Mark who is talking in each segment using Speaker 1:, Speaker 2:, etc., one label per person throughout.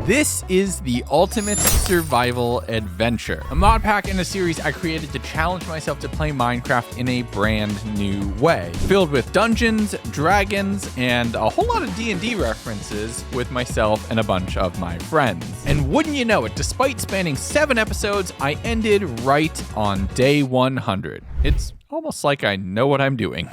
Speaker 1: This is the ultimate survival adventure, a mod pack in a series I created to challenge myself to play Minecraft in a brand new way, filled with dungeons, dragons, and a whole lot of D&D references with myself and a bunch of my friends. And wouldn't you know it, despite spanning 7 episodes, I ended right on day 100. It's almost like I know what I'm doing.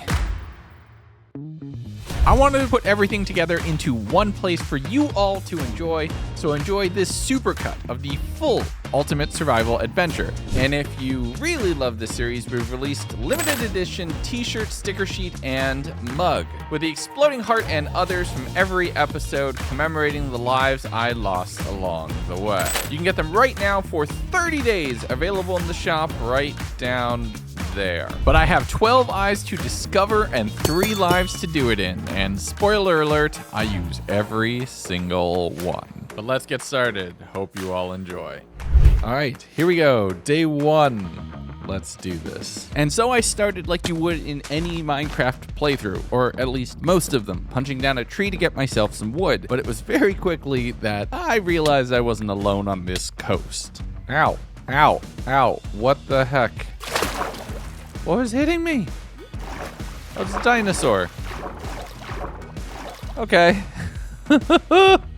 Speaker 1: I wanted to put everything together into one place for you all to enjoy, so enjoy this supercut of the full Ultimate Survival Adventure. And if you really love this series, we've released limited edition t-shirt, sticker sheet, and mug, with the exploding heart and others from every episode commemorating the lives I lost along the way. You can get them right now for 30 days, available in the shop right down there. But I have 12 eyes to discover and 3 lives to do it in, and spoiler alert, I use every single one. But let's get started. Hope you all enjoy. All right, here we go. Day 1. Let's do this. And so I started like you would in any Minecraft playthrough, or at least most of them, punching down a tree to get myself some wood. But it was very quickly that I realized I wasn't alone on this coast. Ow, ow, ow, what the heck? What was hitting me? Oh, it's a dinosaur. Okay.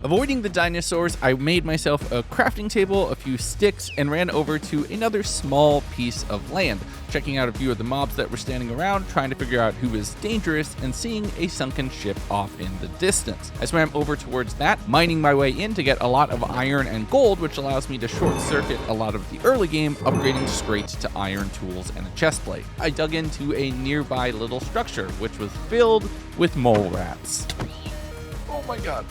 Speaker 1: Avoiding the dinosaurs, I made myself a crafting table, a few sticks, and ran over to another small piece of land, checking out a few of the mobs that were standing around, trying to figure out who was dangerous, and seeing a sunken ship off in the distance. I swam over towards that, mining my way in to get a lot of iron and gold, which allows me to short circuit a lot of the early game, upgrading straight to iron tools and a chest plate. I dug into a nearby little structure, which was filled with mole rats. Oh my god.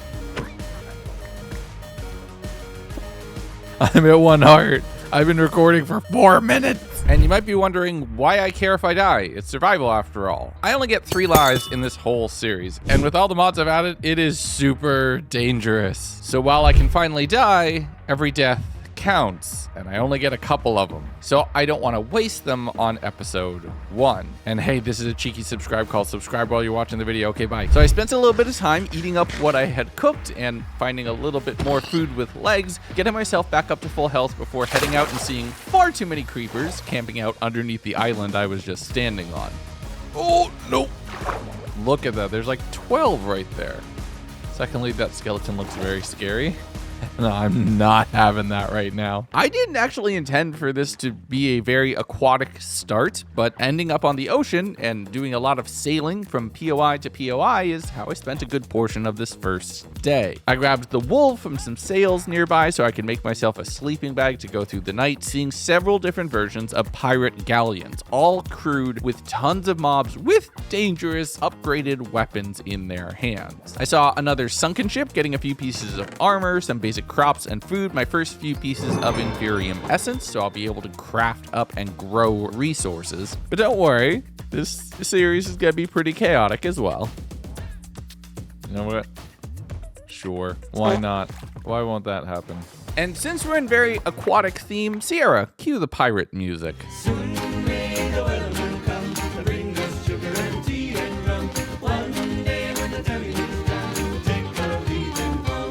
Speaker 1: I'm at 1 heart. I've been recording for 4 minutes. And you might be wondering why I care if I die. It's survival after all. I only get 3 lives in this whole series. And with all the mods I've added, it is super dangerous. So while I can finally die, every death counts, and I only get a couple of them. So I don't want to waste them on episode 1. And hey, this is a cheeky subscribe call. Subscribe while you're watching the video. Okay, bye. So I spent a little bit of time eating up what I had cooked and finding a little bit more food with legs, getting myself back up to full health before heading out and seeing far too many creepers camping out underneath the island I was just standing on. Oh, no. Look at that. There's like 12 right there. Secondly, that skeleton looks very scary. No, I'm not having that right now. I didn't actually intend for this to be a very aquatic start, but ending up on the ocean and doing a lot of sailing from POI to POI is how I spent a good portion of this first day. I grabbed the wool from some sails nearby so I could make myself a sleeping bag to go through the night, seeing several different versions of pirate galleons, all crewed with tons of mobs with dangerous upgraded weapons in their hands. I saw another sunken ship getting a few pieces of armor, some basic crops and food, my first few pieces of Inferium Essence, so I'll be able to craft up and grow resources. But don't worry, this series is gonna be pretty chaotic as well. You know what? Sure, why not? Why won't that happen? And since we're in very aquatic theme, Sierra, cue the pirate music. Soon may the weatherman come to bring us sugar and tea and rum. One day when the time is done, we'll take our leave and go.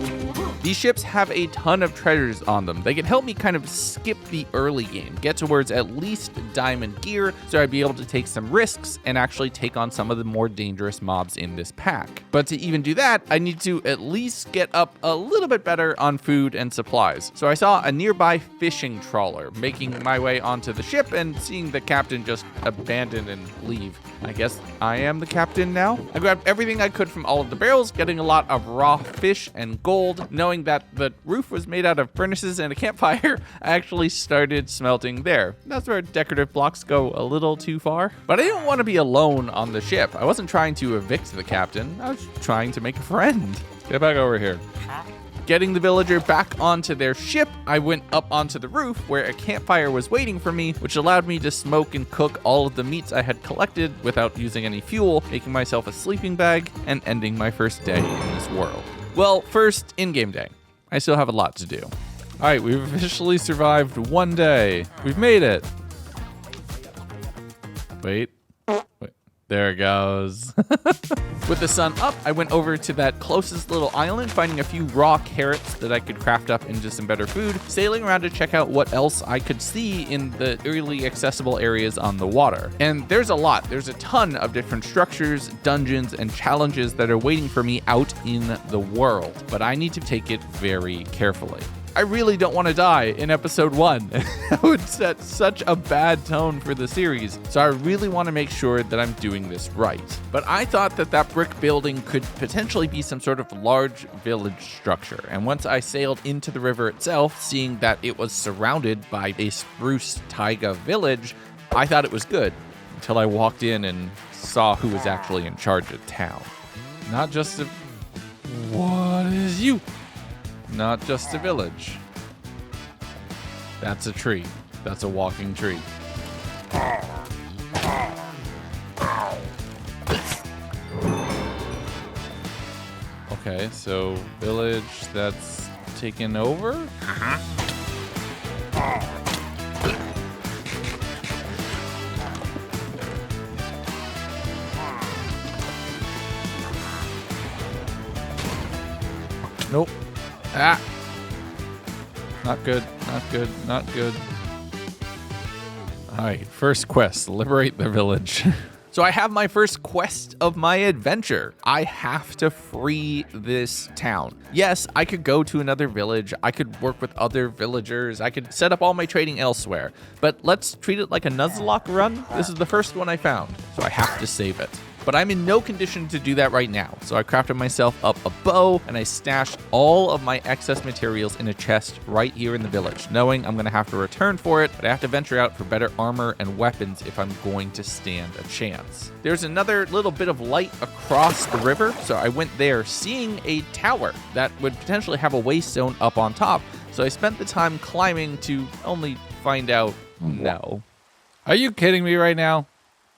Speaker 1: These ships have a ton of treasures on them. They can help me kind of skip the early game, get towards at least diamond gear, so I'd be able to take some risks and actually take on some of the more dangerous mobs in this pack. But to even do that, I need to at least get up a little bit better on food and supplies. So I saw a nearby fishing trawler, making my way onto the ship and seeing the captain just abandon and leave. I guess I am the captain now. I grabbed everything I could from all of the barrels, getting a lot of raw fish and gold. Knowing that the roof was made out of furnaces and a campfire, I actually started smelting there. That's where decorative blocks go a little too far. But I didn't want to be alone on the ship. I wasn't trying to evict the captain. I was trying to make a friend. Get back over here. Getting the villager back onto their ship, I went up onto the roof where a campfire was waiting for me, which allowed me to smoke and cook all of the meats I had collected without using any fuel, making myself a sleeping bag and ending my first day in this world. Well, first in-game day. I still have a lot to do. All right, we've officially survived 1 day. We've made it. Wait. There it goes. With the sun up, I went over to that closest little island, finding a few raw carrots that I could craft up into some better food, sailing around to check out what else I could see in the early accessible areas on the water. And there's a lot. There's a ton of different structures, dungeons, and challenges that are waiting for me out in the world, but I need to take it very carefully. I really don't want to die in episode 1. That would set such a bad tone for the series, so I really want to make sure that I'm doing this right. But I thought that that brick building could potentially be some sort of large village structure, and once I sailed into the river itself, seeing that it was surrounded by a spruce taiga village, I thought it was good, until I walked in and saw who was actually in charge of town. Not just a... What is you? Not just a village. That's a tree. That's a walking tree. Okay, so village that's taken over? Nope. Ah! Not good, not good, not good. Alright, first quest, liberate the village. So I have my first quest of my adventure. I have to free this town. Yes, I could go to another village. I could work with other villagers. I could set up all my trading elsewhere. But let's treat it like a Nuzlocke run. This is the first one I found, so I have to save it. But I'm in no condition to do that right now, so I crafted myself up a bow, and I stashed all of my excess materials in a chest right here in the village, knowing I'm going to have to return for it, but I have to venture out for better armor and weapons if I'm going to stand a chance. There's another little bit of light across the river, so I went there seeing a tower that would potentially have a waystone up on top, so I spent the time climbing to only find out no. Are you kidding me right now?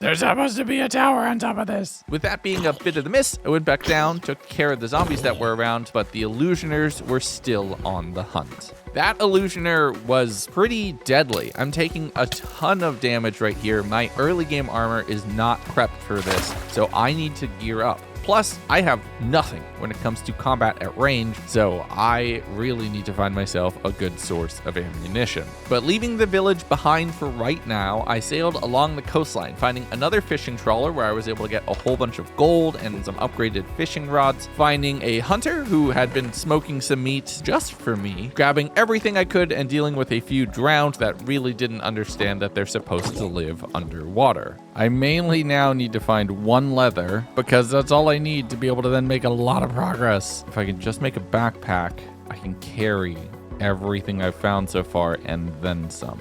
Speaker 1: There's supposed to be a tower on top of this. With that being a bit of the miss, I went back down, took care of the zombies that were around, but the illusioners were still on the hunt. That illusioner was pretty deadly. I'm taking a ton of damage right here. My early game armor is not prepped for this, so I need to gear up. Plus, I have nothing when it comes to combat at range, so I really need to find myself a good source of ammunition. But leaving the village behind for right now, I sailed along the coastline, finding another fishing trawler where I was able to get a whole bunch of gold and some upgraded fishing rods, finding a hunter who had been smoking some meat just for me, grabbing everything I could and dealing with a few drowned that really didn't understand that they're supposed to live underwater. I mainly now need to find one leather because that's all I need to be able to then make a lot of progress. If I can just make a backpack, I can carry everything I've found so far and then some.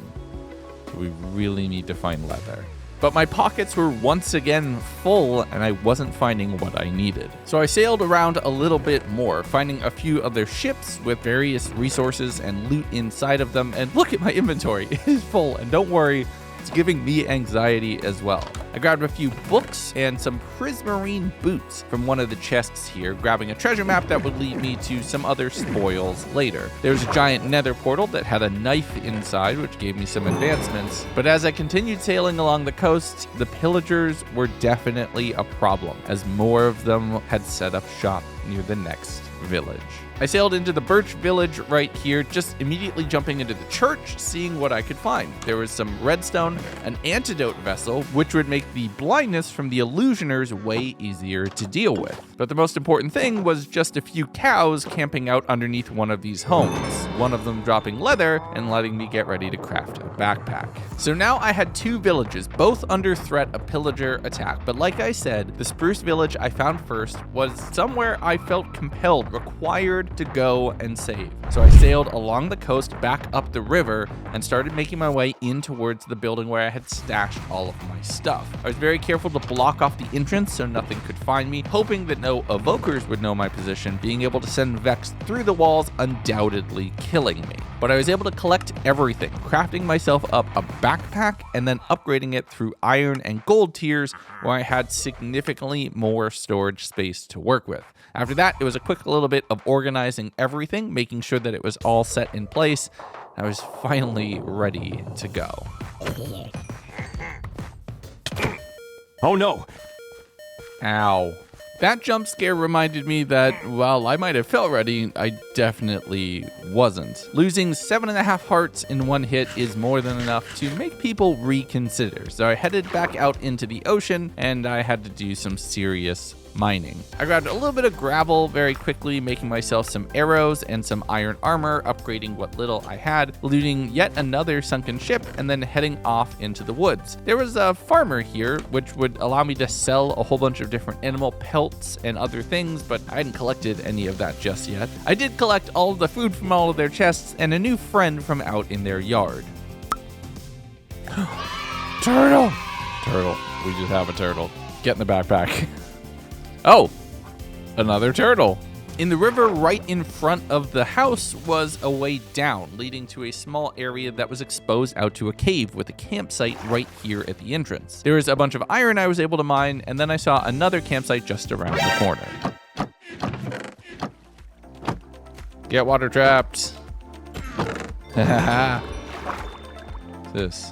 Speaker 1: So we really need to find leather. But my pockets were once again full and I wasn't finding what I needed. So I sailed around a little bit more, finding a few other ships with various resources and loot inside of them. And look at my inventory, it is full. And don't worry, it's giving me anxiety as well. I grabbed a few books and some prismarine boots from one of the chests here, grabbing a treasure map that would lead me to some other spoils later. There's a giant nether portal that had a knife inside, which gave me some advancements. But as I continued sailing along the coast, the pillagers were definitely a problem, as more of them had set up shop near the next village. I sailed into the birch village right here, just immediately jumping into the church, seeing what I could find. There was some redstone, an antidote vessel, which would make the blindness from the illusioners way easier to deal with. But the most important thing was just a few cows camping out underneath one of these homes, one of them dropping leather and letting me get ready to craft a backpack. So now I had two villages, both under threat of pillager attack. But like I said, the spruce village I found first was somewhere I felt compelled, required to go and save. So I sailed along the coast back up the river and started making my way in towards the building where I had stashed all of my stuff. I was very careful to block off the entrance so nothing could find me, hoping that no evokers would know my position, being able to send Vex through the walls, undoubtedly killing me. But I was able to collect everything, crafting myself up a backpack and then upgrading it through iron and gold tiers where I had significantly more storage space to work with. After that, it was a quick little bit of organizing everything, making sure that it was all set in place. I was finally ready to go.
Speaker 2: Oh no!
Speaker 1: Ow. That jump scare reminded me that while I might have felt ready, I definitely wasn't. Losing 7.5 hearts in one hit is more than enough to make people reconsider. So I headed back out into the ocean and I had to do some serious mining. I grabbed a little bit of gravel very quickly, making myself some arrows and some iron armor, upgrading what little I had, looting yet another sunken ship, and then heading off into the woods. There was a farmer here, which would allow me to sell a whole bunch of different animal pelts and other things, but I hadn't collected any of that just yet. I did collect all of the food from all of their chests and a new friend from out in their yard. Turtle! Turtle. We just have a turtle. Get in the backpack. Oh, another turtle. In the river right in front of the house was a way down, leading to a small area that was exposed out to a cave with a campsite right here at the entrance. There was a bunch of iron I was able to mine, and then I saw another campsite just around the corner. Get water trapped. This.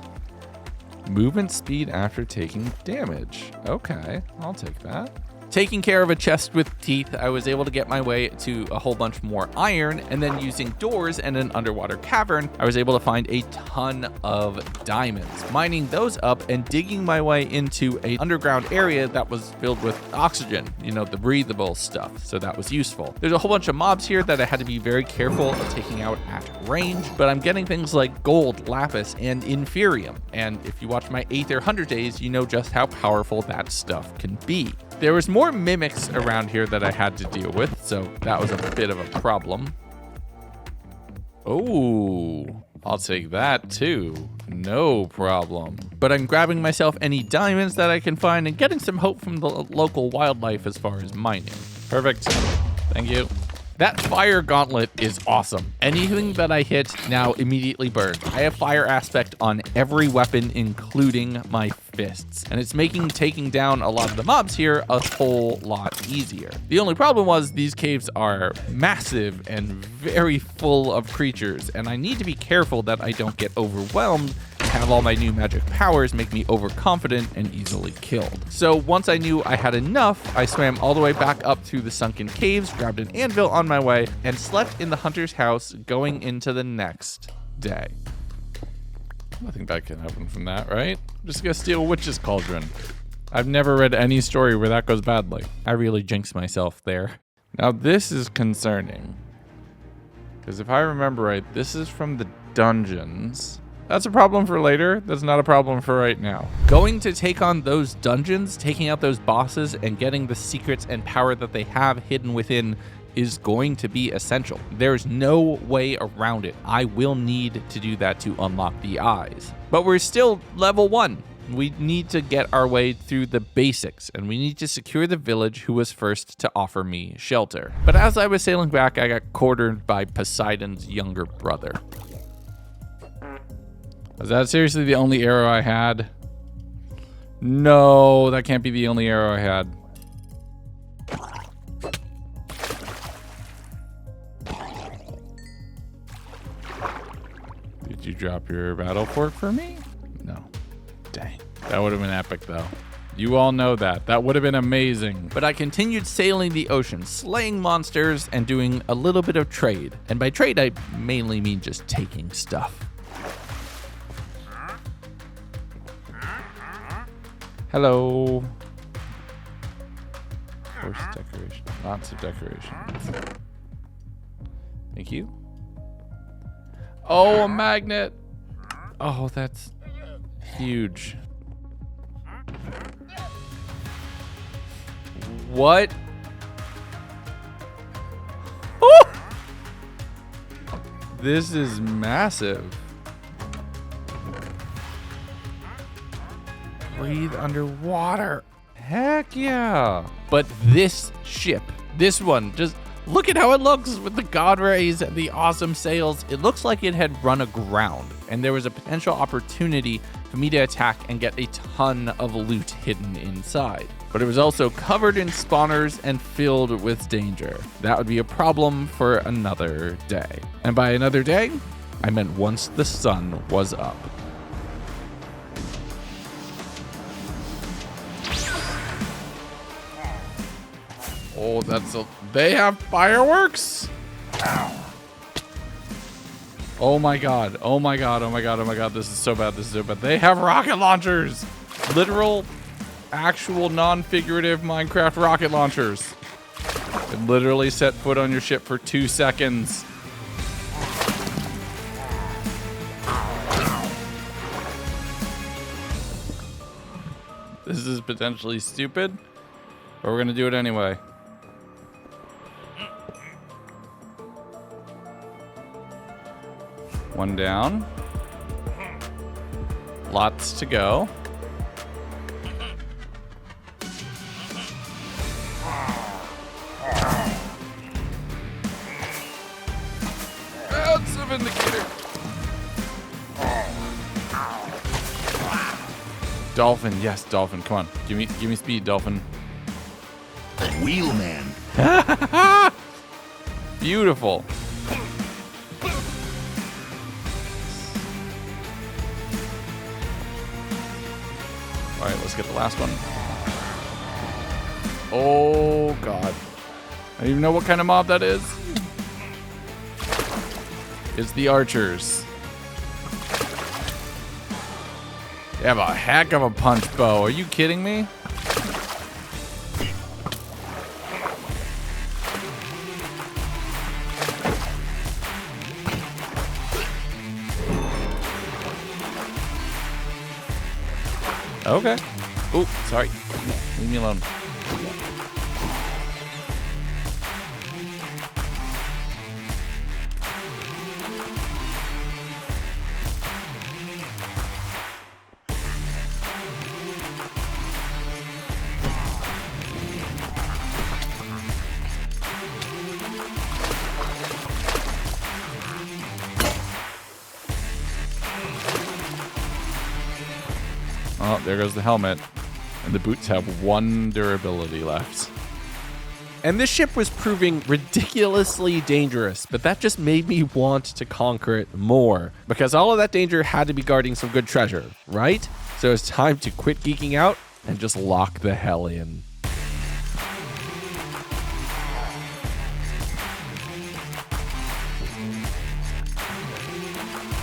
Speaker 1: Movement speed after taking damage. Okay, I'll take that. Taking care of a chest with teeth, I was able to get my way to a whole bunch more iron, and then using doors and an underwater cavern, I was able to find a ton of diamonds, mining those up and digging my way into an underground area that was filled with oxygen, you know, the breathable stuff, so that was useful. There's a whole bunch of mobs here that I had to be very careful of taking out at range, but I'm getting things like gold, lapis, and inferium, and if you watch my Aether 100 days, you know just how powerful that stuff can be. There was more mimics around here that I had to deal with, so that was a bit of a problem. Oh, I'll take that too. No problem. But I'm grabbing myself any diamonds that I can find and getting some hope from the local wildlife as far as mining. Perfect. Thank you. That fire gauntlet is awesome. Anything that I hit now immediately burns. I have fire aspect on every weapon, including my fists. And it's making taking down a lot of the mobs here a whole lot easier. The only problem was these caves are massive and very full of creatures. And I need to be careful that I don't get overwhelmed, have all my new magic powers make me overconfident and easily killed. So once I knew I had enough, I swam all the way back up through the sunken caves, grabbed an anvil on my way, and slept in the hunter's house going into the next day. Nothing bad can happen from that, right? I'm just gonna steal a witch's cauldron. I've never read any story where that goes badly. I really jinxed myself there. Now this is concerning, because if I remember right, this is from the dungeons. That's a problem for later. That's not a problem for right now. Going to take on those dungeons, taking out those bosses, and getting the secrets and power that they have hidden within is going to be essential. There's no way around it. I will need to do that to unlock the eyes. But we're still level 1. We need to get our way through the basics, and we need to secure the village who was first to offer me shelter. But as I was sailing back, I got cornered by Poseidon's younger brother. Was that seriously the only arrow I had? No, that can't be the only arrow I had. Did you drop your battle fork for me? No. Dang. That would have been epic though. You all know that. That would have been amazing. But I continued sailing the ocean, slaying monsters, and doing a little bit of trade. And by trade, I mainly mean just taking stuff. Hello. Horse decoration. Lots of decorations. Thank you. Oh, a magnet. Oh, that's huge. What? Oh! This is massive. Breathe underwater. Heck yeah. But this ship, this one, just look at how it looks with the god rays and the awesome sails. It looks like it had run aground, and there was a potential opportunity for me to attack and get a ton of loot hidden inside. But it was also covered in spawners and filled with danger. That would be a problem for another day. And by another day, I meant once the sun was up. Oh, they have fireworks? Oh my god. Oh my god. Oh my god. Oh my god. This is so bad. This is so bad. They have rocket launchers. Literal, actual, non-figurative Minecraft rocket launchers. You can literally set foot on your ship for 2 seconds. This is potentially stupid, but we're gonna do it anyway. One down. Lots to go. It's a vindicator. Dolphin, yes, dolphin. Come on, give me speed, dolphin.
Speaker 2: Wheelman.
Speaker 1: Beautiful. All right, let's get the last one. Oh god, I don't even know what kind of mob that is. It's the archers. They have a heck of a punch bow. Are you kidding me? Okay. Oh, sorry. Leave me alone. Oh, there goes the helmet. And the boots have 1 durability left.
Speaker 3: And this ship was proving ridiculously dangerous, but that just made me want to conquer it more. Because all of that danger had to be guarding some good treasure, right? So it's time to quit geeking out and just lock the hell in.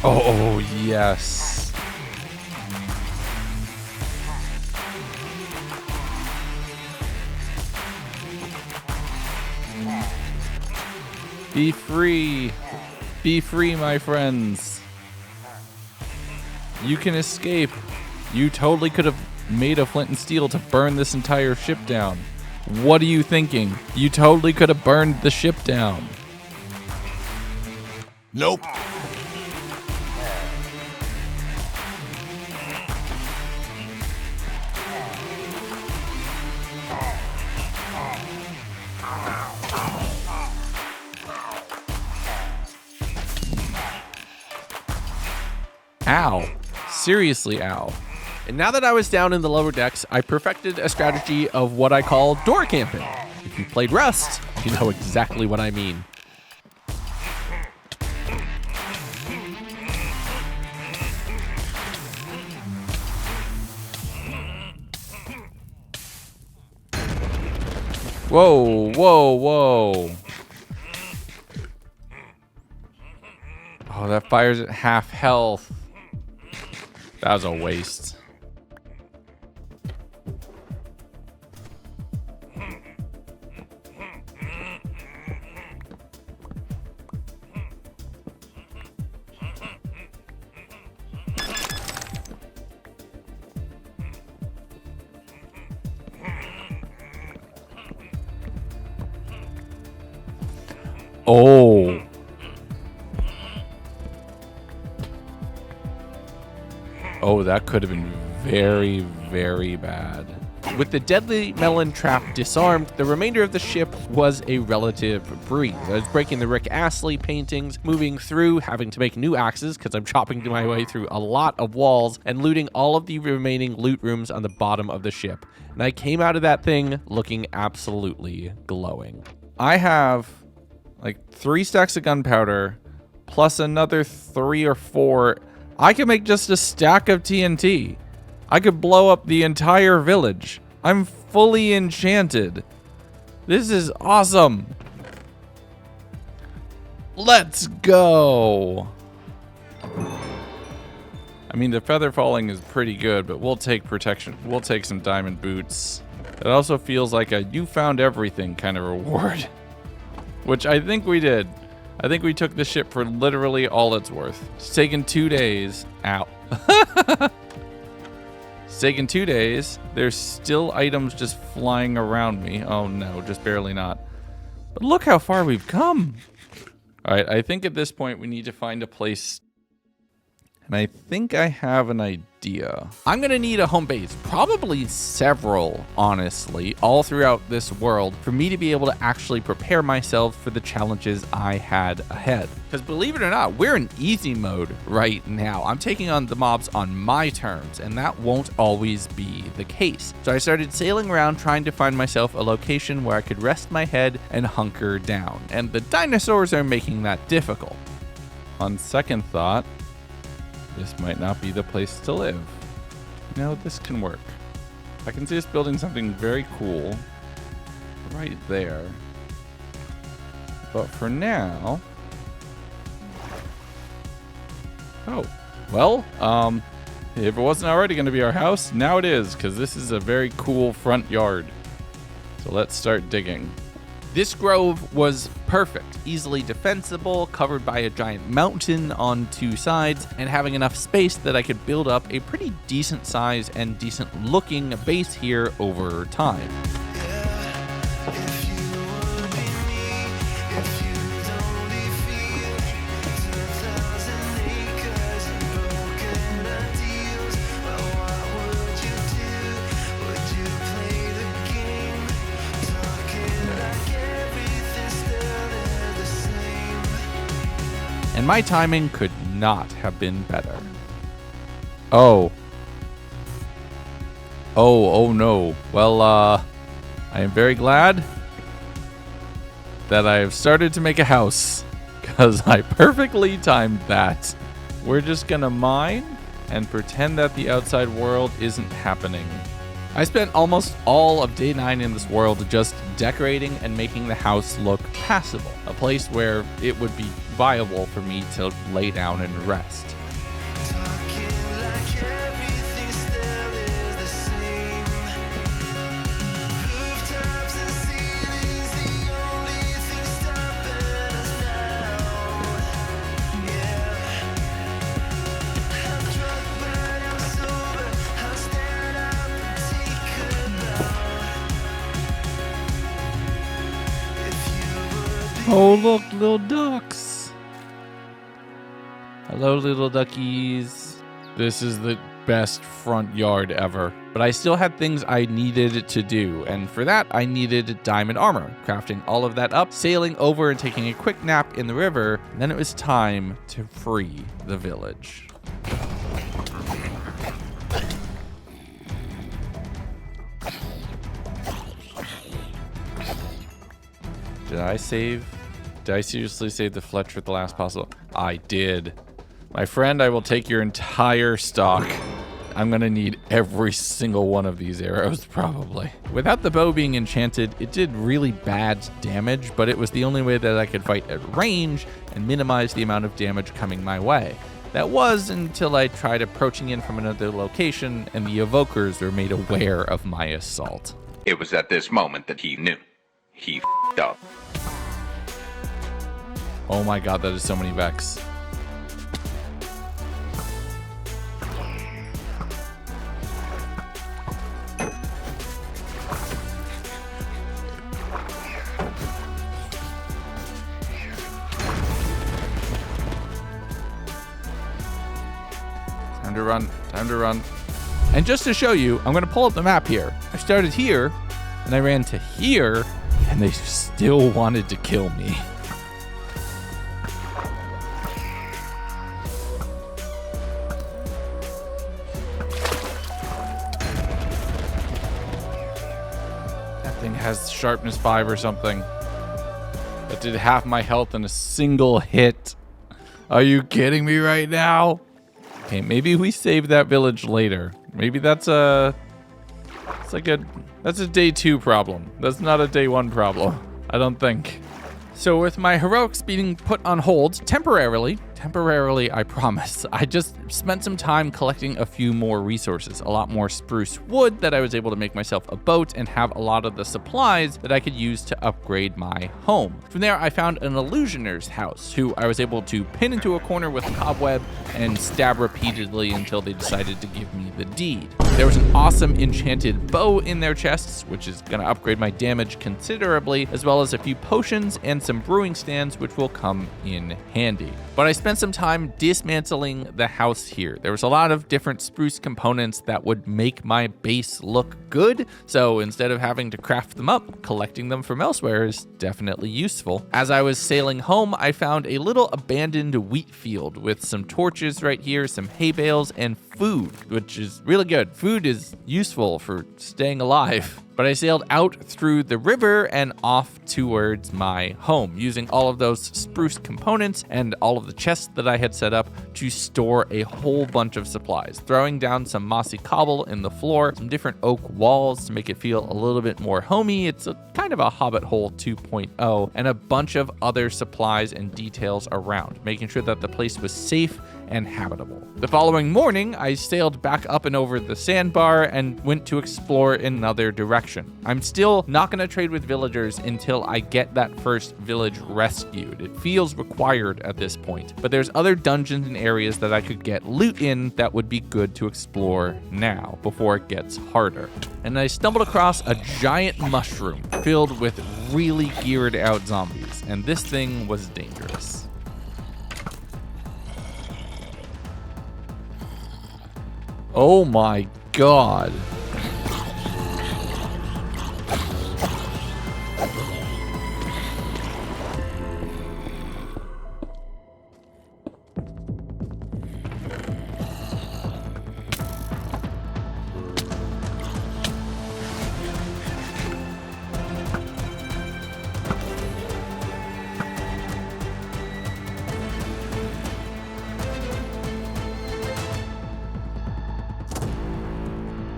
Speaker 1: Oh, yes. Be free. Be free, my friends. You can escape. You totally could have made a flint and steel to burn this entire ship down. What are you thinking? You totally could have burned the ship down.
Speaker 2: Nope.
Speaker 1: Ow. Seriously, ow.
Speaker 3: And now that I was down in the lower decks, I perfected a strategy of what I call door camping. If you played Rust, you know exactly what I mean.
Speaker 1: Whoa, whoa, whoa. Oh, that fire's at half health. That was a waste. Oh. Oh, that could have been very, very bad.
Speaker 3: With the deadly melon trap disarmed, the remainder of the ship was a relative breeze. I was breaking the Rick Astley paintings, moving through, having to make new axes because I'm chopping my way through a lot of walls, and looting all of the remaining loot rooms on the bottom of the ship. And I came out of that thing looking absolutely glowing.
Speaker 1: I have like 3 stacks of gunpowder plus another 3 or 4. I could make just a stack of TNT. I could blow up the entire village. I'm fully enchanted. This is awesome. Let's go. I mean, the feather falling is pretty good, but we'll take protection. We'll take some diamond boots. It also feels like a you found everything kind of reward, which I think we did. I think we took the ship for literally all it's worth. It's taken 2 days. Ow. It's taken 2 days. There's still items just flying around me. Oh no, just barely not. But look how far we've come. All right, I think at this point we need to find a place. And I think I have an idea. I'm gonna need a home base, probably several, honestly, all throughout this world for me to be able to actually prepare myself for the challenges I had ahead. Because believe it or not, we're in easy mode right now. I'm taking on the mobs on my terms, and that won't always be the case. So I started sailing around trying to find myself a location where I could rest my head and hunker down. And the dinosaurs are making that difficult. On second thought, this might not be the place to live. No, this can work. I can see us building something very cool right there. But for now... Oh, well, if it wasn't already going to be our house, now it is, because this is a very cool front yard. So let's start digging. This grove was perfect, easily defensible, covered by a giant mountain on 2 sides, and having enough space that I could build up a pretty decent size and decent looking base here over time. And my timing could not have been better. Oh no. Well, I am very glad that I have started to make a house, because I perfectly timed that. We're just gonna mine and pretend that the outside world isn't happening. I spent almost all of day 9 in this world just decorating and making the house look passable, a place where it would be viable for me to lay down and rest. Oh, look, little ducks. Hello, little duckies. This is the best front yard ever. But I still had things I needed to do, and for that, I needed diamond armor. Crafting all of that up, sailing over and taking a quick nap in the river, and then it was time to free the village. Did I save? Did I seriously save the Fletcher at the last possible? I did. My friend, I will take your entire stock. I'm gonna need every single one of these arrows, probably. Without the bow being enchanted, it did really bad damage, but it was the only way that I could fight at range and minimize the amount of damage coming my way. That was until I tried approaching in from another location, and the evokers were made aware of my assault.
Speaker 2: It was at this moment that he knew. He f***ed up.
Speaker 1: Oh my god, that is so many Vex. Time to run, time to run. And just to show you, I'm gonna pull up the map here. I started here, and I ran to here, and they still wanted to kill me. Has sharpness 5 or something. That did half my health in a single hit. Are you kidding me right now? Okay, maybe we save that village later. Maybe that's a That's a day 2 problem. That's not a day 1 problem, I don't think. So with my heroics being put on hold temporarily, I promise, I just spent some time collecting a few more resources, a lot more spruce wood that I was able to make myself a boat and have a lot of the supplies that I could use to upgrade my home. From there, I found an illusioner's house who I was able to pin into a corner with a cobweb and stab repeatedly until they decided to give me the deed. There was an awesome enchanted bow in their chests, which is going to upgrade my damage considerably, as well as a few potions and some brewing stands, which will come in handy. But I spent some time dismantling the house here. There was a lot of different spruce components that would make my base look good, so instead of having to craft them up, collecting them from elsewhere is definitely useful. As I was sailing home, I found a little abandoned wheat field with some torches right here, some hay bales, and food, which is really good. Food is useful for staying alive. But I sailed out through the river and off towards my home, using all of those spruce components and all of the chests that I had set up to store a whole bunch of supplies, throwing down some mossy cobble in the floor, some different oak walls to make it feel a little bit more homey. It's a kind of a Hobbit Hole 2.0, and a bunch of other supplies and details around, making sure that the place was safe and habitable. The following morning, I sailed back up and over the sandbar and went to explore in another direction. I'm still not going to trade with villagers until I get that first village rescued. It feels required at this point, but there's other dungeons and areas that I could get loot in that would be good to explore now before it gets harder. And I stumbled across a giant mushroom filled with really geared out zombies, and this thing was dangerous. Oh my god.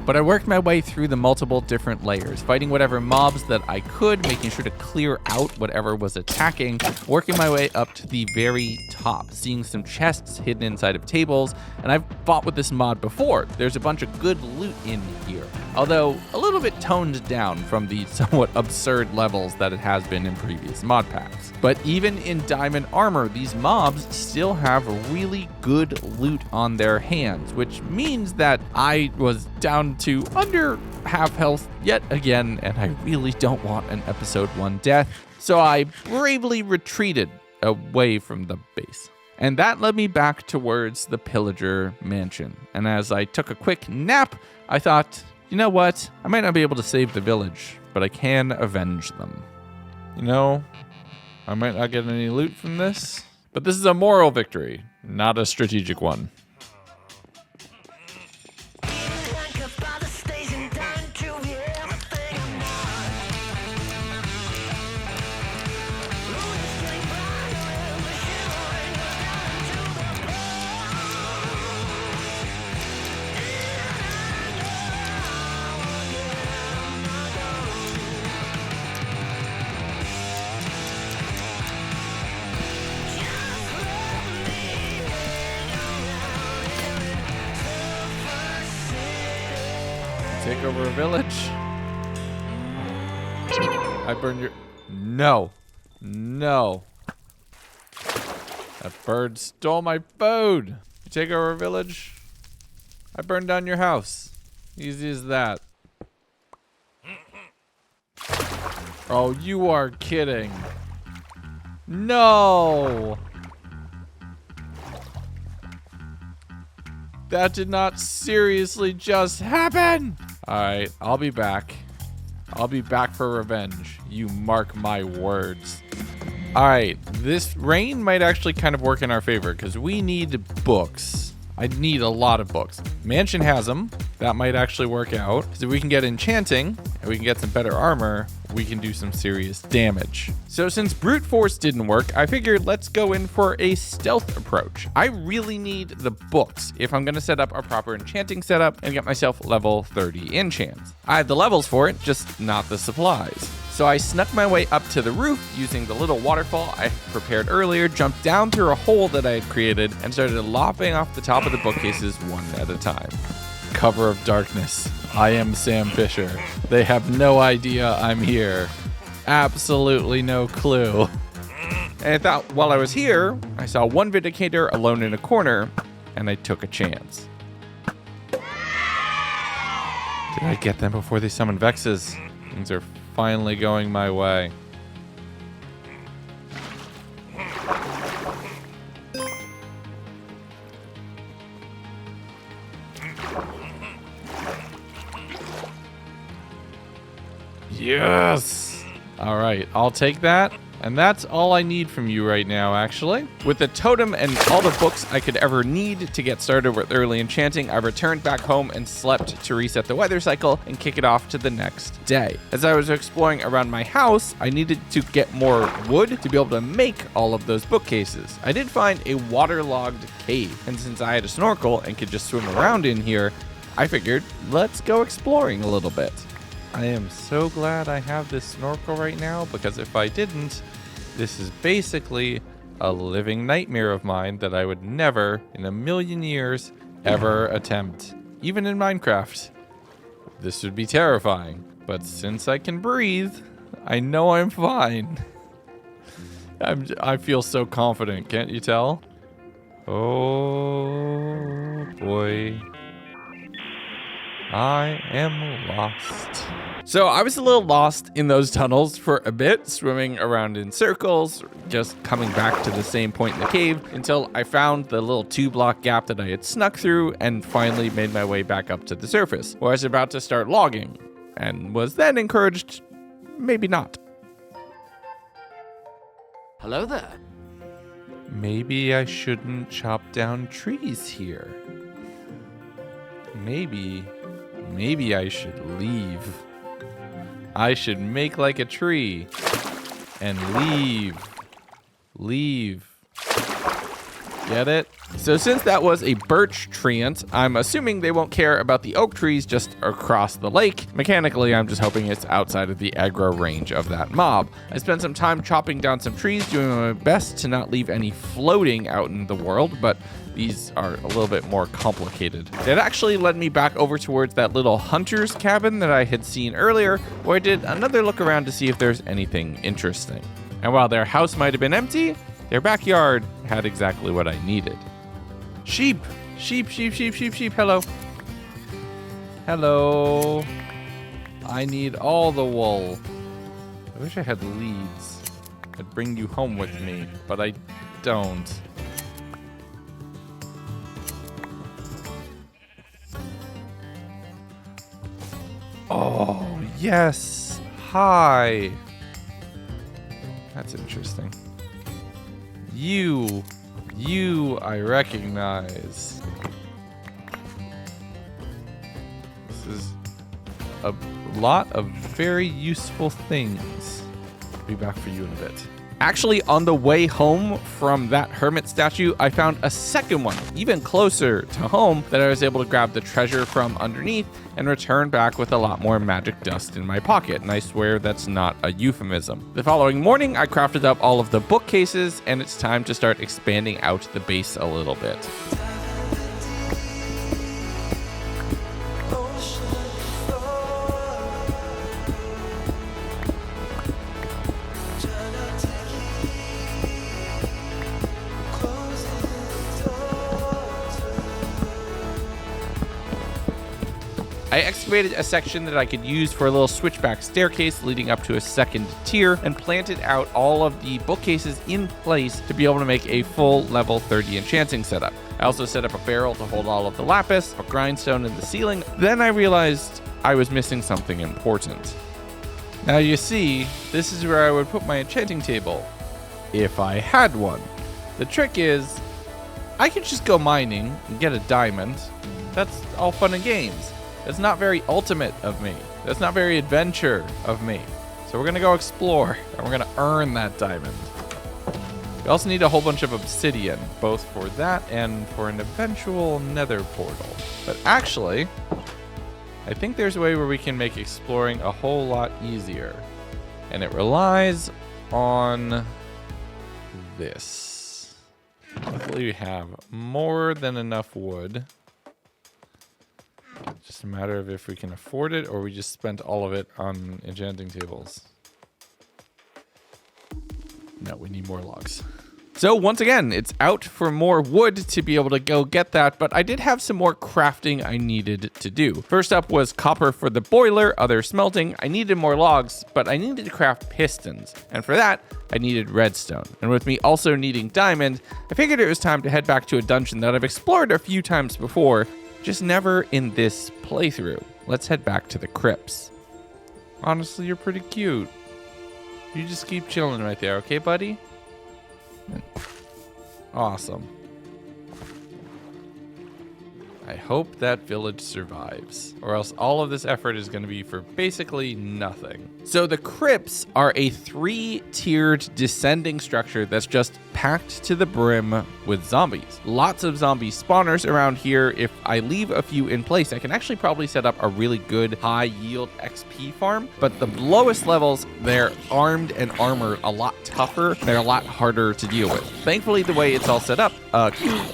Speaker 1: But I worked my way through the multiple different layers, fighting whatever mobs that I could, making sure to clear out whatever was attacking, working my way up to the very top, seeing some chests hidden inside of tables, and I've fought with this mod before. There's a bunch of good loot in here, although a little bit toned down from the somewhat absurd levels that it has been in previous mod packs. But even in diamond armor, these mobs still have really good loot on their hands, which means that I was down to under half health yet again, and I really don't want an episode 1 death, so I bravely retreated away from the base. And that led me back towards the Pillager mansion. And as I took a quick nap, I thought, you know what? I might not be able to save the village, but I can avenge them. You know, I might not get any loot from this, but this is a moral victory, not a strategic one. Take over a village. I burned your... No. No. That bird stole my food. You take over a village. I burned down your house. Easy as that. Oh, you are kidding. No. That did not seriously just happen. All right, I'll be back. I'll be back for revenge. You mark my words. All right, this rain might actually kind of work in our favor because we need books. I need a lot of books. Mansion has them. That might actually work out. Because if we can get enchanting and we can get some better armor, we can do some serious damage. So since brute force didn't work, I figured let's go in for a stealth approach. I really need the books if I'm gonna set up a proper enchanting setup and get myself level 30 enchants. I have the levels for it, just not the supplies. So I snuck my way up to the roof using the little waterfall I prepared earlier, jumped down through a hole that I had created, and started lopping off the top of the bookcases one at a time. Cover of darkness. I am Sam Fisher. They have no idea I'm here. Absolutely no clue. And I thought while I was here, I saw one Vindicator alone in a corner, and I took a chance. Did I get them before they summon Vexes? Things are finally going my way. Yes! All right, I'll take that. And that's all I need from you right now, actually. With the totem and all the books I could ever need to get started with early enchanting, I returned back home and slept to reset the weather cycle and kick it off to the next day. As I was exploring around my house, I needed to get more wood to be able to make all of those bookcases. I did find a waterlogged cave, and since I had a snorkel and could just swim around in here, I figured, let's go exploring a little bit. I am so glad I have this snorkel right now, because if I didn't, this is basically a living nightmare of mine that I would never in a million years ever attempt. Even in Minecraft, this would be terrifying. But since I can breathe, I know I'm fine. I feel so confident, can't you tell? Oh boy. I am lost. So I was a little lost in those tunnels for a bit, swimming around in circles, just coming back to the same point in the cave until I found the little 2-block gap that I had snuck through and finally made my way back up to the surface, where I was about to start logging and was then encouraged, maybe not.
Speaker 4: Hello there.
Speaker 1: Maybe I shouldn't chop down trees here. Maybe I should leave. I should make like a tree and leave. Get it? So since that was a birch treant, I'm assuming they won't care about the oak trees just across the lake. Mechanically, I'm just hoping it's outside of the aggro range of that mob. I spent some time chopping down some trees, doing my best to not leave any floating out in the world, but these are a little bit more complicated. It actually led me back over towards that little hunter's cabin that I had seen earlier, where I did another look around to see if there's anything interesting. And while their house might have been empty, their backyard had exactly what I needed. Sheep! Sheep, hello. Hello. I need all the wool. I wish I had leads. I'd bring you home with me, but I don't. Oh, yes. Hi. That's interesting. You I recognize. This is a lot of very useful things. I'll be back for you in a bit. Actually, on the way home from that hermit statue, I found a second one, even closer to home, that I was able to grab the treasure from underneath and return back with a lot more magic dust in my pocket, and I swear that's not a euphemism. The following morning, I crafted up all of the bookcases, and it's time to start expanding out the base a little bit. I excavated a section that I could use for a little switchback staircase leading up to a second tier and planted out all of the bookcases in place to be able to make a full level 30 enchanting setup. I also set up a barrel to hold all of the lapis, a grindstone in the ceiling. Then I realized I was missing something important. Now you see, this is where I would put my enchanting table, if I had one. The trick is, I could just go mining and get a diamond. That's all fun and games. That's not very ultimate of me. That's not very adventure of me. So we're gonna go explore, and we're gonna earn that diamond. We also need a whole bunch of obsidian, both for that and for an eventual nether portal. But actually, I think there's a way where we can make exploring a whole lot easier. And it relies on this. Luckily we have more than enough wood. Just a matter of if we can afford it or we just spent all of it on enchanting tables. No, we need more logs. So once again, it's out for more wood to be able to go get that, but I did have some more crafting I needed to do. First up was copper for the boiler, other smelting. I needed more logs, but I needed to craft pistons. And for that, I needed redstone. And with me also needing diamond, I figured it was time to head back to a dungeon that I've explored a few times before, just never in this playthrough. Let's head back to the crypts. Honestly, you're pretty cute. You just keep chilling right there, okay, buddy? Awesome. I hope that village survives, or else all of this effort is going to be for basically nothing. So the crypts are a 3-tiered descending structure that's just packed to the brim with zombies. Lots of zombie spawners around here. If I leave a few in place, I can actually probably set up a really good high yield XP farm. But the lowest levels, they're armed and armored a lot tougher. They're a lot harder to deal with. Thankfully, the way it's all set up,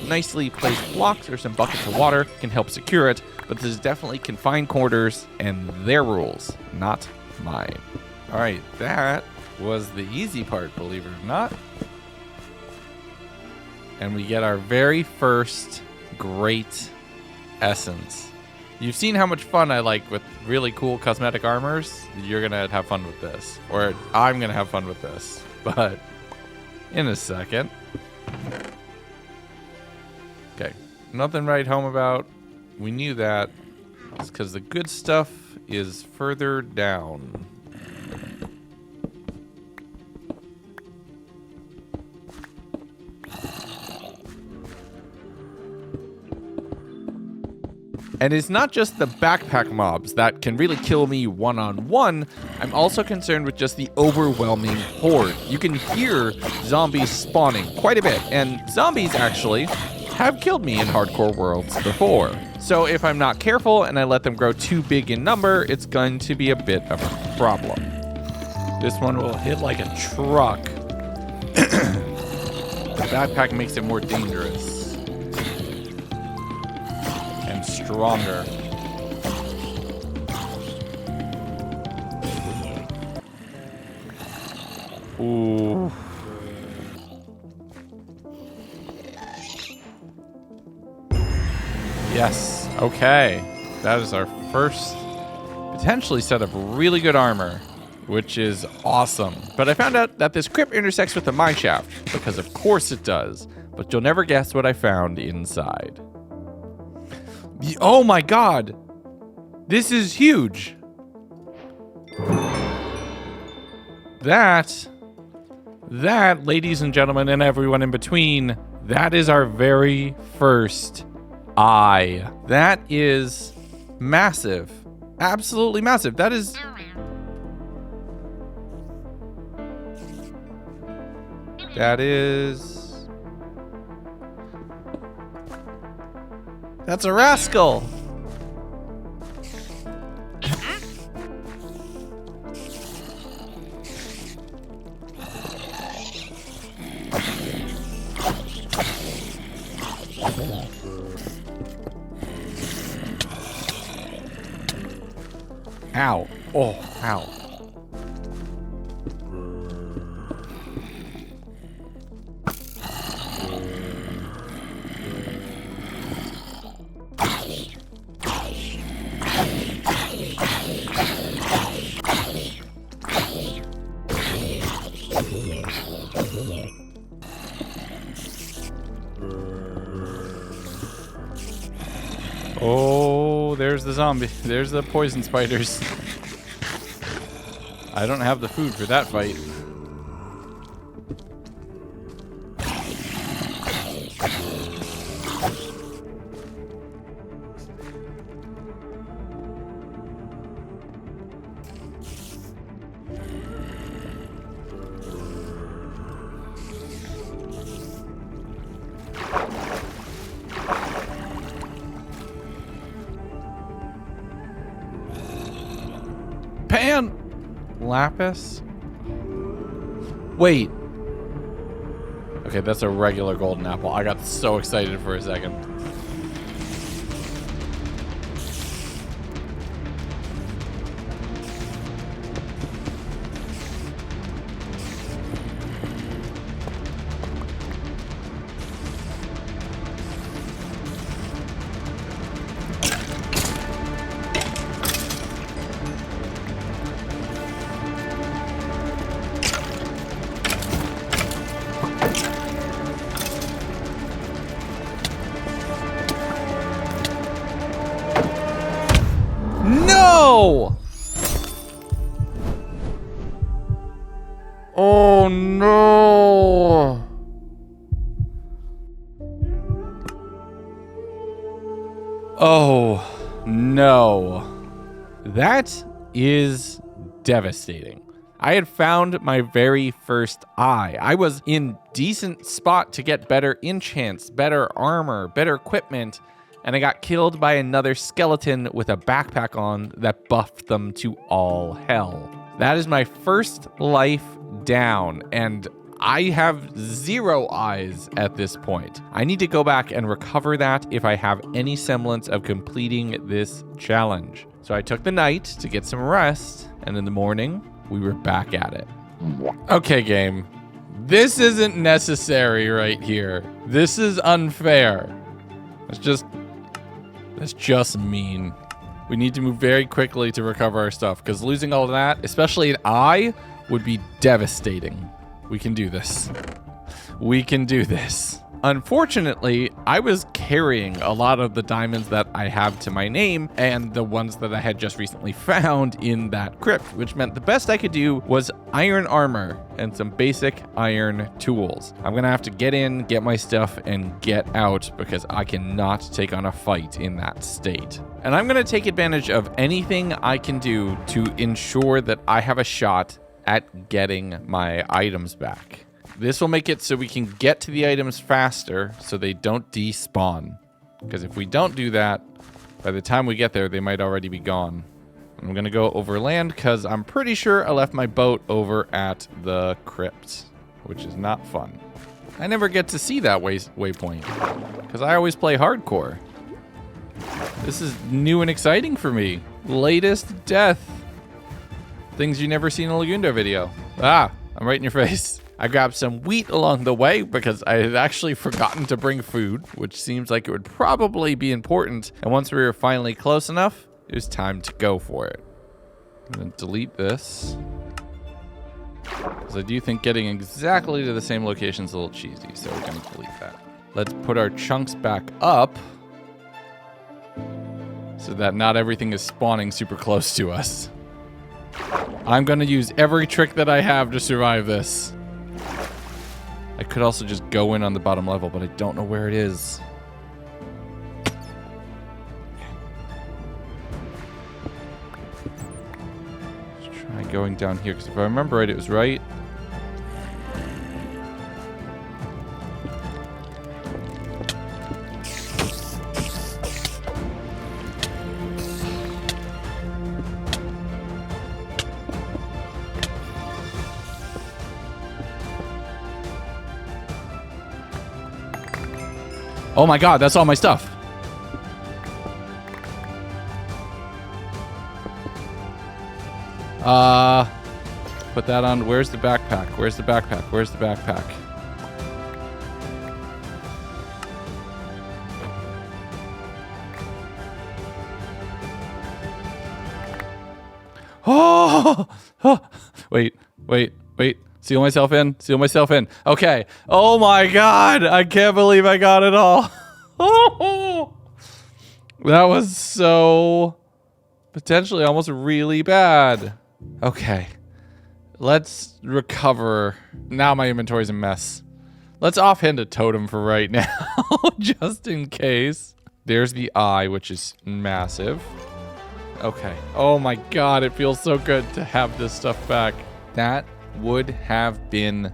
Speaker 1: nicely placed blocks or some buckets of water can help secure it, but this is definitely confined quarters and their rules, not mine. All right, that was the easy part, believe it or not. And we get our very first great essence. You've seen how much fun I like with really cool cosmetic armors. You're gonna have fun with this, or I'm gonna have fun with this, but in a second. Okay, nothing to write home about. We knew that. It's because the good stuff is further down. And it's not just the backpack mobs that can really kill me one-on-one. I'm also concerned with just the overwhelming horde. You can hear zombies spawning quite a bit, and zombies actually have killed me in hardcore worlds before. So if I'm not careful and I let them grow too big in number, it's going to be a bit of a problem. This one will hit like a truck. The backpack makes it more dangerous. And stronger. Ooh. Yes. Okay. That is our first potentially set of really good armor, which is awesome. But I found out that this crypt intersects with the mine shaft, because of course it does. But you'll never guess what I found inside. Oh my god! This is huge! That, ladies and gentlemen, and everyone in between, that is our very first eye. That is massive. Absolutely massive. That is... That's a rascal. Ow. Oh, ow. Oh, there's the zombie. There's the poison spiders. I don't have the food for that fight. lapis. Wait. Okay, that's a regular golden apple. I got so excited for a second. No! Oh no! Oh no. That is devastating. I had found my very first eye. I was in decent spot to get better enchants, better armor, better equipment, and I got killed by another skeleton with a backpack on that buffed them to all hell. That is my first life down, and I have 0 eyes at this point. I need to go back and recover that if I have any semblance of completing this challenge. So I took the night to get some rest, and in the morning, we were back at it. Okay, game. This isn't necessary right here. This is unfair. That's just mean. We need to move very quickly to recover our stuff, because losing all of that, especially an eye, would be devastating. We can do this. We can do this. Unfortunately, I was carrying a lot of the diamonds that I have to my name and the ones that I had just recently found in that crypt, which meant the best I could do was iron armor and some basic iron tools. I'm gonna have to get in, get my stuff, and get out because I cannot take on a fight in that state. And I'm gonna take advantage of anything I can do to ensure that I have a shot at getting my items back. This will make it so we can get to the items faster so they don't despawn. Because if we don't do that, by the time we get there, they might already be gone. I'm going to go over land because I'm pretty sure I left my boat over at the crypt, which is not fun. I never get to see that waypoint because I always play hardcore. This is new and exciting for me. Latest death. Things you never seen in a Legundo video. Ah, I'm right in your face. I grabbed some wheat along the way because I had actually forgotten to bring food, which seems like it would probably be important. And once we were finally close enough, it was time to go for it. I'm going to delete this, because I do think getting exactly to the same location is a little cheesy, so we're going to delete that. Let's put our chunks back up so that not everything is spawning super close to us. I'm going to use every trick that I have to survive this. I could also just go in on the bottom level, but I don't know where it is. Let's try going down here, because if I remember right, it was right. Oh my god, that's all my stuff. Put that on. Where's the backpack? Where's the backpack? Where's the backpack? Oh! Wait. Seal myself in. Seal myself in. Okay. Oh my god. I can't believe I got it all. That was so potentially almost really bad. Okay. Let's recover. Now my inventory's a mess. Let's offhand a totem for right now, just in case. There's the eye, which is massive. Okay. Oh my god, it feels so good to have this stuff back. That would have been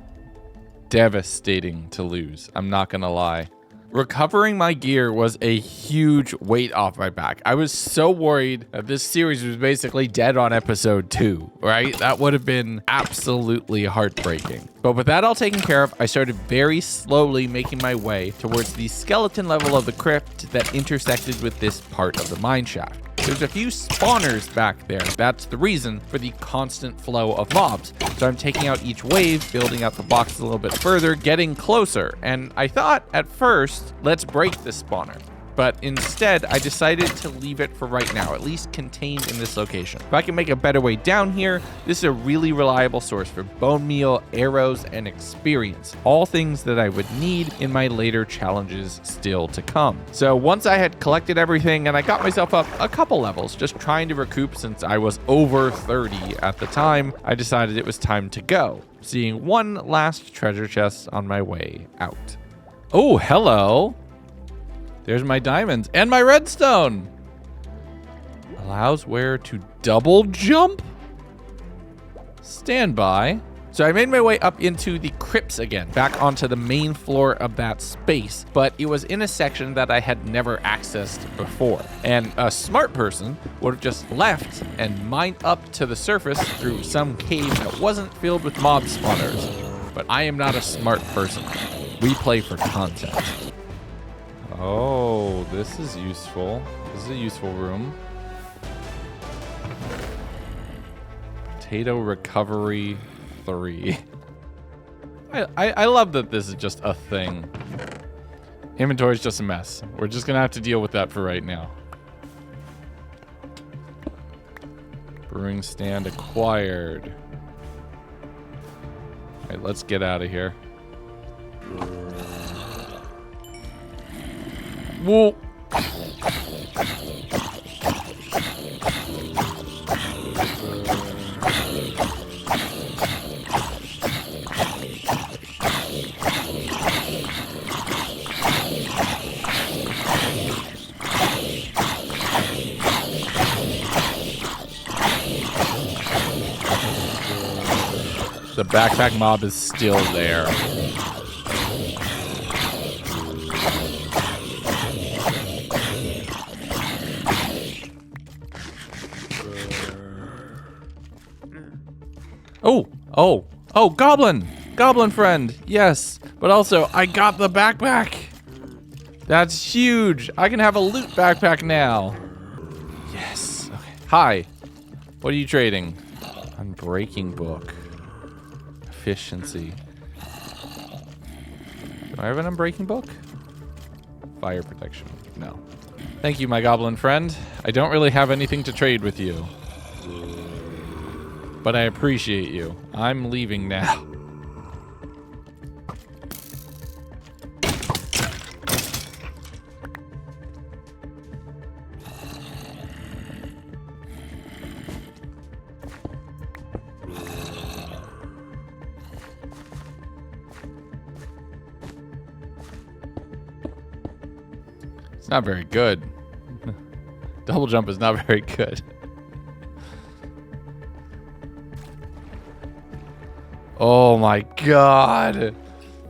Speaker 1: devastating to lose. I'm not gonna lie. Recovering my gear was a huge weight off my back. I was so worried that this series was basically dead on episode 2, right? That would have been absolutely heartbreaking. But with that all taken care of, I started very slowly making my way towards the skeleton level of the crypt that intersected with this part of the mine shaft. There's a few spawners back there. That's the reason for the constant flow of mobs. So I'm taking out each wave, building out the box a little bit further, getting closer. And I thought at first, let's break this spawner. But instead, I decided to leave it for right now, at least contained in this location. If I can make a better way down here, this is a really reliable source for bone meal, arrows, and experience. All things that I would need in my later challenges still to come. So once I had collected everything and I got myself up a couple levels, just trying to recoup since I was over 30 at the time, I decided it was time to go, seeing one last treasure chest on my way out. Oh, hello. There's my diamonds and my redstone. Allows wearer to double jump? Stand by. So I made my way up into the crypts again, back onto the main floor of that space, but it was in a section that I had never accessed before. And a smart person would have just left and mined up to the surface through some cave that wasn't filled with mob spawners. But I am not a smart person. We play for content. Oh, this is useful. This is a useful room. Potato recovery 3. I love that this is just a thing. Inventory is just a mess. We're just gonna have to deal with that for right now. Brewing stand acquired. All right, let's get out of here. Whoa. The backpack mob is still there. Oh, goblin! Goblin friend, yes. But also, I got the backpack. That's huge. I can have a loot backpack now. Yes. Okay. Hi. What are you trading? Unbreaking book. Efficiency. Do I have an unbreaking book? Fire protection. No. Thank you, my goblin friend. I don't really have anything to trade with you. But I appreciate you. I'm leaving now. It's not very good. Double jump is not very good. Oh my god.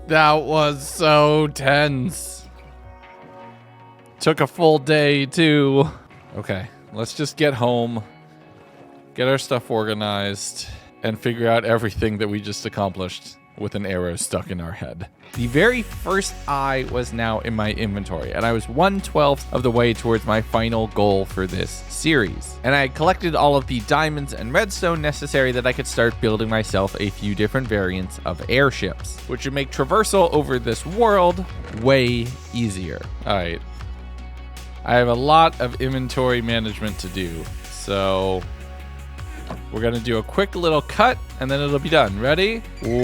Speaker 1: That was so tense. Took a full day too. Okay, let's just get home, get our stuff organized, and figure out everything that we just accomplished with an arrow stuck in our head. The very first eye was now in my inventory, and I was 1/12 of the way towards my final goal for this series. And I had collected all of the diamonds and redstone necessary that I could start building myself a few different variants of airships, which would make traversal over this world way easier. All right. I have a lot of inventory management to do, so we're gonna do a quick little cut and then it'll be done. Ready? Whoa!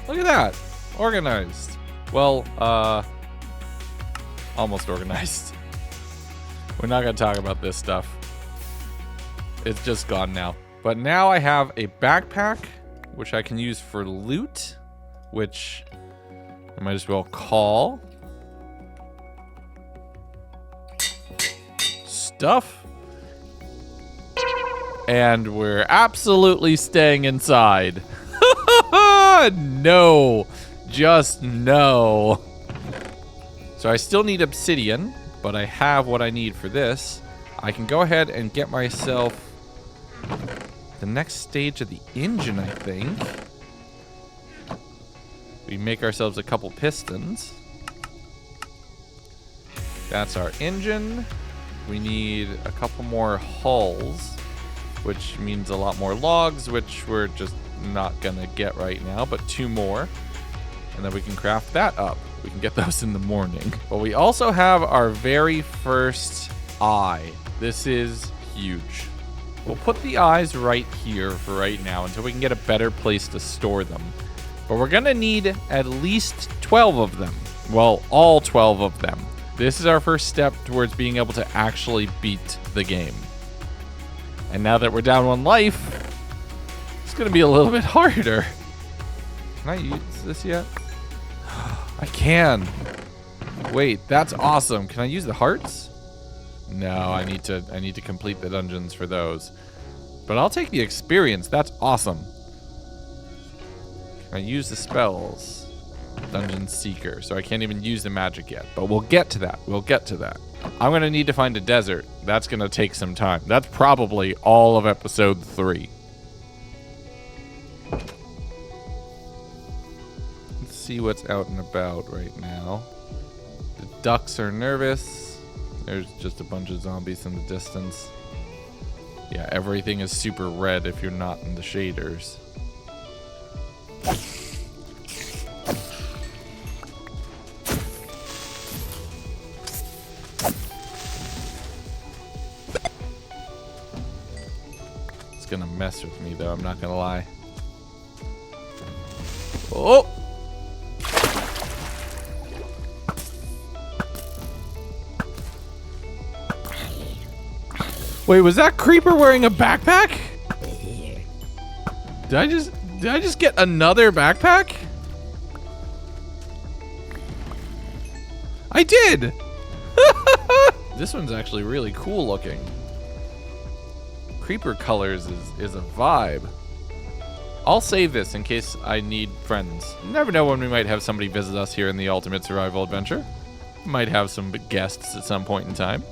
Speaker 1: Look at that. Organized. Well, almost organized. We're not gonna talk about this stuff. It's just gone now. But now I have a backpack, which I can use for loot, which I might as well call stuff. And we're absolutely staying inside. No. Just no. So I still need obsidian, but I have what I need for this. I can go ahead and get myself the next stage of the engine, I think. We make ourselves a couple pistons. That's our engine. We need a couple more hulls, which means a lot more logs, which we're just not gonna get right now, but 2 more. And then we can craft that up. We can get those in the morning. But we also have our very first eye. This is huge. We'll put the eyes right here for right now until we can get a better place to store them. But we're gonna need at least 12 of them. Well, all 12 of them. This is our first step towards being able to actually beat the game. And now that we're down 1 life, it's gonna be a little bit harder. Can I use this yet? I can. Wait, that's awesome. Can I use the hearts? No, I need to complete the dungeons for those. But I'll take the experience. That's awesome. Can I use the spells? Dungeon Seeker. So I can't even use the magic yet. But we'll get to that. We'll get to that. I'm going to need to find a desert. That's going to take some time. That's probably all of episode 3. Let's see what's out and about right now. The ducks are nervous. There's just a bunch of zombies in the distance. Yeah, everything is super red if you're not in the shaders. It's gonna mess with me though, I'm not gonna lie. Oh! Wait, was that creeper wearing a backpack? Did I just get another backpack? I did! This one's actually really cool looking. Creeper colors is a vibe. I'll save this in case I need friends. You never know when we might have somebody visit us here in the Ultimate Survival Adventure. Might have some guests at some point in time.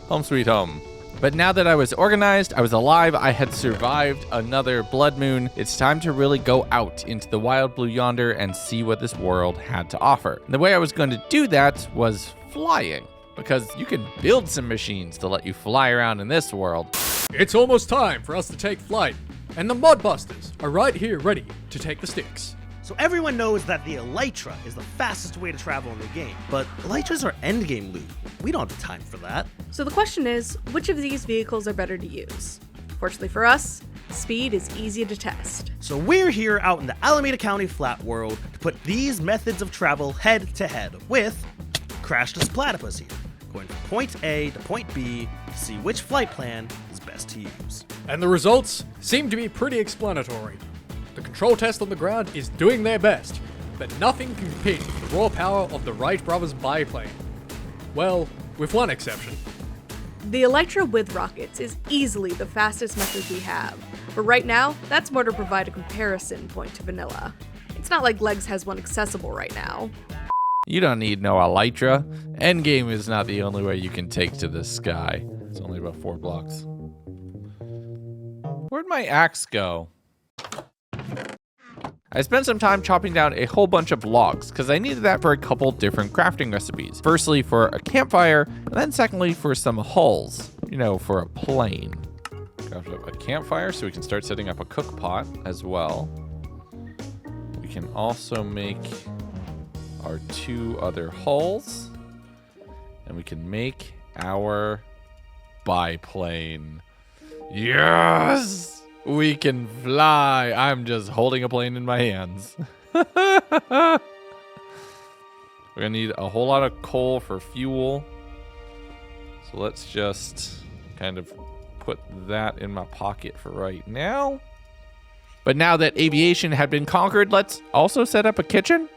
Speaker 1: Home sweet home. But now that I was organized, I was alive, I had survived another blood moon, it's time to really go out into the wild blue yonder and see what this world had to offer. And the way I was going to do that was flying, because you can build some machines to let you fly around in this world.
Speaker 4: It's almost time for us to take flight, and the Modbusters are right here ready to take the sticks.
Speaker 5: So everyone knows that the Elytra is the fastest way to travel in the game, but Elytras are endgame loot. We don't have time for that.
Speaker 6: So the question is, which of these vehicles are better to use? Fortunately for us, speed is easy to test.
Speaker 5: So we're here out in the Alameda County flat world to put these methods of travel head to head with Crashless Platypus here, going from point A to point B to see which flight plan is best to use.
Speaker 4: And the results seem to be pretty explanatory. The control test on the ground is doing their best, but nothing can compete with the raw power of the Wright brothers biplane. Well, with one exception.
Speaker 6: The Elytra with rockets is easily the fastest method we have, but right now, that's more to provide a comparison point to vanilla. It's not like Legs has one accessible right now.
Speaker 1: You don't need no Elytra. Endgame is not the only way you can take to the sky. It's only about 4 blocks. Where'd my axe go? I spent some time chopping down a whole bunch of logs because I needed that for a couple different crafting recipes. Firstly, for a campfire, and then secondly, for some hulls, you know, for a plane. Craft up a campfire so we can start setting up a cook pot as well. We can also make our 2 other hulls, and we can make our biplane. Yes! We can fly. I'm just holding a plane in my hands. We're gonna need a whole lot of coal for fuel. So let's just kind of put that in my pocket for right now. But now that aviation had been conquered, let's also set up a kitchen.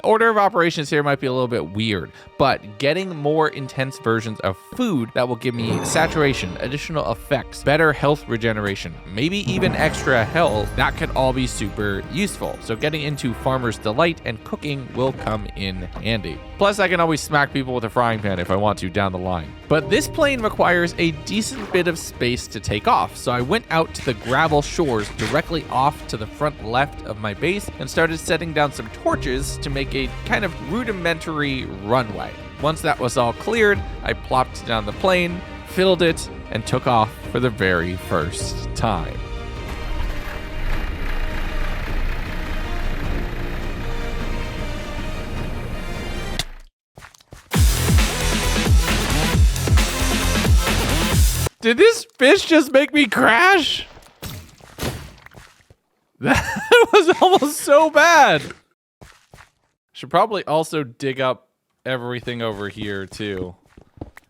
Speaker 1: Order of operations here might be a little bit weird, but getting more intense versions of food that will give me saturation, additional effects, better health regeneration, maybe even extra health, that could all be super useful. So getting into Farmer's Delight and cooking will come in handy. Plus, I can always smack people with a frying pan if I want to down the line. But this plane requires a decent bit of space to take off, so I went out to the gravel shores directly off to the front left of my base and started setting down some torches to make a kind of rudimentary runway. Once that was all cleared, I plopped down the plane, filled it, and took off for the very first time. Did this fish just make me crash? That was almost so bad. Should probably also dig up everything over here too.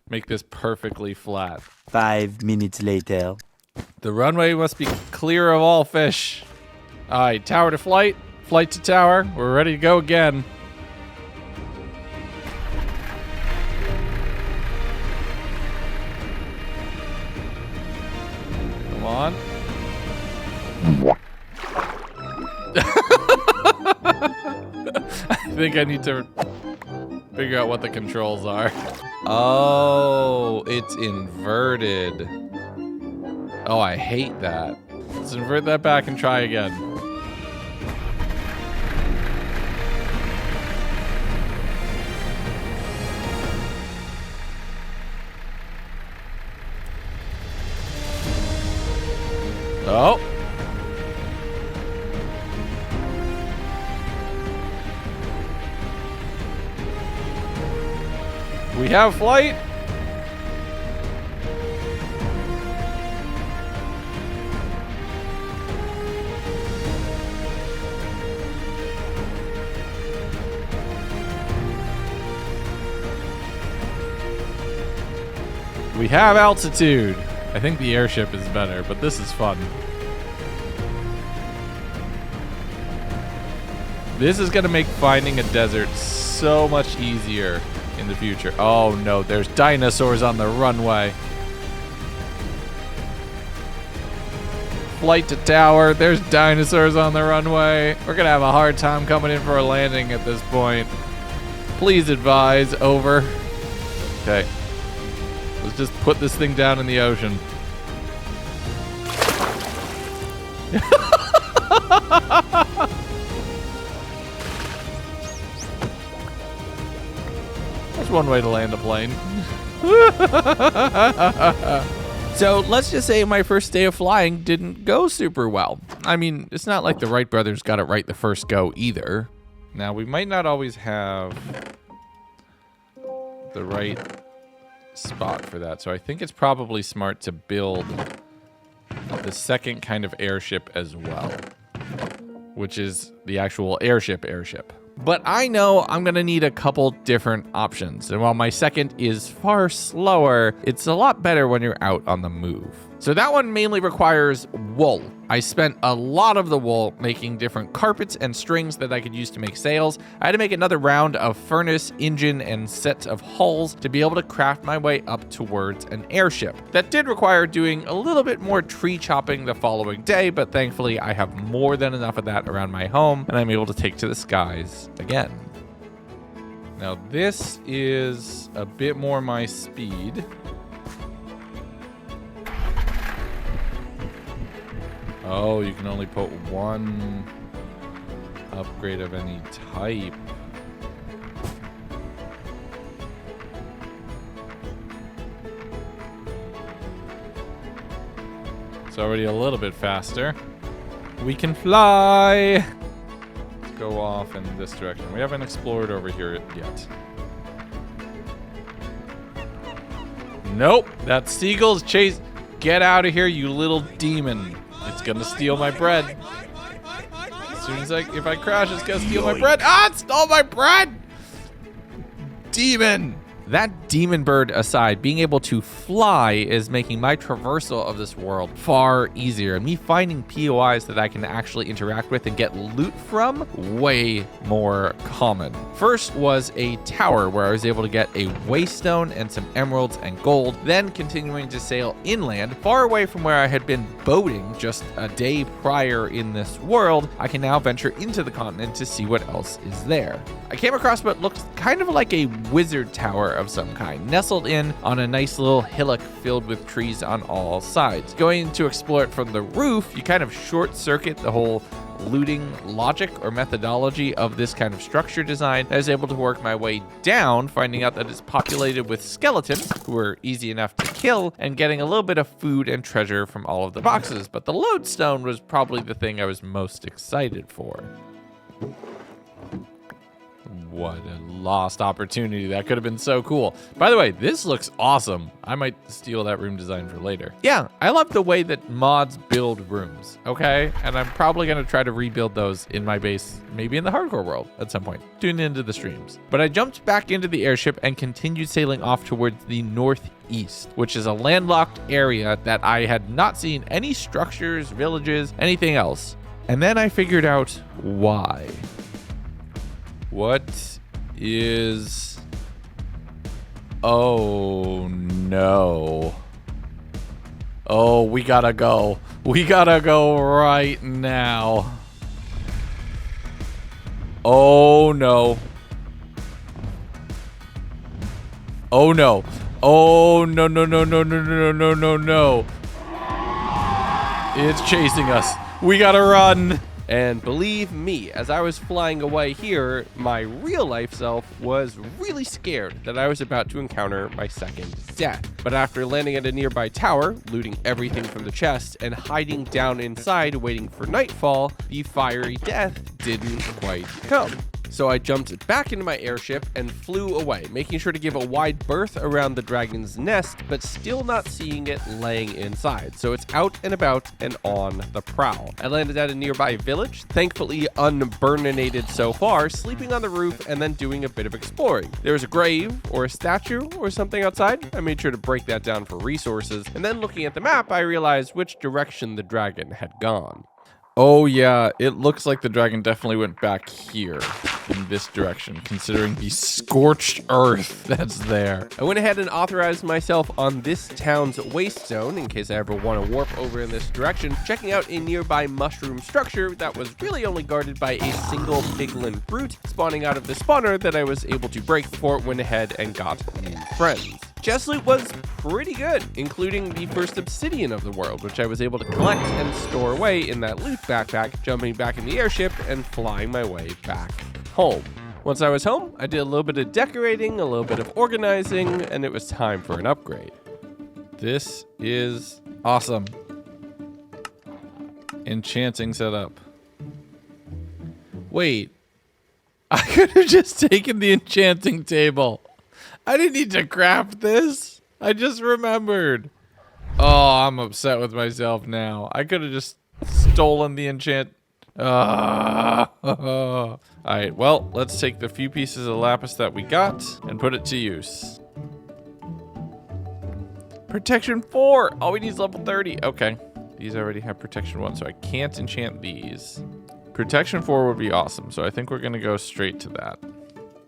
Speaker 1: Make this perfectly flat.
Speaker 7: 5 minutes later.
Speaker 1: The runway must be clear of all fish. All right, tower to flight, flight to tower. We're ready to go again. Come on. I think I need to figure out what the controls are. Oh, it's inverted. Oh, I hate that. Let's invert that back and try again. Oh. We have flight. We have altitude. I think the airship is better, but this is fun. This is gonna make finding a desert so much easier in the future. Oh no, there's dinosaurs on the runway. Flight to tower, there's dinosaurs on the runway. We're gonna have a hard time coming in for a landing at this point. Please advise, over. Okay. Let's just put this thing down in the ocean. That's one way to land a plane. So let's just say my first day of flying didn't go super well. I mean, it's not like the Wright brothers got it right the first go either. Now, we might not always have the right spot for that, so I think it's probably smart to build the second kind of airship as well, which is the actual airship. But I know I'm gonna need a couple different options, and while my second is far slower, it's a lot better when you're out on the move. So that one mainly requires wool. I spent a lot of the wool making different carpets and strings that I could use to make sails. I had to make another round of furnace, engine, and set of hulls to be able to craft my way up towards an airship. That did require doing a little bit more tree chopping the following day, but thankfully I have more than enough of that around my home, and I'm able to take to the skies again. Now this is a bit more my speed. Oh, you can only put one upgrade of any type. It's already a little bit faster. We can fly! Let's go off in this direction. We haven't explored over here yet. Nope, that seagull's chase. Get out of here, you little demon. It's gonna steal my bread. As soon as if I crash, it's gonna steal my bread. Ah, it stole my bread! Demon! That demon bird aside, being able to fly is making my traversal of this world far easier, and me finding POIs that I can actually interact with and get loot from way more common. First was a tower where I was able to get a waystone and some emeralds and gold, then continuing to sail inland, far away from where I had been boating just a day prior in this world. I can now venture into the continent to see what else is there. I came across what looks kind of like a wizard tower of some kind, nestled in on a nice little hillock filled with trees on all sides. Going to explore it from the roof, you kind of short circuit the whole looting logic or methodology of this kind of structure design. I was able to work my way down, finding out that it's populated with skeletons who are easy enough to kill, and getting a little bit of food and treasure from all of the boxes. But the lodestone was probably the thing I was most excited for. What a lost opportunity. That could have been so cool. By the way, this looks awesome. I might steal that room design for later. Yeah, I love the way that mods build rooms, okay? And I'm probably going to try to rebuild those in my base, maybe in the hardcore world at some point. Tune into the streams. But I jumped back into the airship and continued sailing off towards the northeast, which is a landlocked area that I had not seen any structures, villages, anything else. And then I figured out why. What is... Oh, no. Oh, we gotta go. We gotta go right now. Oh, no. Oh, no. Oh, no, no, no, no, no, no, no, no, no. It's chasing us. We gotta run.
Speaker 3: And believe me, as I was flying away here, my real life self was really scared that I was about to encounter my second death. But after landing at a nearby tower, looting everything from the chest, and hiding down inside waiting for nightfall, the fiery death didn't quite come. So I jumped back into my airship and flew away, making sure to give a wide berth around the dragon's nest, but still not seeing it laying inside. So it's out and about and on the prowl. I landed at a nearby village, thankfully unburninated so far, sleeping on the roof and then doing a bit of exploring. There was a grave or a statue or something outside. I made sure to break that down for resources, and then looking at the map, I realized which direction the dragon had gone.
Speaker 1: Oh yeah, it looks like the dragon definitely went back here in this direction, considering the scorched earth that's there.
Speaker 3: I went ahead and authorized myself on this town's waste zone in case I ever want to warp over in this direction, checking out a nearby mushroom structure that was really only guarded by a single piglin brute spawning out of the spawner that I was able to break before it went ahead and got new friends. Chest loot was pretty good, including the first obsidian of the world, which I was able to collect and store away in that loot backpack, jumping back in the airship and flying my way back home. Once I was home, I did a little bit of decorating, a little bit of organizing, and it was time for an upgrade.
Speaker 1: This is awesome. Enchanting setup. Wait, I could have just taken the enchanting table. I didn't need to craft this. I just remembered. Oh, I'm upset with myself now. I could have just stolen the enchant. All right, well, let's take the few pieces of lapis that we got and put it to use. Protection 4. All we need is level 30. Okay. These already have protection 1, so I can't enchant these. Protection 4 would be awesome, so I think we're going to go straight to that.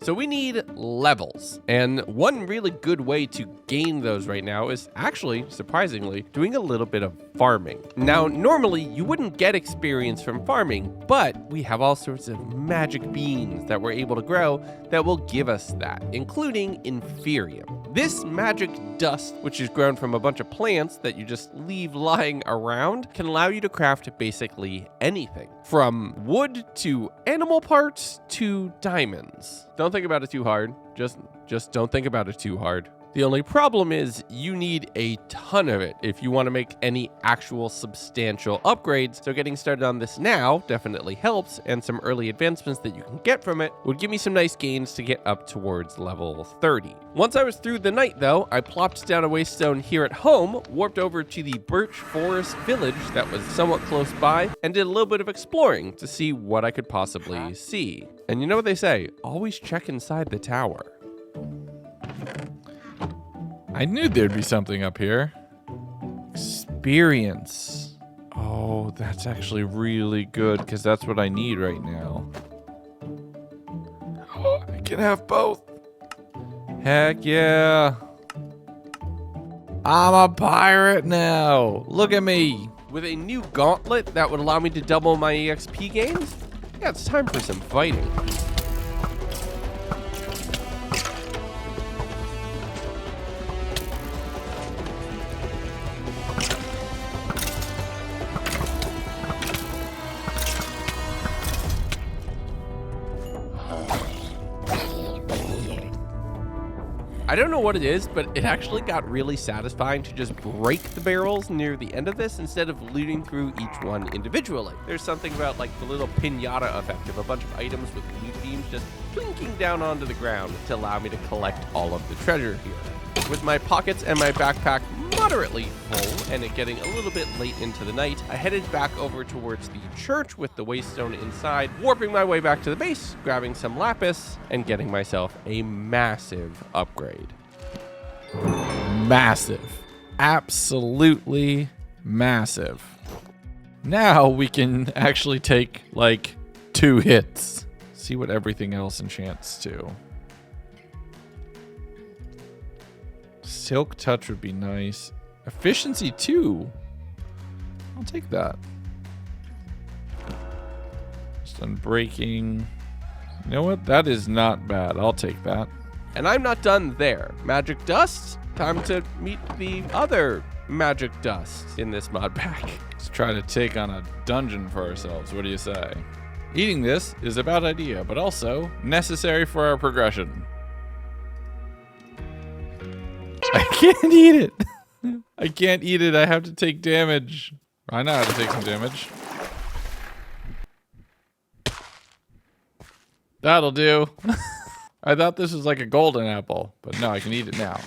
Speaker 3: So we need levels, and one really good way to gain those right now is actually, surprisingly, doing a little bit of farming. Now, normally you wouldn't get experience from farming, but we have all sorts of magic beans that we're able to grow that will give us that, including Inferium. This magic dust, which is grown from a bunch of plants that you just leave lying around, can allow you to craft basically anything, from wood to animal parts to diamonds. Don't think about it too hard. Just don't think about it too hard. The only problem is you need a ton of it if you want to make any actual substantial upgrades, so getting started on this now definitely helps, and some early advancements that you can get from it would give me some nice gains to get up towards level 30. Once I was through the night though, I plopped down a waystone here at home, warped over to the birch forest village that was somewhat close by, and did a little bit of exploring to see what I could possibly see. And you know what they say, always check inside the tower.
Speaker 1: I knew there'd be something up here. Experience. Oh, that's actually really good because that's what I need right now. Oh, I can have both. Heck yeah. I'm a pirate now. Look at me.
Speaker 3: With a new gauntlet that would allow me to double my EXP gains, yeah, it's time for some fighting. I don't know what it is, but it actually got really satisfying to just break the barrels near the end of this instead of looting through each one individually. There's something about like the little pinata effect of a bunch of items with loot beams just plinking down onto the ground to allow me to collect all of the treasure here. With my pockets and my backpack moderately full and it getting a little bit late into the night, I headed back over towards the church with the waystone inside, warping my way back to the base, grabbing some lapis, and getting myself a massive upgrade.
Speaker 1: Massive. Absolutely massive. Now we can actually take like 2 hits. See what everything else enchants to. Silk touch would be nice. Efficiency 2. I'll take that. Just unbreaking. You know what? That is not bad. I'll take that.
Speaker 3: And I'm not done there. Magic dust? Time to meet the other magic dust in this mod pack.
Speaker 1: Let's try to take on a dungeon for ourselves. What do you say? Eating this is a bad idea, but also necessary for our progression. I can't eat it. I can't eat it. I have to take damage. I know how to take some damage. That'll do. I thought this was like a golden apple, but no, I can eat it now.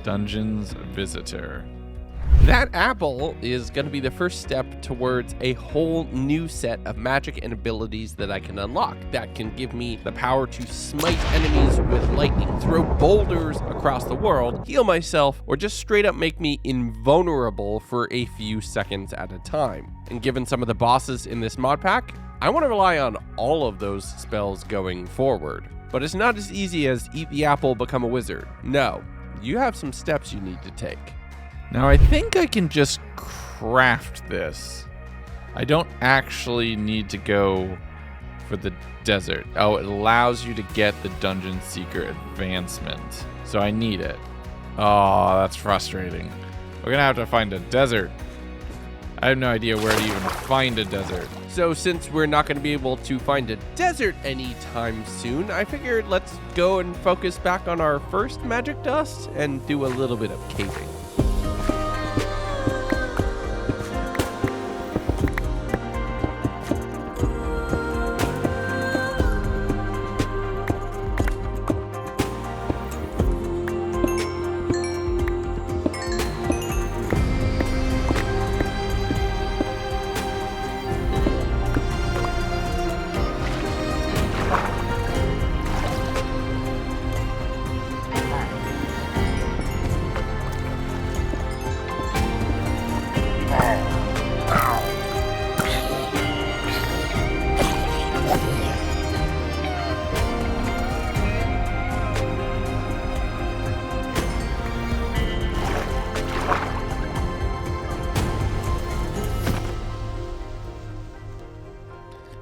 Speaker 1: Dungeons Visitor.
Speaker 3: That apple is going to be the first step towards a whole new set of magic and abilities that I can unlock that can give me the power to smite enemies with lightning, throw boulders across the world, heal myself, or just straight up make me invulnerable for a few seconds at a time. And given some of the bosses in this mod pack, I want to rely on all of those spells going forward. But it's not as easy as eat the apple, become a wizard. No, you have some steps you need to take.
Speaker 1: Now I think I can just craft this. I don't actually need to go for the desert. Oh, it allows you to get the dungeon seeker advancement. So I need it. Oh, that's frustrating. We're gonna have to find a desert. I have no idea where to even find a desert.
Speaker 3: So since we're not going to be able to find a desert anytime soon, I figured let's go and focus back on our first magic dust and do a little bit of caving.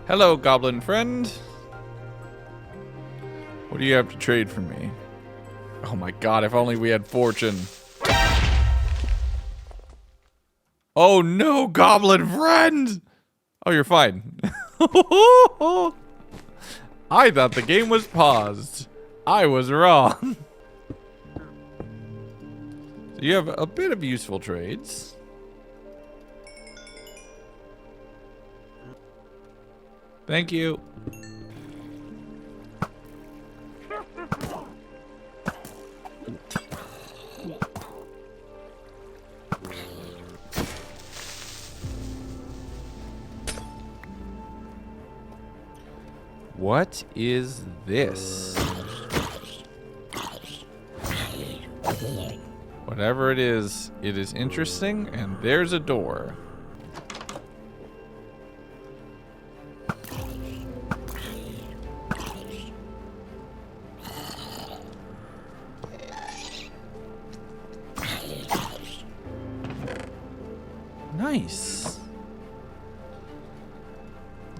Speaker 1: Hello, goblin friend. What do you have to trade for me? Oh my god, if only we had fortune. Oh no, goblin friend! Oh, you're fine. I thought the game was paused. I was wrong. So you have a bit of useful trades. Thank you. What is this? Whatever it is interesting, and there's a door. Nice.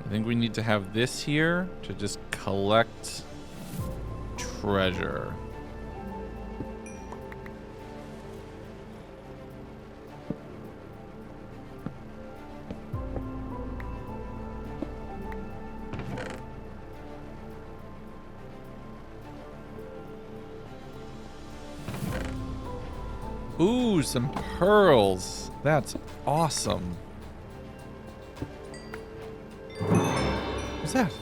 Speaker 1: I think we need to have this here to just collect treasure. Ooh, some pearls. That's awesome. What's that?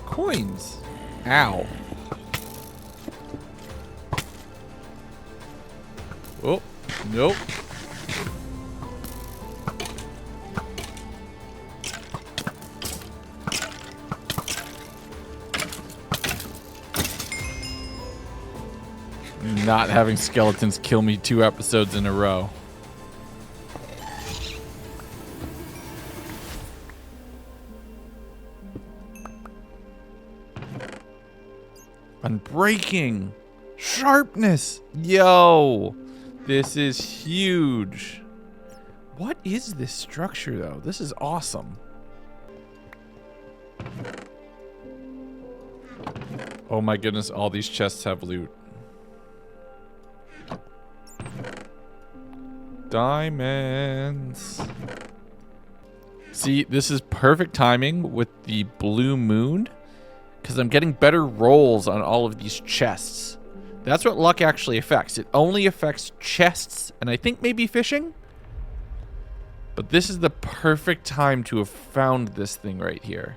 Speaker 1: Coins. Ow. Oh, nope. Not having skeletons kill me 2 episodes in a row. Unbreaking. Sharpness. Yo. This is huge. What is this structure, though? This is awesome. Oh my goodness, all these chests have loot. Diamonds. See, this is perfect timing with the blue moon because I'm getting better rolls on all of these chests. That's what luck actually affects. It only affects chests and I think maybe fishing. But this is the perfect time to have found this thing right here.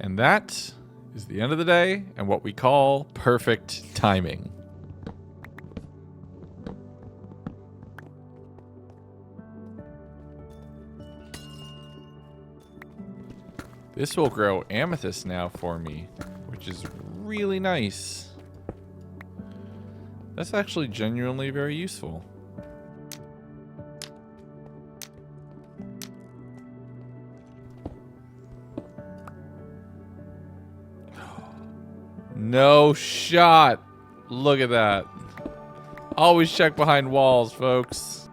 Speaker 1: And that is the end of the day and what we call perfect timing. This will grow amethyst now for me, which is really nice. That's actually genuinely very useful. No shot. Look at that. Always check behind walls, folks.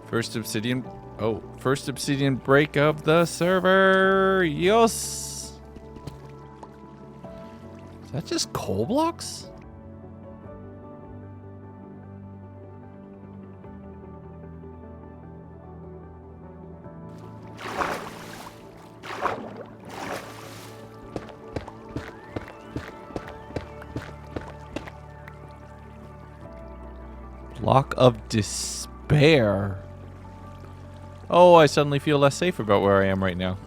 Speaker 1: First obsidian. Oh, first obsidian break of the server. Yes. Is that just coal blocks? Block of despair. Oh, I suddenly feel less safe about where I am right now.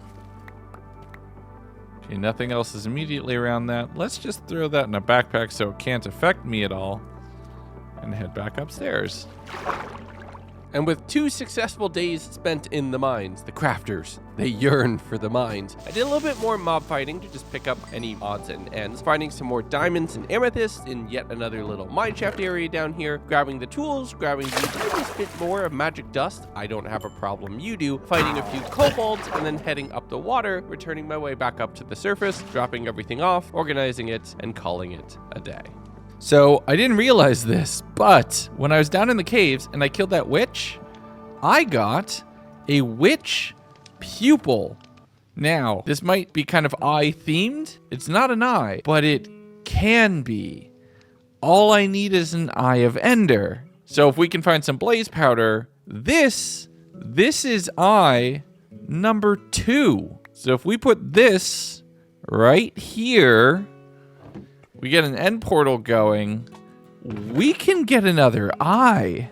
Speaker 1: Okay, nothing else is immediately around that. Let's just throw that in a backpack so it can't affect me at all. And head back upstairs.
Speaker 3: And with 2 successful days spent in the mines, the crafters, they yearn for the mines. I did a little bit more mob fighting to just pick up any odds and ends, finding some more diamonds and amethysts in yet another little mineshaft area down here, grabbing the tools, grabbing the tiniest bit more of magic dust. I don't have a problem, you do. Fighting a few kobolds and then heading up the water, returning my way back up to the surface, dropping everything off, organizing it, and calling it a day.
Speaker 1: So I didn't realize this, but when I was down in the caves and I killed that witch, I got a witch pupil. Now, this might be kind of eye themed. It's not an eye, but it can be. All I need is an eye of Ender. So if we can find some blaze powder, this is eye number 2. So if we put this right here, we get an end portal going, we can get another eye.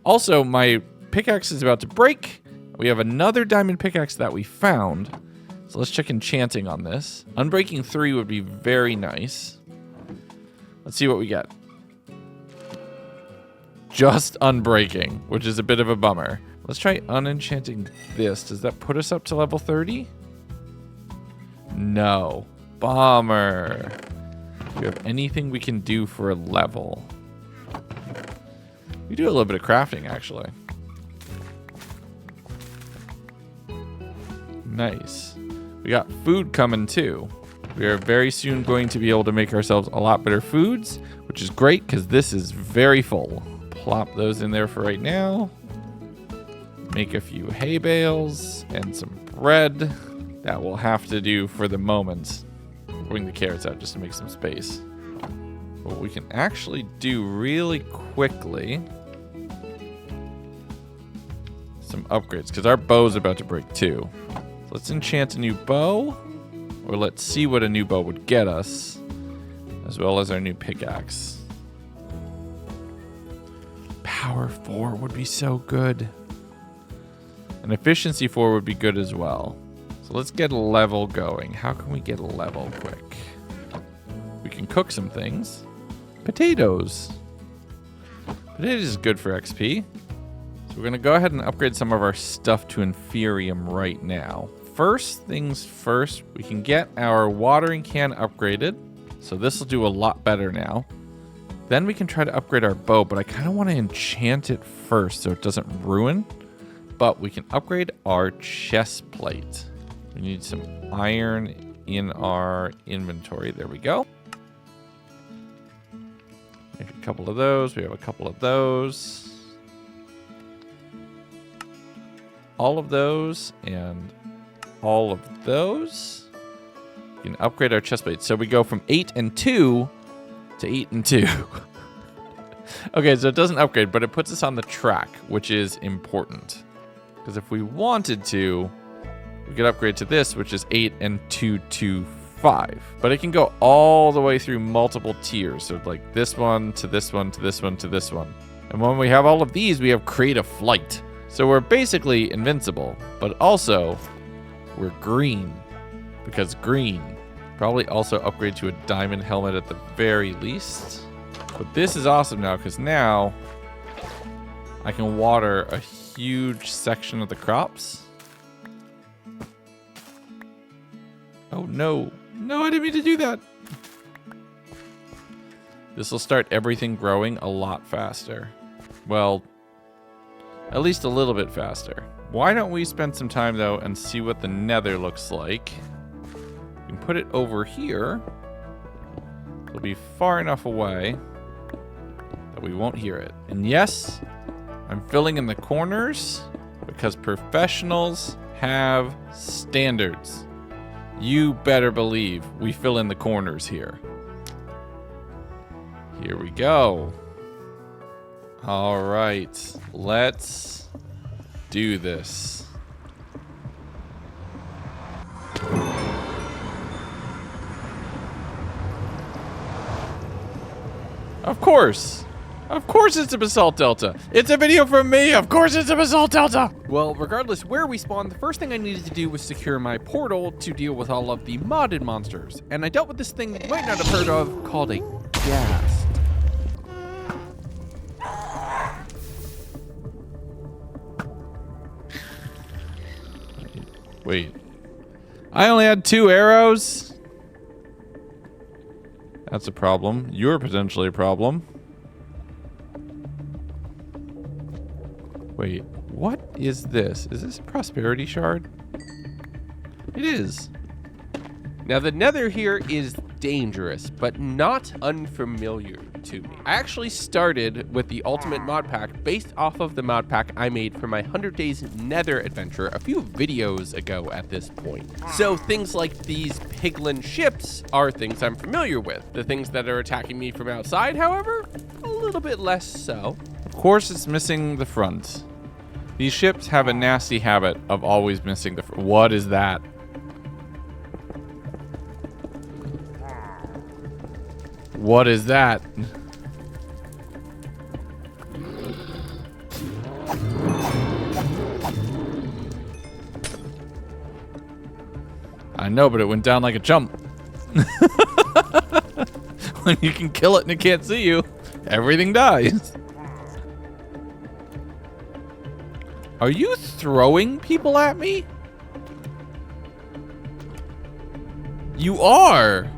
Speaker 1: Also, my pickaxe is about to break. We have another diamond pickaxe that we found. So let's check enchanting on this. Unbreaking 3 would be very nice. Let's see what we get. Just unbreaking, which is a bit of a bummer. Let's try unenchanting this. Does that put us up to level 30? No. Bummer. Do we have anything we can do for a level? We do a little bit of crafting, actually. Nice. We got food coming, too. We are very soon going to be able to make ourselves a lot better foods, which is great because this is very full. Plop those in there for right now. Make a few hay bales and some bread. That will have to do for the moment. Bring the carrots out just to make some space. What we can actually do really quickly, some upgrades, because our bow's about to break too. So let's enchant a new bow, or let's see what a new bow would get us, as well as our new pickaxe. Power 4 would be so good. And efficiency 4 would be good as well. So let's get a level going. How can we get a level quick? We can cook some things. Potatoes. Potatoes is good for XP. So we're going to go ahead and upgrade some of our stuff to Inferium right now. First things first, we can get our watering can upgraded. So this will do a lot better now. Then we can try to upgrade our bow, but I kind of want to enchant it first so it doesn't ruin. But we can upgrade our chest plate. We need some iron in our inventory. There we go. Make a couple of those. We have a couple of those. All of those and all of those. We can upgrade our chest plate. So we go from 8 and 2 to 8 and 2. Okay, so it doesn't upgrade, but it puts us on the track, which is important. Because if we wanted to, we could upgrade to this, which is 8 and 2 to 5. But it can go all the way through multiple tiers. So like this one to this one to this one to this one. And when we have all of these, we have creative flight. So we're basically invincible, but also we're green. Because green. Probably also upgrade to a diamond helmet at the very least. But this is awesome now, because now I can water a huge section of the crops. Oh no. No, I didn't mean to do that. This will start everything growing a lot faster. Well, at least a little bit faster. Why don't we spend some time though and see what the Nether looks like? We can put it over here. It'll be far enough away that we won't hear it. And yes, I'm filling in the corners because professionals have standards. You better believe we fill in the corners here. Here we go. All right, let's do this. Of course. Of course it's a basalt delta. It's a video from me. Of course it's a basalt delta.
Speaker 3: Well, regardless where we spawned, the first thing I needed to do was secure my portal to deal with all of the modded monsters. And I dealt with this thing you might not have heard of called a ghast.
Speaker 1: Wait. I only had 2 arrows? That's a problem. You're potentially a problem. Wait, what is this? Is this a prosperity shard? It is.
Speaker 3: Now, the Nether here is dangerous, but not unfamiliar to me. I actually started with the ultimate mod pack based off of the mod pack I made for my 100 Days Nether adventure a few videos ago at this point. So things like these piglin ships are things I'm familiar with. The things that are attacking me from outside, however, a little bit less so.
Speaker 1: Of course it's missing the front. These ships have a nasty habit of always missing the front. What is that? What is that? know, but it went down like a chump. When you can kill it and it can't see you, everything dies. Are you throwing people at me? You are.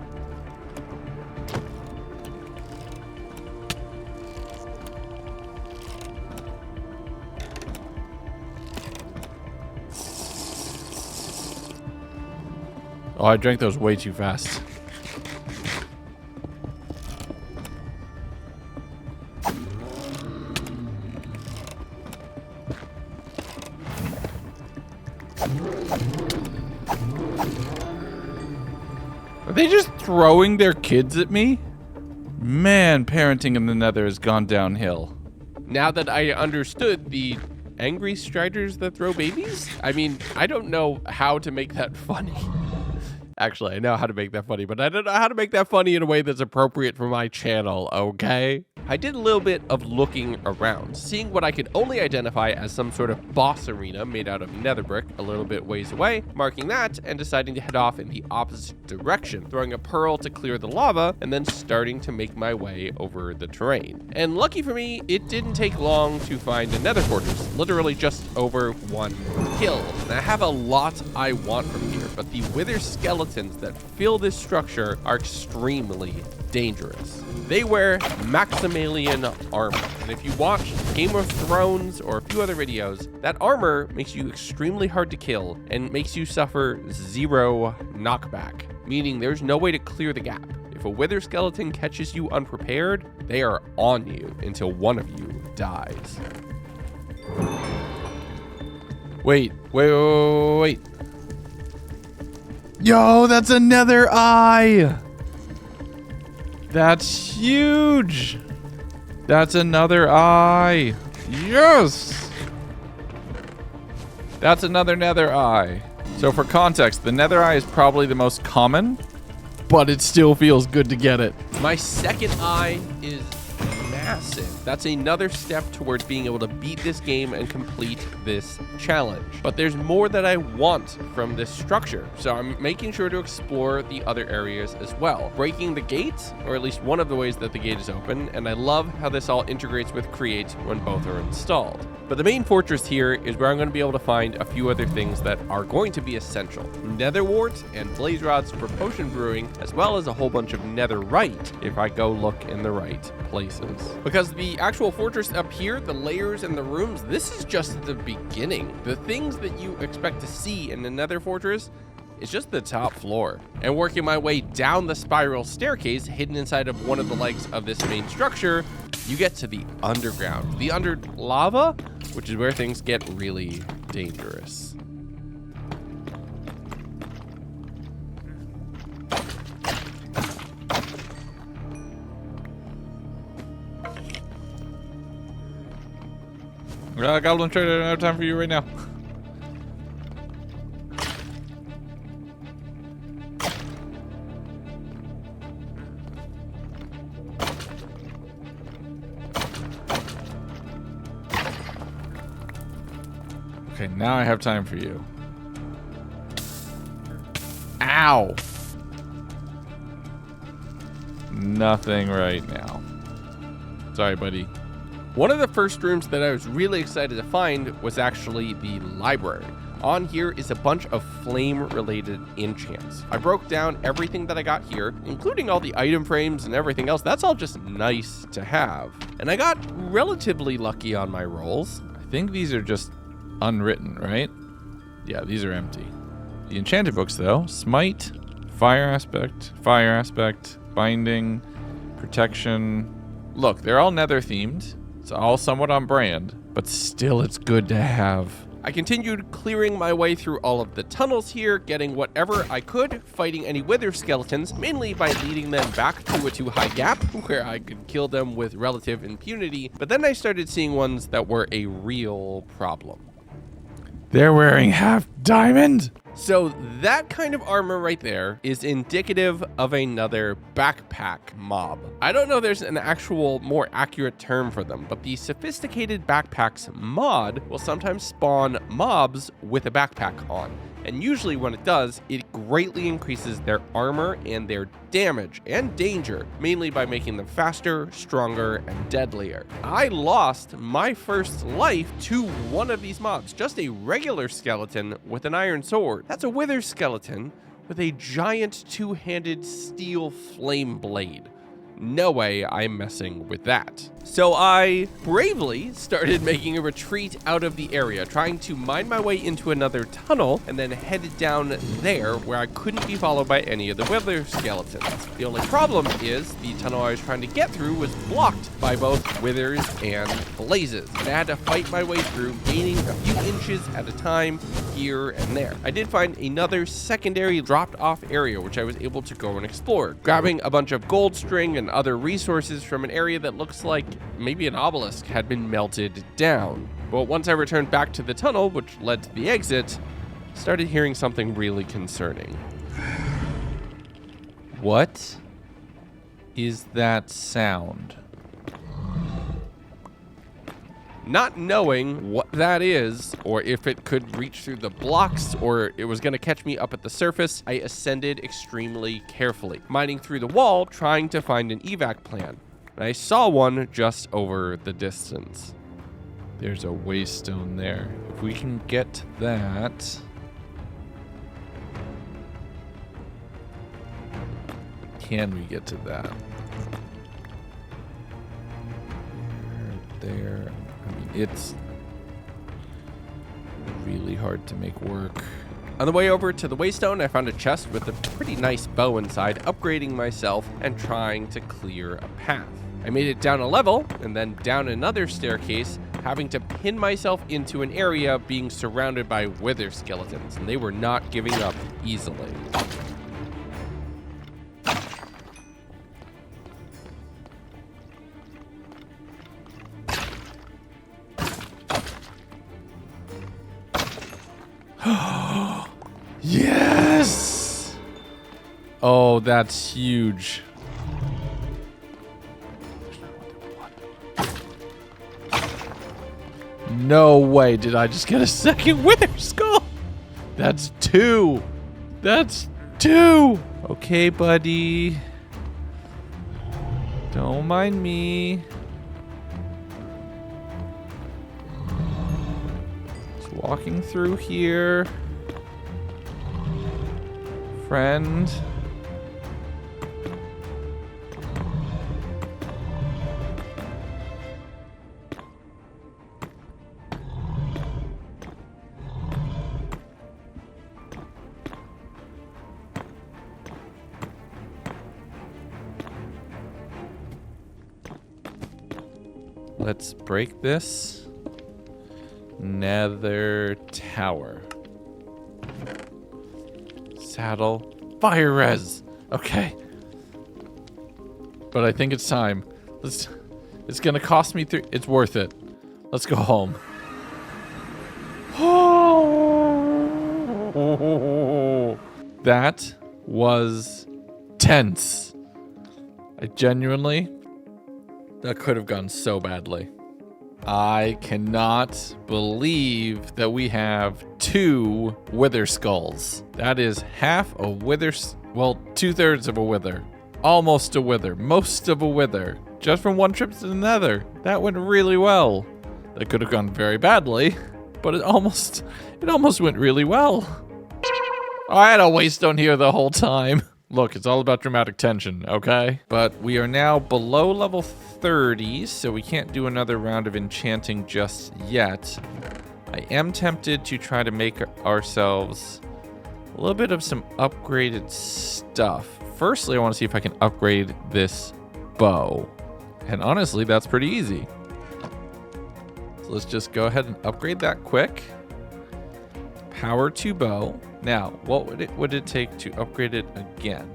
Speaker 1: Oh, I drank those way too fast. Are they just throwing their kids at me? Man, parenting in the Nether has gone downhill.
Speaker 3: Now that I understood the angry striders that throw babies, I mean, I don't know how to make that funny. Actually, I know how to make that funny, but I don't know how to make that funny in a way that's appropriate for my channel, okay? I did a little bit of looking around, seeing what I could only identify as some sort of boss arena made out of nether brick a little bit ways away, marking that and deciding to head off in the opposite direction, throwing a pearl to clear the lava, and then starting to make my way over the terrain. And lucky for me, it didn't take long to find a nether fortress, literally just over one kill. And I have a lot I want from here, but the wither skeletons that fill this structure are extremely dangerous. They wear Maximilian armor, and if you watch Game of Thrones or a few other videos, that armor makes you extremely hard to kill and makes you suffer 0 knockback, meaning there's no way to clear the gap. If a wither skeleton catches you unprepared, they are on you until one of you dies.
Speaker 1: Wait. Yo, that's a nether eye. That's huge. That's another eye. Yes. That's another nether eye. So for context, the nether eye is probably the most common, but it still feels good to get it.
Speaker 3: My second eye is massive. That's another step towards being able to beat this game and complete this challenge. But there's more that I want from this structure, so I'm making sure to explore the other areas as well. Breaking the gate, or at least one of the ways that the gate is open, and I love how this all integrates with Create when both are installed. But the main fortress here is where I'm going to be able to find a few other things that are going to be essential. Nether wart and blaze rods for potion brewing, as well as a whole bunch of netherite if I go look in the right places. Because the actual fortress up here, the layers and the rooms, this is just the beginning. The things that you expect to see in the nether fortress is just the top floor. And working my way down the spiral staircase hidden inside of one of the legs of this main structure, you get to the underground, the under lava, which is where things get really dangerous.
Speaker 1: Goblin Trader, I don't have time for you right now. Okay, now I have time for you. Ow! Nothing right now. Sorry, buddy.
Speaker 3: One of the first rooms that I was really excited to find was actually the library. On here is a bunch of flame-related enchants. I broke down everything that I got here, including all the item frames and everything else. That's all just nice to have. And I got relatively lucky on my rolls.
Speaker 1: I think these are just unwritten, right? Yeah, these are empty. The enchanted books, though: Smite, Fire Aspect, Binding, Protection. Look, they're all nether themed. It's all somewhat on brand, but still it's good to have.
Speaker 3: I continued clearing my way through all of the tunnels here, getting whatever I could, fighting any wither skeletons, mainly by leading them back to a too high gap where I could kill them with relative impunity. But then I started seeing ones that were a real problem.
Speaker 1: They're wearing half diamond?
Speaker 3: So that kind of armor right there is indicative of another backpack mob. I don't know if there's an actual more accurate term for them, but the sophisticated backpacks mod will sometimes spawn mobs with a backpack on. and usually when it does, it greatly increases their armor and their damage and danger, mainly by making them faster, stronger, and deadlier. I lost my first life to one of these mobs, just a regular skeleton with an iron sword. That's a wither skeleton with a giant two-handed steel flame blade. No way I'm messing with that. So I bravely started making a retreat out of the area, trying to mine my way into another tunnel and then headed down there where I couldn't be followed by any of the wither skeletons. The only problem is the tunnel I was trying to get through was blocked by both withers and blazes, and I had to fight my way through, gaining a few inches at a time here and there. I did find another secondary dropped off area which I was able to go and explore, grabbing a bunch of gold string and other resources from an area that looks like maybe an obelisk had been melted down. But once I returned back to the tunnel, which led to the exit, I started hearing something really concerning.
Speaker 1: What is that sound?
Speaker 3: Not knowing what that is, or if it could reach through the blocks, or it was going to catch me up at the surface, I ascended extremely carefully, mining through the wall, trying to find an evac plan. And I saw one just over the distance.
Speaker 1: There's a waystone there. If we can get that... Can we get to that? There. I mean, it's really hard to make work.
Speaker 3: On the way over to the waystone, I found a chest with a pretty nice bow inside, upgrading myself and trying to clear a path. I made it down a level and then down another staircase, having to pin myself into an area being surrounded by wither skeletons, and they were not giving up easily.
Speaker 1: Yes! Oh, that's huge. No way did I just get a second wither skull. That's two. That's two. Okay, buddy. Don't mind me. Just walking through here. Friend. Let's break this Nether tower. Saddle. Fire res. Okay. But I think it's time. It's gonna cost me it's worth it. Let's go home. That was tense. That could have gone so badly. I cannot believe that we have 2 wither skulls. That is half a wither, well, 2/3 of a wither. Almost a wither, most of a wither. Just from one trip to the Nether. That went really well. That could have gone very badly, but it almost went really well. I had a waystone here the whole time. Look, it's all about dramatic tension, okay? But we are now below level 30, so we can't do another round of enchanting just yet. I am tempted to try to make ourselves a little bit of some upgraded stuff. Firstly, I want to see if I can upgrade this bow. And honestly, that's pretty easy. So let's just go ahead and upgrade that quick. Power 2 bow. Now, what would it take to upgrade it again?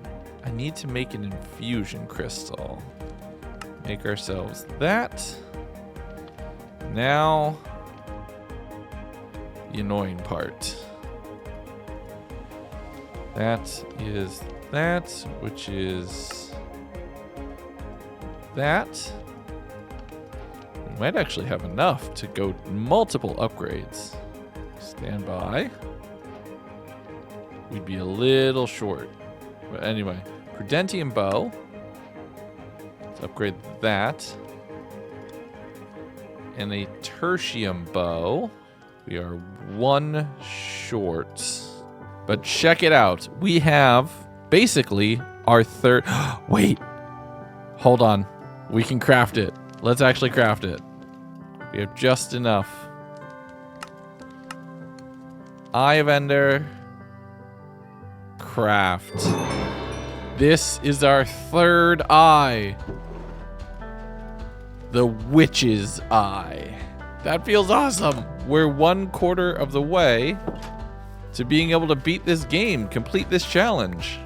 Speaker 1: I need to make an infusion crystal. Make ourselves that. Now, the annoying part. That is that, which is that. We might actually have enough to go multiple upgrades. Stand by. we'd be a little short. But anyway, Prudentium bow. Let's upgrade that. And a Tertium bow. We are 1 short. But check it out. We have basically our third... Wait. Hold on. We can craft it. Let's actually craft it. We have just enough. Eye of Ender. Craft. This is our third eye. The Witch's Eye. That feels awesome. We're 1/4 of the way to being able to beat this game, complete this challenge.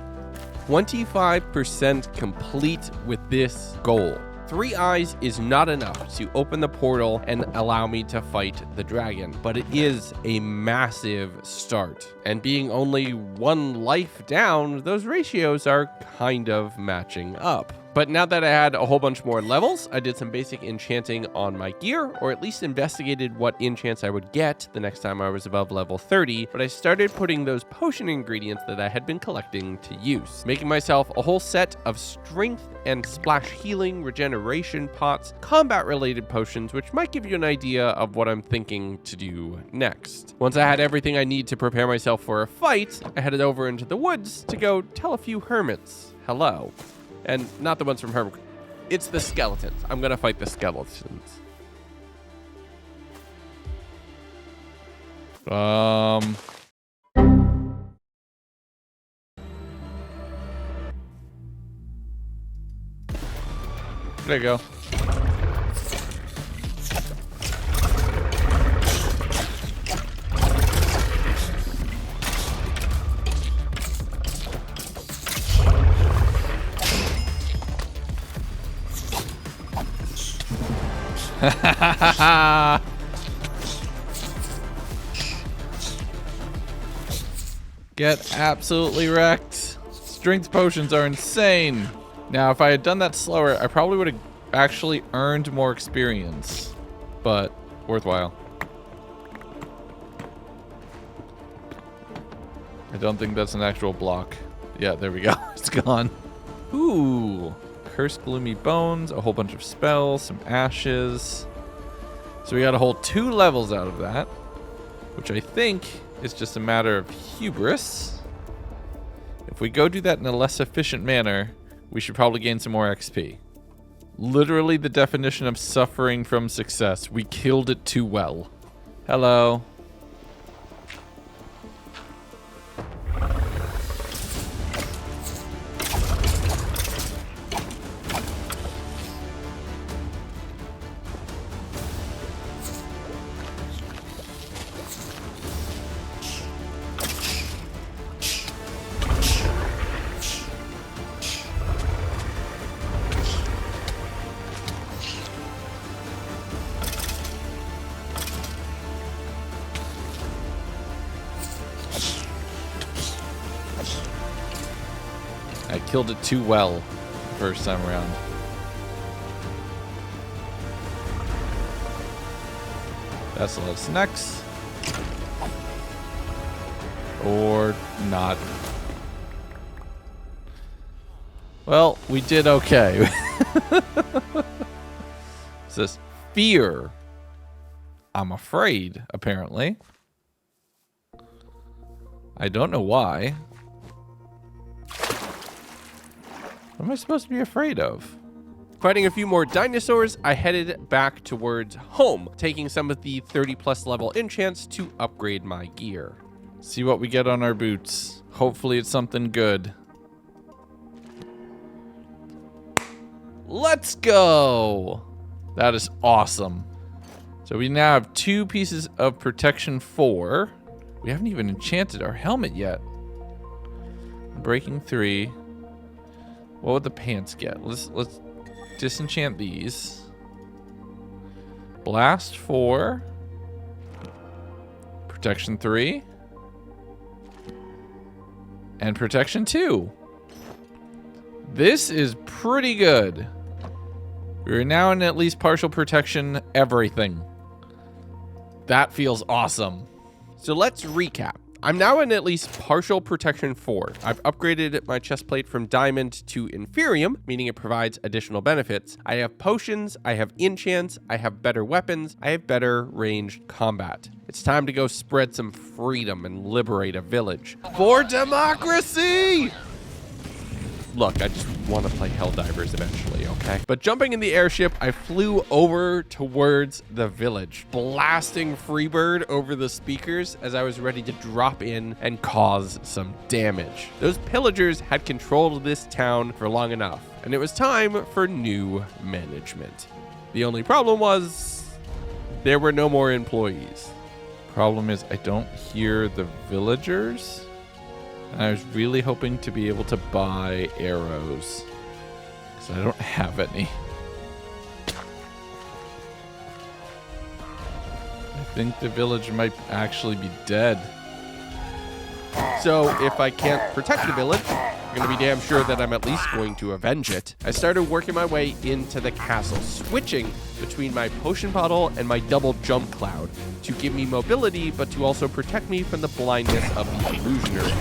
Speaker 3: 25% complete with this goal. 3 eyes is not enough to open the portal and allow me to fight the dragon, but it is a massive start. And being only 1 life down, those ratios are kind of matching up. But now that I had a whole bunch more levels, I did some basic enchanting on my gear, or at least investigated what enchants I would get the next time I was above level 30, but I started putting those potion ingredients that I had been collecting to use, making myself a whole set of strength and splash healing, regeneration pots, combat-related potions, which might give you an idea of what I'm thinking to do next. Once I had everything I need to prepare myself for a fight, I headed over into the woods to go tell a few hermits hello. And not the ones from Herb. It's the skeletons. I'm gonna fight the skeletons.
Speaker 1: There you go. Get absolutely wrecked. Strength potions are insane. Now, if I had done that slower, I probably would have actually earned more experience, but worthwhile. I don't think that's an actual block. Yeah, there we go. It's gone. Ooh. Cursed Gloomy Bones, a whole bunch of spells, some ashes. So we got a whole 2 levels out of that, which I think is just a matter of hubris. If we go do that in a less efficient manner, we should probably gain some more XP. Literally the definition of suffering from success. We killed it too well. Hello. I killed it too well the first time around. That's a lot of snacks. Or not. Well, we did okay. It says fear. I'm afraid, apparently. I don't know why. What am I supposed to be afraid of?
Speaker 3: Fighting a few more dinosaurs, I headed back towards home, taking some of the 30+ level enchants to upgrade my gear.
Speaker 1: See what we get on our boots. Hopefully it's something good. Let's go! That is awesome. So we now have 2 pieces of protection 4. We haven't even enchanted our helmet yet. Breaking 3. What would the pants get? Let's disenchant these. Blast 4. Protection 3. And protection 2. This is pretty good. We're now in at least partial protection everything. That feels awesome.
Speaker 3: So let's recap. I'm now in at least partial protection 4. I've upgraded my chest plate from diamond to inferium, meaning it provides additional benefits. I have potions, I have enchants, I have better weapons, I have better ranged combat. It's time to go spread some freedom and liberate a village. For democracy! Look, I just want to play Helldivers eventually, okay? But jumping in the airship, I flew over towards the village, blasting Freebird over the speakers as I was ready to drop in and cause some damage. Those pillagers had controlled this town for long enough, and it was time for new management. The only problem was there were no more employees.
Speaker 1: Problem is, I don't hear the villagers. I was really hoping to be able to buy arrows, because I don't have any. I think the village might actually be dead.
Speaker 3: So if I can't protect the village, I'm going to be damn sure that I'm at least going to avenge it. I started working my way into the castle, switching between my potion bottle and my double jump cloud to give me mobility, but to also protect me from the blindness of the illusionary.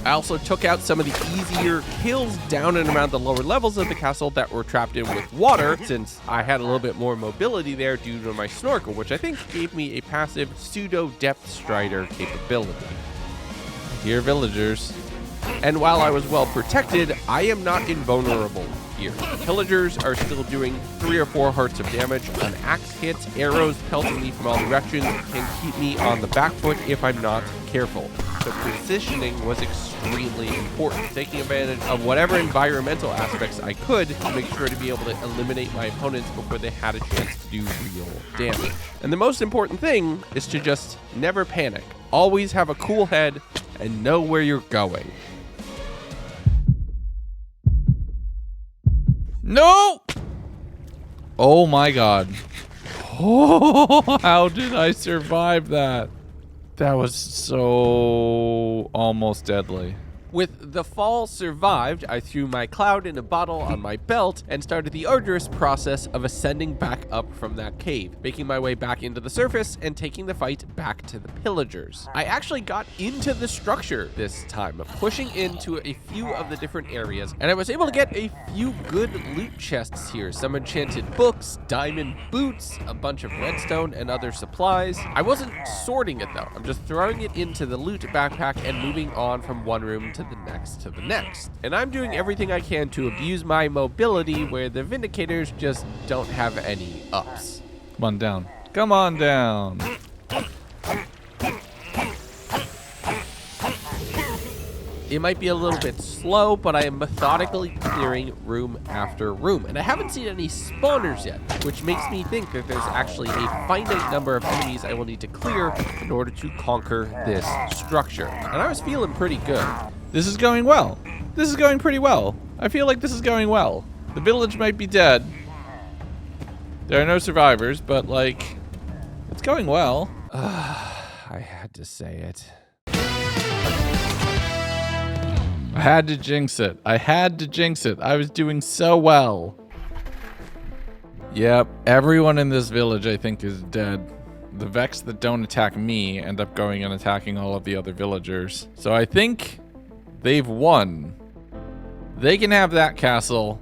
Speaker 3: I also took out some of the easier kills down and around the lower levels of the castle that were trapped in with water, since I had a little bit more mobility there due to my snorkel, which I think gave me a passive pseudo-depth strider capability.
Speaker 1: Here, villagers.
Speaker 3: And while I was well protected, I am not invulnerable here. Pillagers are still doing 3 or 4 hearts of damage on axe hits. Arrows pelting me from all directions can keep me on the back foot if I'm not careful. The positioning was extremely important, taking advantage of whatever environmental aspects I could to make sure to be able to eliminate my opponents before they had a chance to do real damage. And the most important thing is to just never panic. Always have a cool head and know where you're going.
Speaker 1: No! Oh my god. Oh, how did I survive that? That was so almost deadly.
Speaker 3: With the fall survived, I threw my cloud in a bottle on my belt and started the arduous process of ascending back up from that cave, making my way back into the surface and taking the fight back to the pillagers. I actually got into the structure this time, pushing into a few of the different areas, and I was able to get a few good loot chests here. Some enchanted books, diamond boots, a bunch of redstone and other supplies. I wasn't sorting it though. I'm just throwing it into the loot backpack and moving on from one room to the next. And I'm doing everything I can to abuse my mobility where the Vindicators just don't have any ups.
Speaker 1: Come on down. Come on down.
Speaker 3: It might be a little bit slow, but I am methodically clearing room after room. And I haven't seen any spawners yet, which makes me think that there's actually a finite number of enemies I will need to clear in order to conquer this structure. And I was feeling pretty good.
Speaker 1: This is going well. This is going pretty well. I feel like this is going well. The village might be dead. There are no survivors, but like, it's going well.
Speaker 3: I had to say it.
Speaker 1: I had to jinx it. I had to jinx it. I was doing so well. Yep, everyone in this village I think is dead. The Vex that don't attack me end up going and attacking all of the other villagers. So I think they've won. They can have that castle.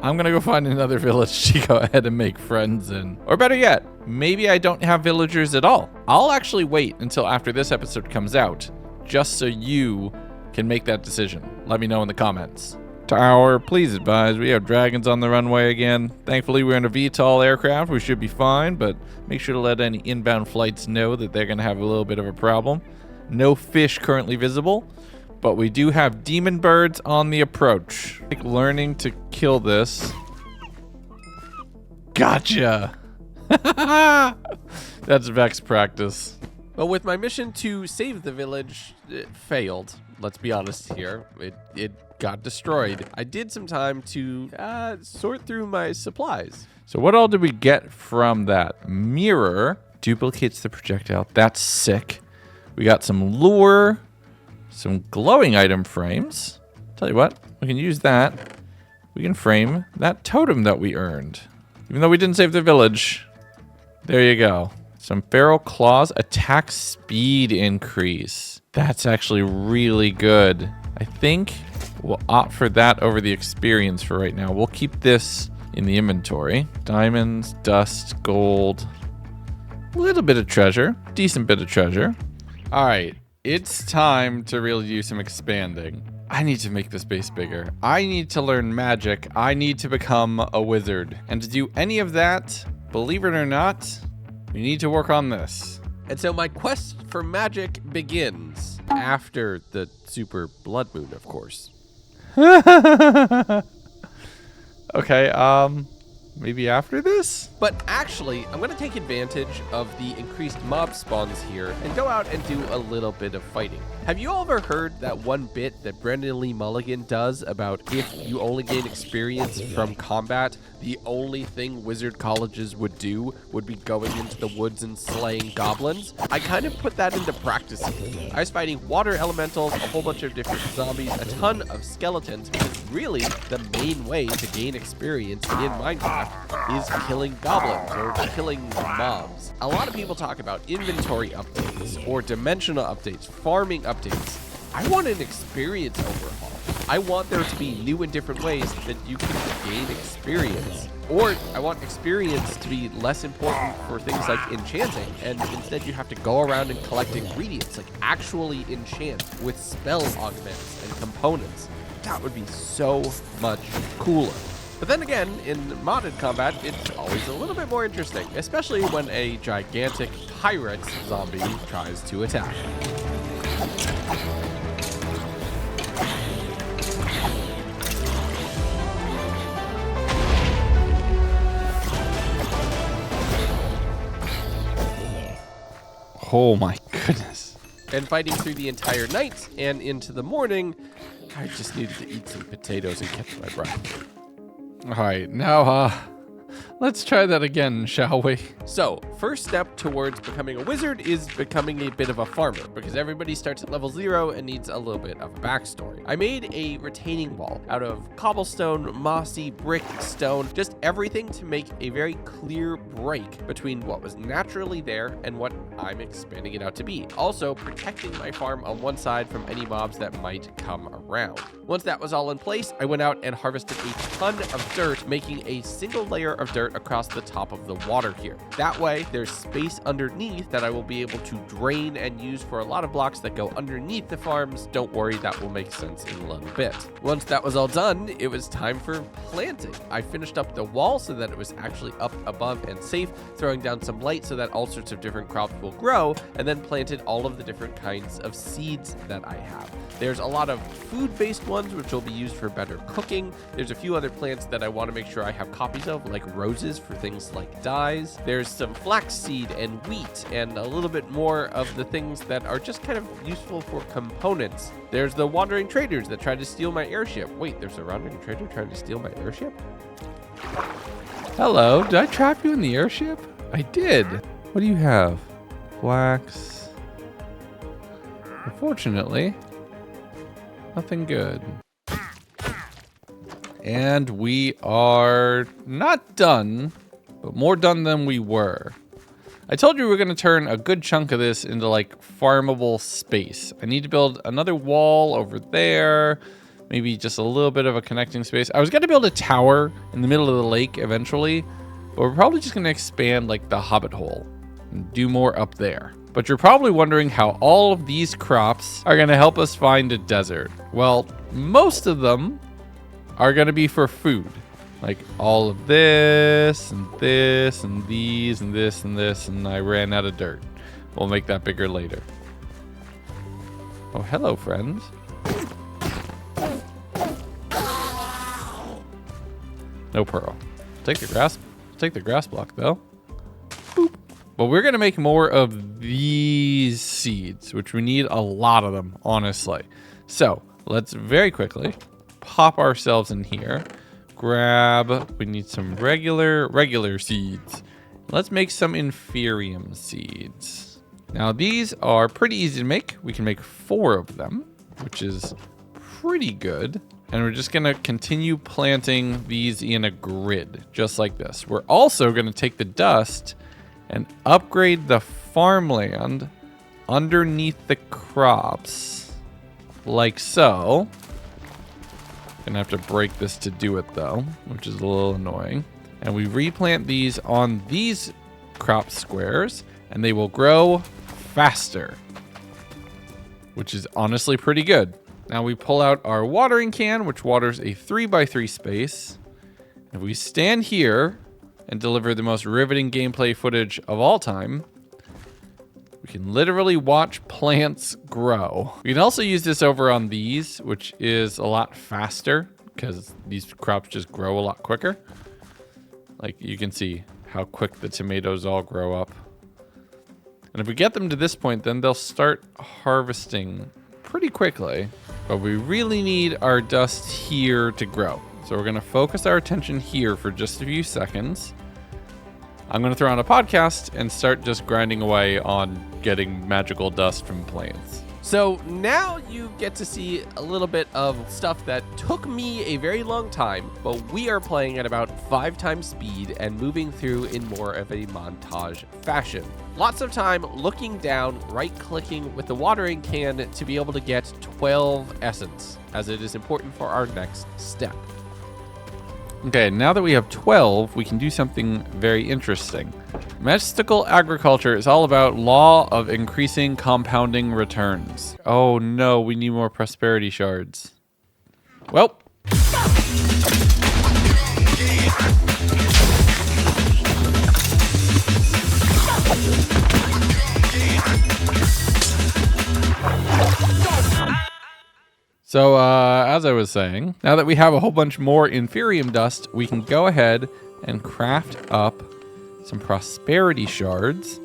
Speaker 1: I'm gonna go find another village to go ahead and make friends in. Or better yet, maybe I don't have villagers at all. I'll actually wait until after this episode comes out, just so you can make that decision. Let me know in the comments. Tower, please advise, we have dragons on the runway again. Thankfully, we're in a VTOL aircraft. We should be fine, but make sure to let any inbound flights know that they're gonna have a little bit of a problem. No fish currently visible, but we do have demon birds on the approach. Like learning to kill this. Gotcha. That's Vex practice.
Speaker 3: But with my mission to save the village, it failed. Let's be honest here. It got destroyed. I did some time to sort through my supplies.
Speaker 1: So what all did we get from that? Mirror duplicates the projectile. That's sick. We got some lure, some glowing item frames. Tell you what, we can use that. We can frame that totem that we earned. Even though we didn't save the village. There you go. Some feral claws, attack speed increase. That's actually really good. I think we'll opt for that over the experience for right now. We'll keep this in the inventory. Diamonds, dust, gold, a little bit of treasure, decent bit of treasure. All right, it's time to really do some expanding. I need to make this base bigger. I need to learn magic. I need to become a wizard. And to do any of that, believe it or not, we need to work on this.
Speaker 3: And so my quest for magic begins after the super blood moon, of course.
Speaker 1: Okay, maybe after this?
Speaker 3: But actually, I'm going to take advantage of the increased mob spawns here and go out and do a little bit of fighting. Have you all ever heard that one bit that Brendan Lee Mulligan does about if you only gain experience from combat, the only thing wizard colleges would do would be going into the woods and slaying goblins? I kind of put that into practice here. I was fighting water elementals, a whole bunch of different zombies, a ton of skeletons, because really the main way to gain experience in Minecraft is killing goblins or killing mobs. A lot of people talk about inventory updates or dimensional updates, farming updates. I want an experience overhaul. I want there to be new and different ways that you can gain experience. Or I want experience to be less important for things like enchanting, and instead you have to go around and collect ingredients, like actually enchant with spell augments and components. That would be so much cooler. But then again, in modded combat, it's always a little bit more interesting, especially when a gigantic pirate zombie tries to attack.
Speaker 1: Oh my goodness.
Speaker 3: And fighting through the entire night and into the morning, I just needed to eat some potatoes and catch my breath.
Speaker 1: All right, now, let's try that again, shall we?
Speaker 3: So, first step towards becoming a wizard is becoming a bit of a farmer, because everybody starts at level 0 and needs a little bit of a backstory. I made a retaining wall out of cobblestone, mossy, brick, stone, just everything to make a very clear break between what was naturally there and what I'm expanding it out to be. Also, protecting my farm on one side from any mobs that might come around. Once that was all in place, I went out and harvested a ton of dirt, making a single layer of dirt across the top of the water here. That way, there's space underneath that I will be able to drain and use for a lot of blocks that go underneath the farms. Don't worry, that will make sense in a little bit. Once that was all done, it was time for planting. I finished up the wall so that it was actually up above and safe, throwing down some light so that all sorts of different crops will grow, and then planted all of the different kinds of seeds that I have. There's a lot of food-based ones, which will be used for better cooking. There's a few other plants that I want to make sure I have copies of, like roses for things like dyes. There's some flaxseed and wheat, and a little bit more of the things that are just kind of useful for components. There's the wandering traders that tried to steal my airship. Wait, there's a wandering trader trying to steal my airship?
Speaker 1: Hello, did I trap you in the airship? I did. What do you have? Flax. Unfortunately, nothing good. And we are not done, but more done than we were. I told you we were going to turn a good chunk of this into like farmable space. I need to build another wall over there, maybe just a little bit of a connecting space. I was going to build a tower in the middle of the lake eventually, but we're probably just going to expand like the hobbit hole and do more up there. But you're probably wondering how all of these crops are going to help us find a desert. Well, most of them are going to be for food. Like all of this and this and these and this and this, and I ran out of dirt. We'll make that bigger later. Oh, hello, friends. No pearl. Take the grass block though. Boop. But we're gonna make more of these seeds, which we need a lot of them, honestly. So let's very quickly pop ourselves in here. Grab, we need some regular seeds. Let's make some inferium seeds. Now these are pretty easy to make. We can make 4 of them, which is pretty good. And we're just gonna continue planting these in a grid, just like this. We're also gonna take the dust and upgrade the farmland underneath the crops like so. Gonna have to break this to do it though, which is a little annoying. And we replant these on these crop squares and they will grow faster, which is honestly pretty good. Now we pull out our watering can, which waters a 3x3 space. If we stand here and deliver the most riveting gameplay footage of all time, we can literally watch plants grow. We can also use this over on these, which is a lot faster because these crops just grow a lot quicker. Like you can see how quick the tomatoes all grow up. And if we get them to this point, then they'll start harvesting pretty quickly. But we really need our dust here to grow. So we're gonna focus our attention here for just a few seconds. I'm gonna throw on a podcast and start just grinding away on getting magical dust from plants.
Speaker 3: So now you get to see a little bit of stuff that took me a very long time, but we are playing at about 5 times speed and moving through in more of a montage fashion. Lots of time looking down, right-clicking with the watering can to be able to get 12 essence, as it is important for our next step.
Speaker 1: Okay, now that we have 12, we can do something very interesting. Mystical agriculture is all about law of increasing compounding returns. Oh no, we need more prosperity shards. Well. So, as I was saying, now that we have a whole bunch more Inferium dust, we can go ahead and craft up some prosperity shards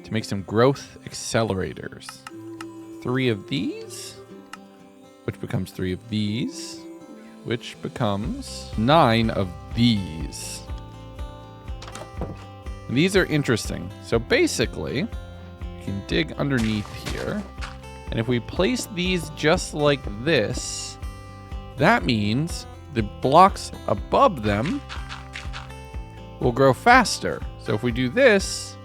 Speaker 1: to make some growth accelerators. 3 of these, which becomes 3 of these, which becomes 9 of these. And these are interesting. So basically, you can dig underneath here. And if we place these just like this, that means the blocks above them will grow faster. So if we do this,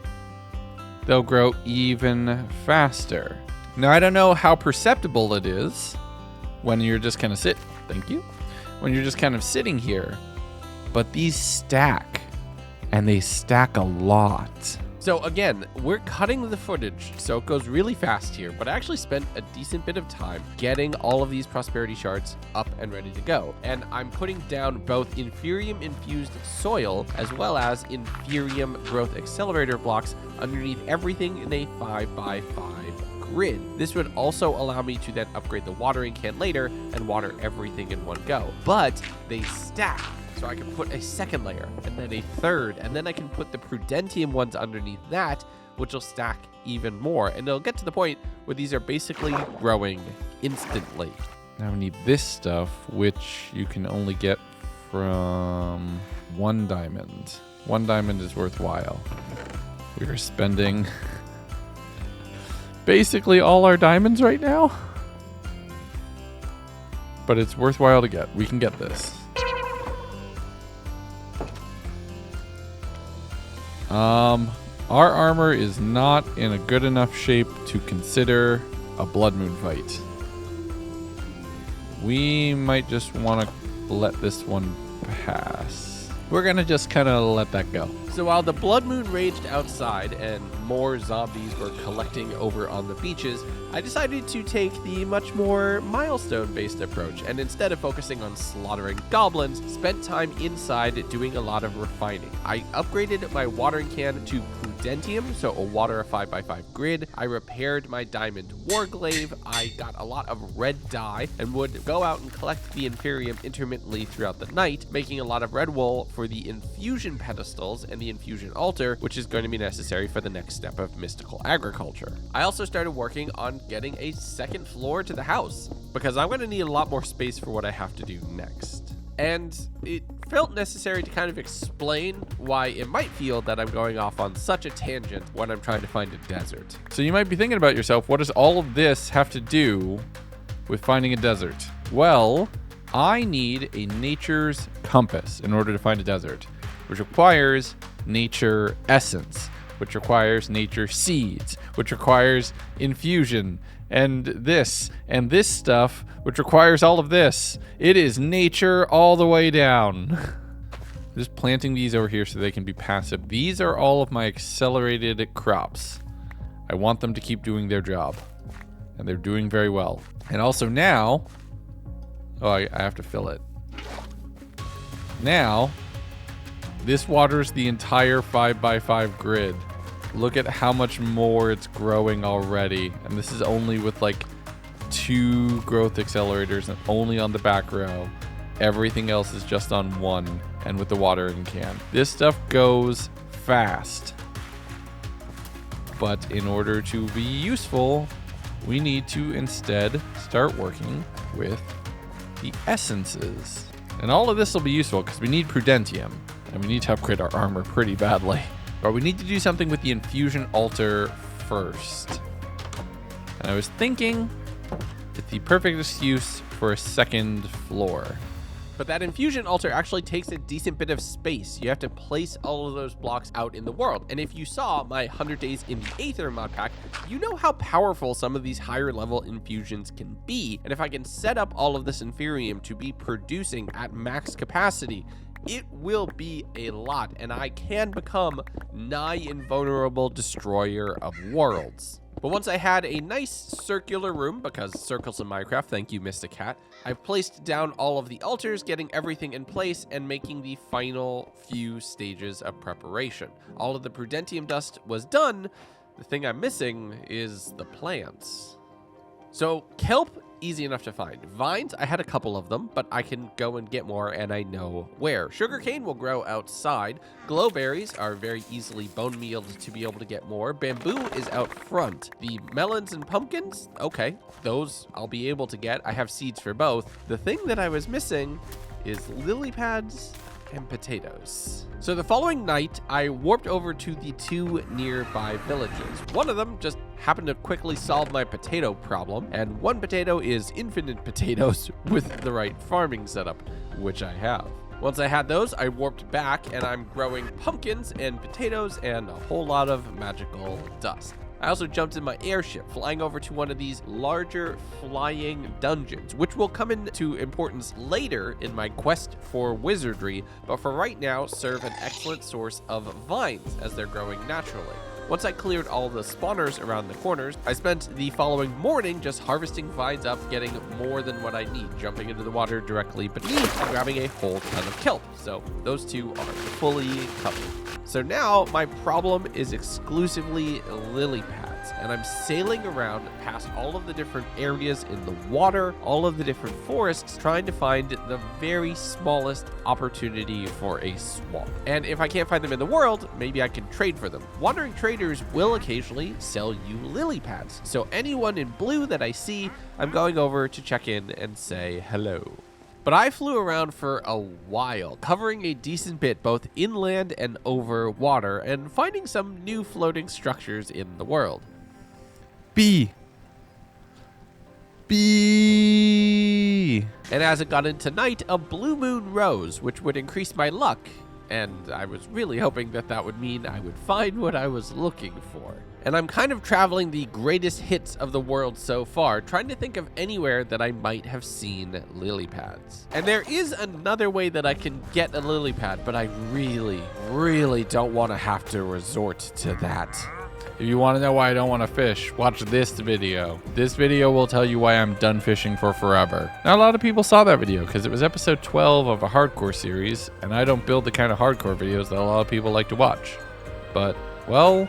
Speaker 1: they'll grow even faster. Now, I don't know how perceptible it is when you're just kind of when you're just kind of sitting here, but these stack, and they stack a lot.
Speaker 3: So again, we're cutting the footage, so it goes really fast here, but I actually spent a decent bit of time getting all of these prosperity shards up and ready to go. And I'm putting down both Inferium infused soil as well as Inferium growth accelerator blocks underneath everything in a 5x5 grid. This would also allow me to then upgrade the watering can later and water everything in one go. But they stack. So I can put a second layer, and then a third, and then I can put the Prudentium ones underneath that, which will stack even more. And it'll get to the point where these are basically growing instantly.
Speaker 1: Now we need this stuff, which you can only get from 1 diamond. 1 diamond is worthwhile. We are spending basically all our diamonds right now, but it's worthwhile to get. We can get this. Our armor is not in a good enough shape to consider a blood moon fight. We might just want to let this one pass. We're gonna just kind of let that go.
Speaker 3: So while the blood moon raged outside and more zombies were collecting over on the beaches, I decided to take the much more milestone-based approach, and instead of focusing on slaughtering goblins, spent time inside doing a lot of refining. I upgraded my watering can to Prudentium, so a water a 5x5 grid. I repaired my diamond warglaive. I got a lot of red dye and would go out and collect the Inferium intermittently throughout the night, making a lot of red wool for the infusion pedestals and the infusion altar, which is going to be necessary for the next step of mystical agriculture. I also started working on getting a second floor to the house because I'm going to need a lot more space for what I have to do next. And it felt necessary to kind of explain why it might feel that I'm going off on such a tangent when I'm trying to find a desert.
Speaker 1: So you might be thinking about yourself, what does all of this have to do with finding a desert? Well, I need a nature's compass in order to find a desert, which requires nature essence, which requires nature seeds, which requires infusion, and this stuff, which requires all of this. It is nature all the way down. Just planting these over here so they can be passive. These are all of my accelerated crops. I want them to keep doing their job. And they're doing very well. And also now, I have to fill it. Now, this waters the entire 5x5 grid. Look at how much more it's growing already. And this is only with like 2 growth accelerators and only on the back row. Everything else is just on 1 and with the watering can. This stuff goes fast. But in order to be useful, we need to instead start working with the essences. And all of this will be useful because we need Prudentium. And we need to upgrade our armor pretty badly. But we need to do something with the infusion altar first. And I was thinking it's the perfect excuse for a second floor.
Speaker 3: But that infusion altar actually takes a decent bit of space. You have to place all of those blocks out in the world. And if you saw my 100 Days in the Aether mod pack, you know how powerful some of these higher level infusions can be. And if I can set up all of this Inferium to be producing at max capacity, it will be a lot. And I can become nigh invulnerable destroyer of worlds. But once I had a nice circular room, because circles in Minecraft, thank you, Mr. Cat, I've placed down all of the altars, getting everything in place and making the final few stages of preparation. All of the Prudentium dust was done. The thing I'm missing is the plants. So kelp, easy enough to find. Vines, I had a couple of them, but I can go and get more and I know where. Sugarcane will grow outside. Glowberries are very easily bone mealed to be able to get more. Bamboo is out front. The melons and pumpkins, okay, those I'll be able to get. I have seeds for both. The thing that I was missing is lily pads and potatoes. So the following night, I warped over to the 2 nearby villages. One of them just happened to quickly solve my potato problem, and 1 potato is infinite potatoes with the right farming setup, which I have. Once I had those, I warped back, and I'm growing pumpkins and potatoes and a whole lot of magical dust. I also jumped in my airship, flying over to one of these larger flying dungeons, which will come into importance later in my quest for wizardry, but for right now serve an excellent source of vines as they're growing naturally. Once I cleared all the spawners around the corners, I spent the following morning just harvesting vines up, getting more than what I need, jumping into the water directly beneath and grabbing a whole ton of kelp. So those 2 are fully covered. So now my problem is exclusively lily pads, and I'm sailing around past all of the different areas in the water, all of the different forests, trying to find the very smallest opportunity for a swamp. And if I can't find them in the world, maybe I can trade for them. Wandering traders will occasionally sell you lily pads. So anyone in blue that I see, I'm going over to check in and say hello. But I flew around for a while, covering a decent bit both inland and over water, and finding some new floating structures in the world.
Speaker 1: B.
Speaker 3: And as it got into night, a blue moon rose, which would increase my luck. And I was really hoping that that would mean I would find what I was looking for. And I'm kind of traveling the greatest hits of the world so far, trying to think of anywhere that I might have seen lily pads. And there is another way that I can get a lily pad, but I really, really don't want to have to resort to that.
Speaker 1: If you want to know why I don't want to fish, watch this video. This video will tell you why I'm done fishing for forever. Now, a lot of people saw that video because it was episode 12 of a hardcore series, and I don't build the kind of hardcore videos that a lot of people like to watch. But, well,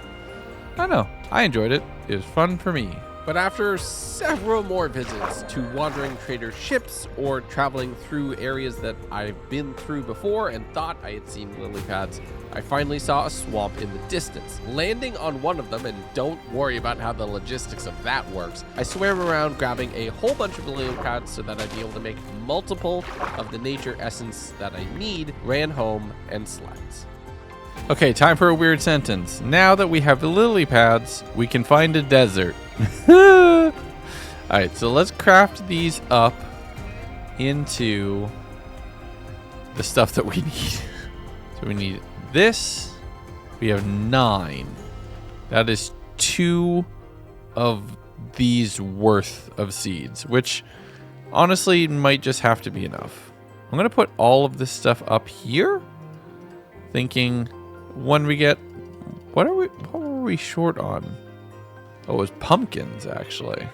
Speaker 1: I don't know. I enjoyed it. It was fun for me.
Speaker 3: But after several more visits to wandering trader ships or traveling through areas that I've been through before and thought I had seen lily pads, I finally saw a swamp in the distance. Landing on one of them, and don't worry about how the logistics of that works, I swam around grabbing a whole bunch of lily pads so that I'd be able to make multiple of the nature essence that I need, ran home, and slept.
Speaker 1: Okay, time for a weird sentence. Now that we have the lily pads, we can find a desert. Alright, so let's craft these up into the stuff that we need. So we need this. We have 9. That is 2 of these worth of seeds, which honestly might just have to be enough. I'm going to put all of this stuff up here, thinking when we get... What were we short on? Oh, it was pumpkins, actually.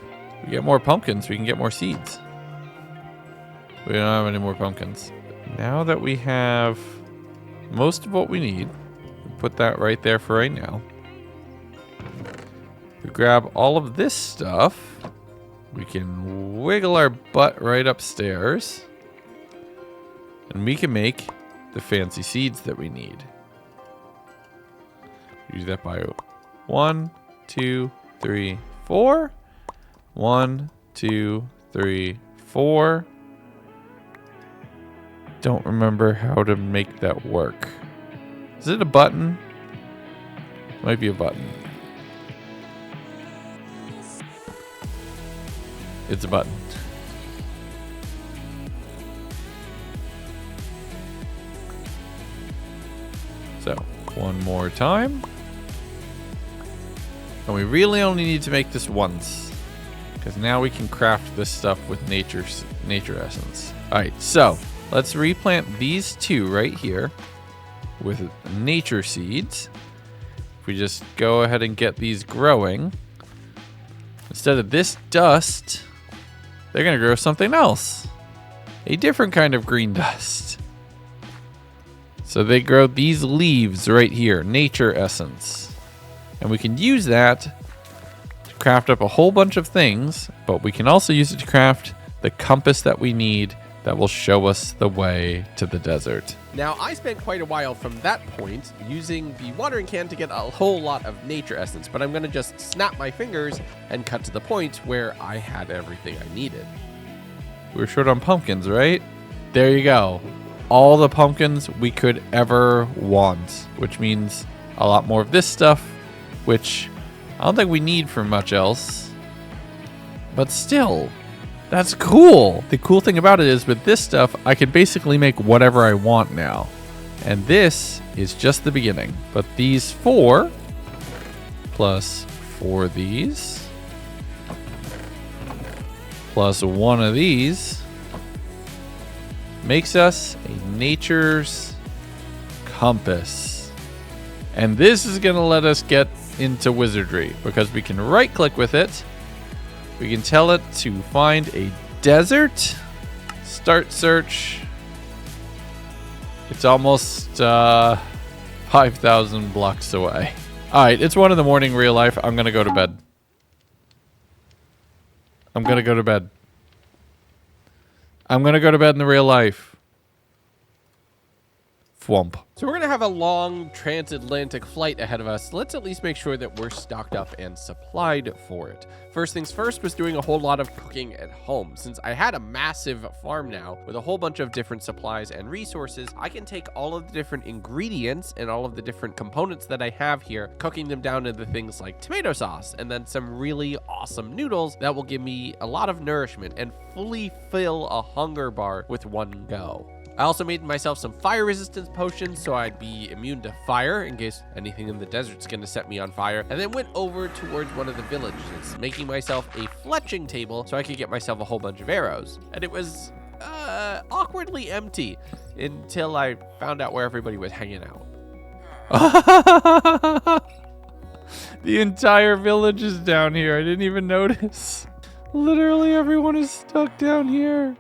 Speaker 1: We get more pumpkins, we can get more seeds. We don't have any more pumpkins. Now that we have most of what we need, put that right there for right now. We grab all of this stuff. We can wiggle our butt right upstairs. And we can make the fancy seeds that we need. Use that by 1, 2, 3, 4. 1, 2, 3, 4. Don't remember how to make that work. Is it a button? Might be a button. It's a button. So, one more time. And we really only need to make this once, because now we can craft this stuff with nature essence. All right, so let's replant these 2 right here with nature seeds. If we just go ahead and get these growing, instead of this dust, they're gonna grow something else. A different kind of green dust. So they grow these leaves right here, nature essence. And we can use that to craft up a whole bunch of things, but we can also use it to craft the compass that we need that will show us the way to the desert.
Speaker 3: Now, I spent quite a while from that point using the watering can to get a whole lot of nature essence, but I'm going to just snap my fingers and cut to the point where I had everything I needed.
Speaker 1: We were short on pumpkins, right? There you go. All the pumpkins we could ever want, which means a lot more of this stuff, which I don't think we need for much else. But still, that's cool. The cool thing about it is with this stuff, I can basically make whatever I want now. And this is just the beginning. But these 4 plus 4 of these plus 1 of these makes us a nature's compass. And this is going to let us get into wizardry because we can right click with it. We can tell it to find a desert. Start search. It's almost 5,000 blocks away. All right, it's 1 in the morning real life. I'm going to go to bed. I'm going to go to bed. I'm going to go to bed in the real life. Thwomp.
Speaker 3: So we're going to have a long transatlantic flight ahead of us. Let's at least make sure that we're stocked up and supplied for it. First things first was doing a whole lot of cooking at home. Since I had a massive farm now with a whole bunch of different supplies and resources, I can take all of the different ingredients and all of the different components that I have here, cooking them down into things like tomato sauce and then some really awesome noodles that will give me a lot of nourishment and fully fill a hunger bar with one go. I also made myself some fire resistance potions so I'd be immune to fire in case anything in the desert's gonna set me on fire, and then went over towards one of the villages, making myself a fletching table so I could get myself a whole bunch of arrows. And it was awkwardly empty until I found out where everybody was hanging out.
Speaker 1: The entire village is down here. I didn't even notice. Literally everyone is stuck down here.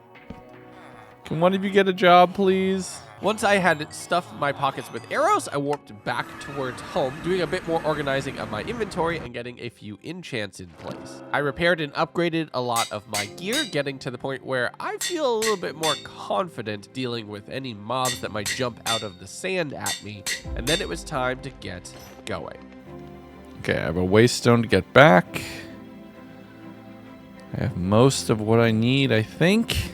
Speaker 1: Can one of you get a job, please?
Speaker 3: Once I had stuffed my pockets with arrows, I warped back towards home, doing a bit more organizing of my inventory and getting a few enchants in place. I repaired and upgraded a lot of my gear, getting to the point where I feel a little bit more confident dealing with any mobs that might jump out of the sand at me, and then it was time to get going.
Speaker 1: Okay, I have a waste stone to get back. I have most of what I need, I think.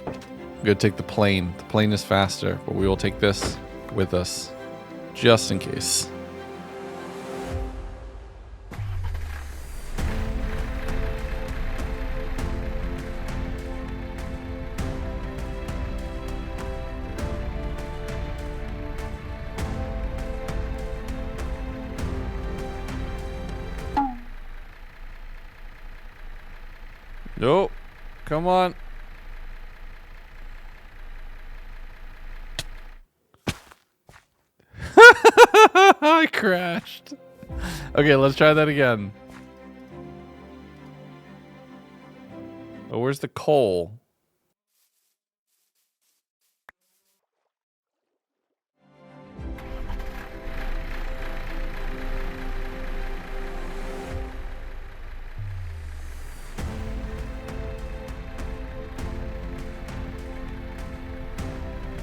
Speaker 1: I'm gonna take the plane. The plane is faster, but we will take this with us just in case. Oh, come on. I crashed. Okay, let's try that again. Oh, where's the coal?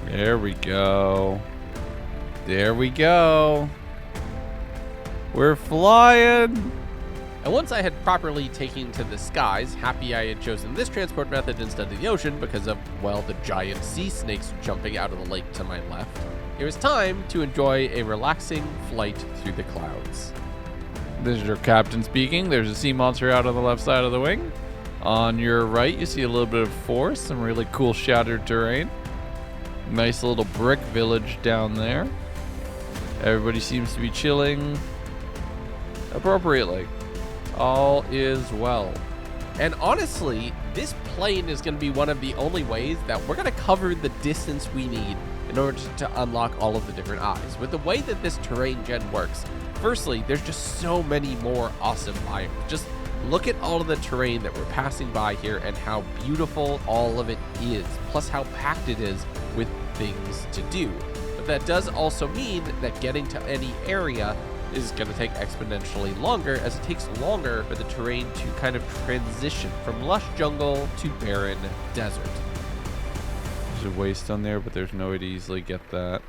Speaker 1: There we go. There we go. We're flying.
Speaker 3: And once I had properly taken to the skies, happy I had chosen this transport method instead of the ocean because of, well, the giant sea snakes jumping out of the lake to my left, it was time to enjoy a relaxing flight through the clouds.
Speaker 1: This is your captain speaking. There's a sea monster out on the left side of the wing. On your right, you see a little bit of forest, some really cool shattered terrain. Nice little brick village down there. Everybody seems to be chilling appropriately. All is well.
Speaker 3: And honestly, this plane is going to be one of the only ways that we're going to cover the distance we need in order to unlock all of the different eyes. With the way that this terrain gen works, firstly, there's just so many more awesome items. Just look at all of the terrain that we're passing by here and how beautiful all of it is, plus how packed it is with things to do. But that does also mean that getting to any area is going to take exponentially longer, as it takes longer for the terrain to kind of transition from lush jungle to barren desert.
Speaker 1: There's a waste on there, but there's no way to easily get that.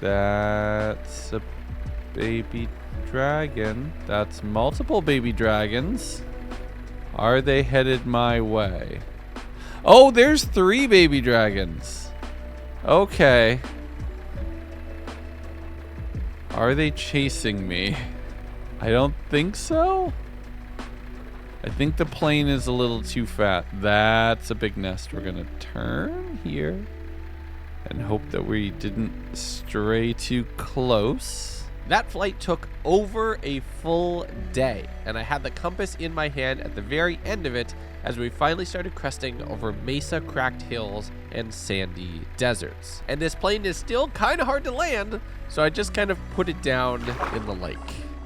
Speaker 1: That's a baby dragon. That's multiple baby dragons. Are they headed my way? Oh, there's 3 baby dragons. Okay. Are they chasing me? I don't think so. I think the plane is a little too fat. That's a big nest. We're gonna turn here and hope that we didn't stray too close.
Speaker 3: That flight took over a full day, and I had the compass in my hand at the very end of it as we finally started cresting over mesa-cracked hills and sandy deserts. And this plane is still kind of hard to land, so I just kind of put it down in the lake.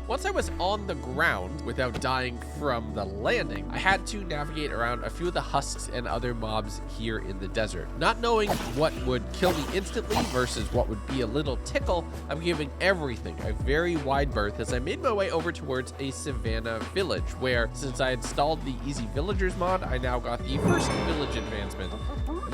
Speaker 3: Once I was on the ground without dying from the landing, I had to navigate around a few of the husks and other mobs here in the desert. Not knowing what would kill me instantly versus what would be a little tickle, I'm giving everything a very wide berth as I made my way over towards a savanna village, where since I installed the Easy Villagers mod, I now got the first village advancement.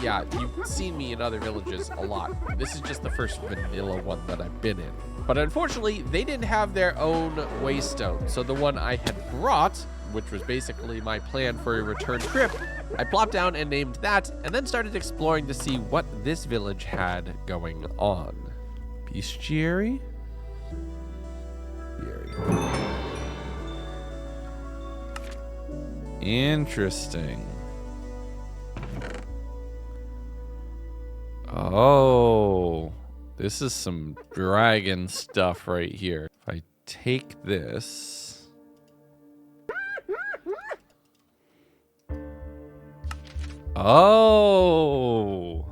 Speaker 3: Yeah, you've seen me in other villages a lot. This is just the first vanilla one that I've been in. But unfortunately, they didn't have their own waystone. So the one I had brought, which was basically my plan for a return trip, I plopped down and named that, and then started exploring to see what this village had going on.
Speaker 1: Bestiary? Interesting. Oh, this is some dragon stuff right here. If I take this. Oh.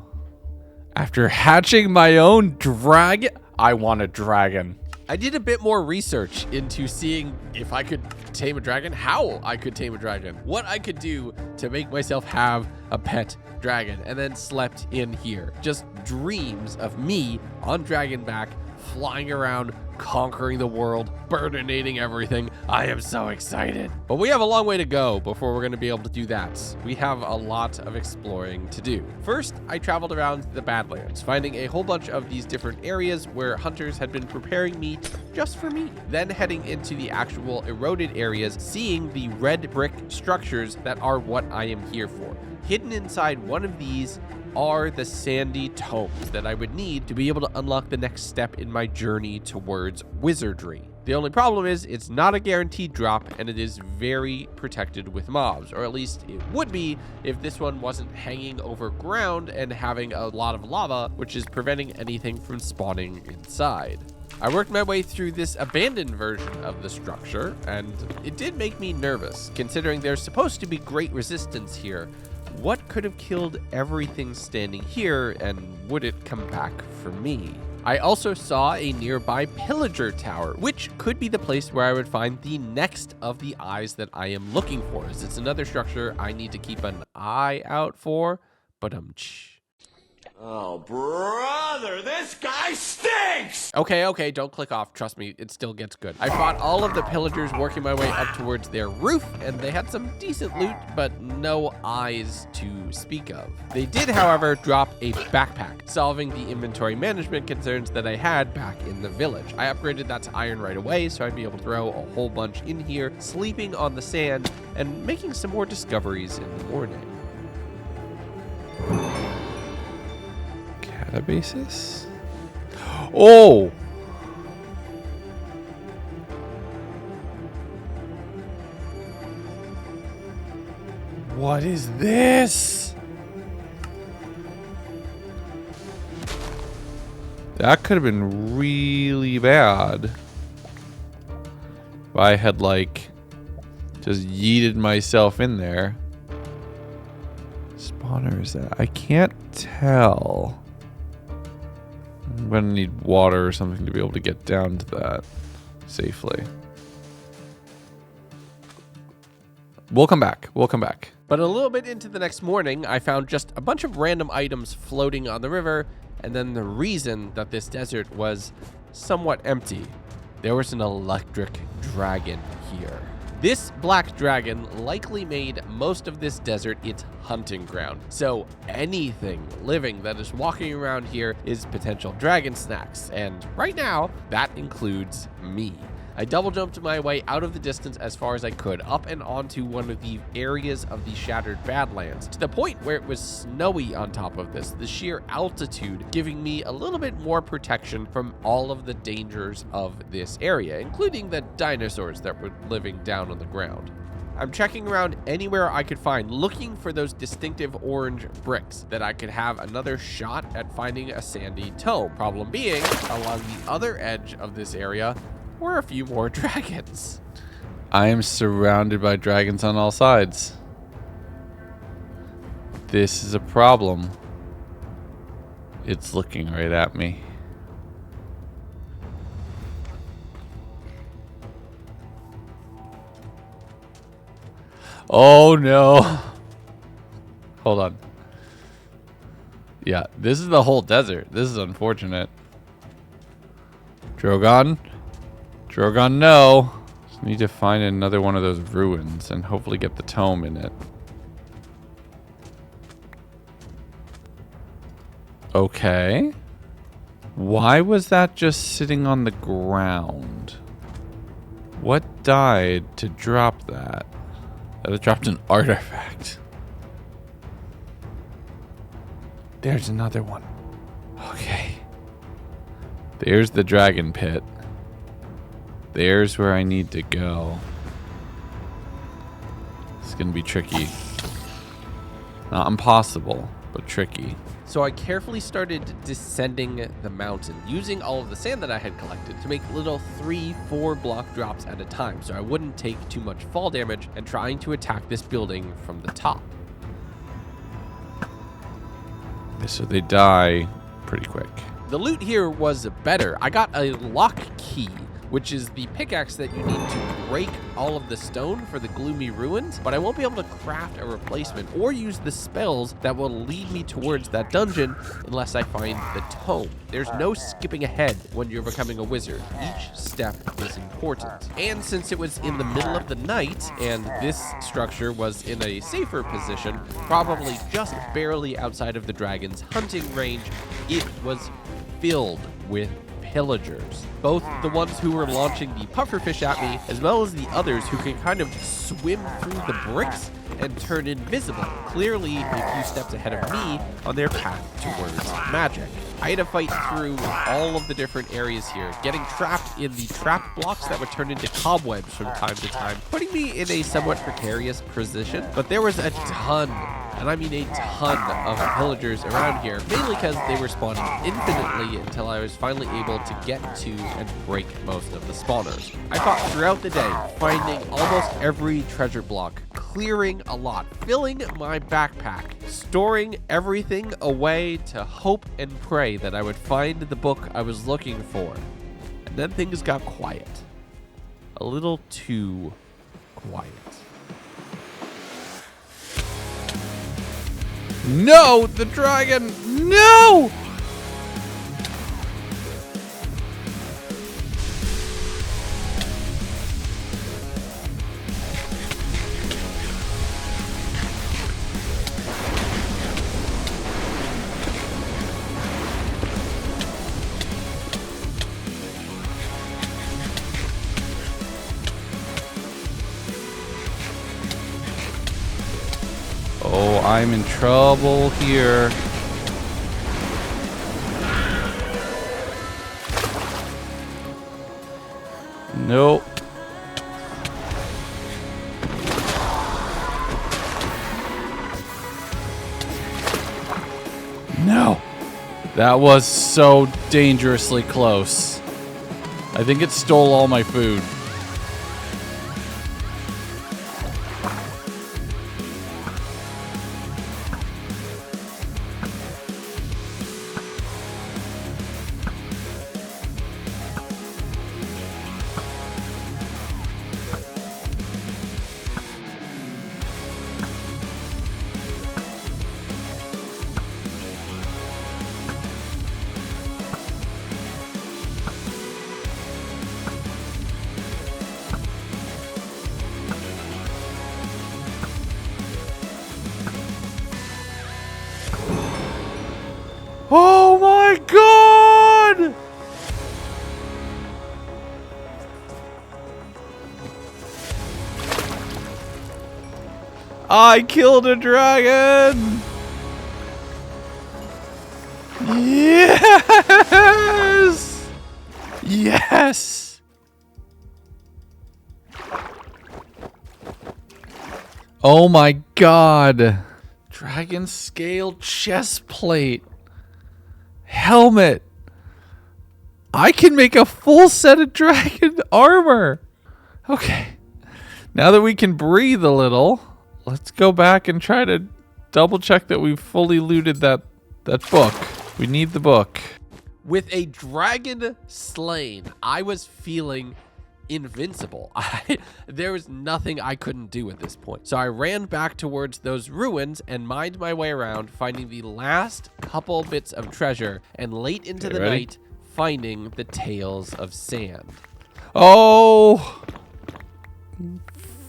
Speaker 1: After hatching my own dragon, I want a dragon.
Speaker 3: I did a bit more research into seeing if I could tame a dragon, how I could tame a dragon, what I could do to make myself have a pet dragon, and then slept in here. Just dreams of me on dragonback, flying around, conquering the world, burninating everything. I am so excited. But we have a long way to go before we're going to be able to do that. We have a lot of exploring to do. First, I traveled around the Badlands, finding a whole bunch of these different areas where hunters had been preparing meat just for me. Then heading into the actual eroded areas, seeing the red brick structures that are what I am here for. Hidden inside one of these are the sandy tomes that I would need to be able to unlock the next step in my journey towards wizardry. The only problem is it's not a guaranteed drop, and it is very protected with mobs, or at least it would be if this one wasn't hanging over ground and having a lot of lava, which is preventing anything from spawning inside. I worked my way through this abandoned version of the structure, and it did make me nervous, considering there's supposed to be great resistance here. What could have killed everything standing here, and would it come back for me? I also saw a nearby Pillager tower, which could be the place where I would find the next of the eyes that I am looking for, as it's another structure I need to keep an eye out for, but
Speaker 8: Oh, brother, this guy stinks!
Speaker 3: Okay, don't click off. Trust me, it still gets good. I fought all of the pillagers working my way up towards their roof, and they had some decent loot, but no eyes to speak of. They did, however, drop a backpack, solving the inventory management concerns that I had back in the village. I upgraded that to iron right away, so I'd be able to throw a whole bunch in here, sleeping on the sand, and making some more discoveries in the morning.
Speaker 1: Databases? Oh! What is this? That could have been really bad. If I had, like, just yeeted myself in there. Spawner is that? I can't tell. I'm gonna need water or something to be able to get down to that safely. We'll come back.
Speaker 3: But a little bit into the next morning, I found just a bunch of random items floating on the river, and then the reason that this desert was somewhat empty. There was an electric dragon here. This black dragon likely made most of this desert its hunting ground. So anything living that is walking around here is potential dragon snacks. And right now, that includes me. I double jumped my way out of the distance as far as I could, up and onto one of the areas of the Shattered Badlands, to the point where it was snowy on top of this, the sheer altitude giving me a little bit more protection from all of the dangers of this area, including the dinosaurs that were living down on the ground. I'm checking around anywhere I could find, looking for those distinctive orange bricks that I could have another shot at finding a sandy tome. Problem being, along the other edge of this area were a few more dragons.
Speaker 1: I am surrounded by dragons on all sides. This is a problem. It's looking right at me. Oh no. Hold on. Yeah, this is the whole desert. This is unfortunate. Drogon, no. Just need to find another one of those ruins and hopefully get the tome in it. Okay. Why was that just sitting on the ground? What died to drop that? That it dropped an artifact. There's another one. Okay. There's the dragon pit. There's where I need to go. It's gonna be tricky. Not impossible, but tricky.
Speaker 3: So I carefully started descending the mountain, using all of the sand that I had collected to make little 3-4 block drops at a time, so I wouldn't take too much fall damage, and trying to attack this building from the top.
Speaker 1: So they die pretty quick.
Speaker 3: The loot here was better. I got a lock key, which is the pickaxe that you need to break all of the stone for the gloomy ruins, but I won't be able to craft a replacement or use the spells that will lead me towards that dungeon unless I find the tome. There's no skipping ahead when you're becoming a wizard. Each step is important. And since it was in the middle of the night and this structure was in a safer position, probably just barely outside of the dragon's hunting range, it was filled with pillagers. Both the ones who were launching the pufferfish at me, as well as the others who can kind of swim through the bricks and turn invisible, clearly a few steps ahead of me on their path towards magic. I had to fight through all of the different areas here, getting trapped in the trap blocks that would turn into cobwebs from time to time, putting me in a somewhat precarious position. But there was a ton, and I mean a ton, of pillagers around here, mainly because they were spawning infinitely until I was finally able to get to and break most of the spawners. I fought throughout the day, finding almost every treasure block, clearing a lot, filling my backpack, storing everything away to hope and pray that I would find the book I was looking for. And then things got quiet. A little too quiet.
Speaker 1: No, the dragon! No! Oh, I'm in trouble here. Nope. No. That was so dangerously close. I think it stole all my food. Oh my god! I killed a dragon! Yes! Yes! Oh my god! Dragon scale chest plate. Helmet. I can make a full set of dragon armor. Okay. Now that we can breathe a little, let's go back and try to double check that we've fully looted that book. We need the book.
Speaker 3: With a dragon slain, I was feeling invincible. There was nothing I couldn't do at this point. So I ran back towards those ruins and mined my way around, finding the last couple bits of treasure, and late into the night, finding the tails of sand.
Speaker 1: Oh!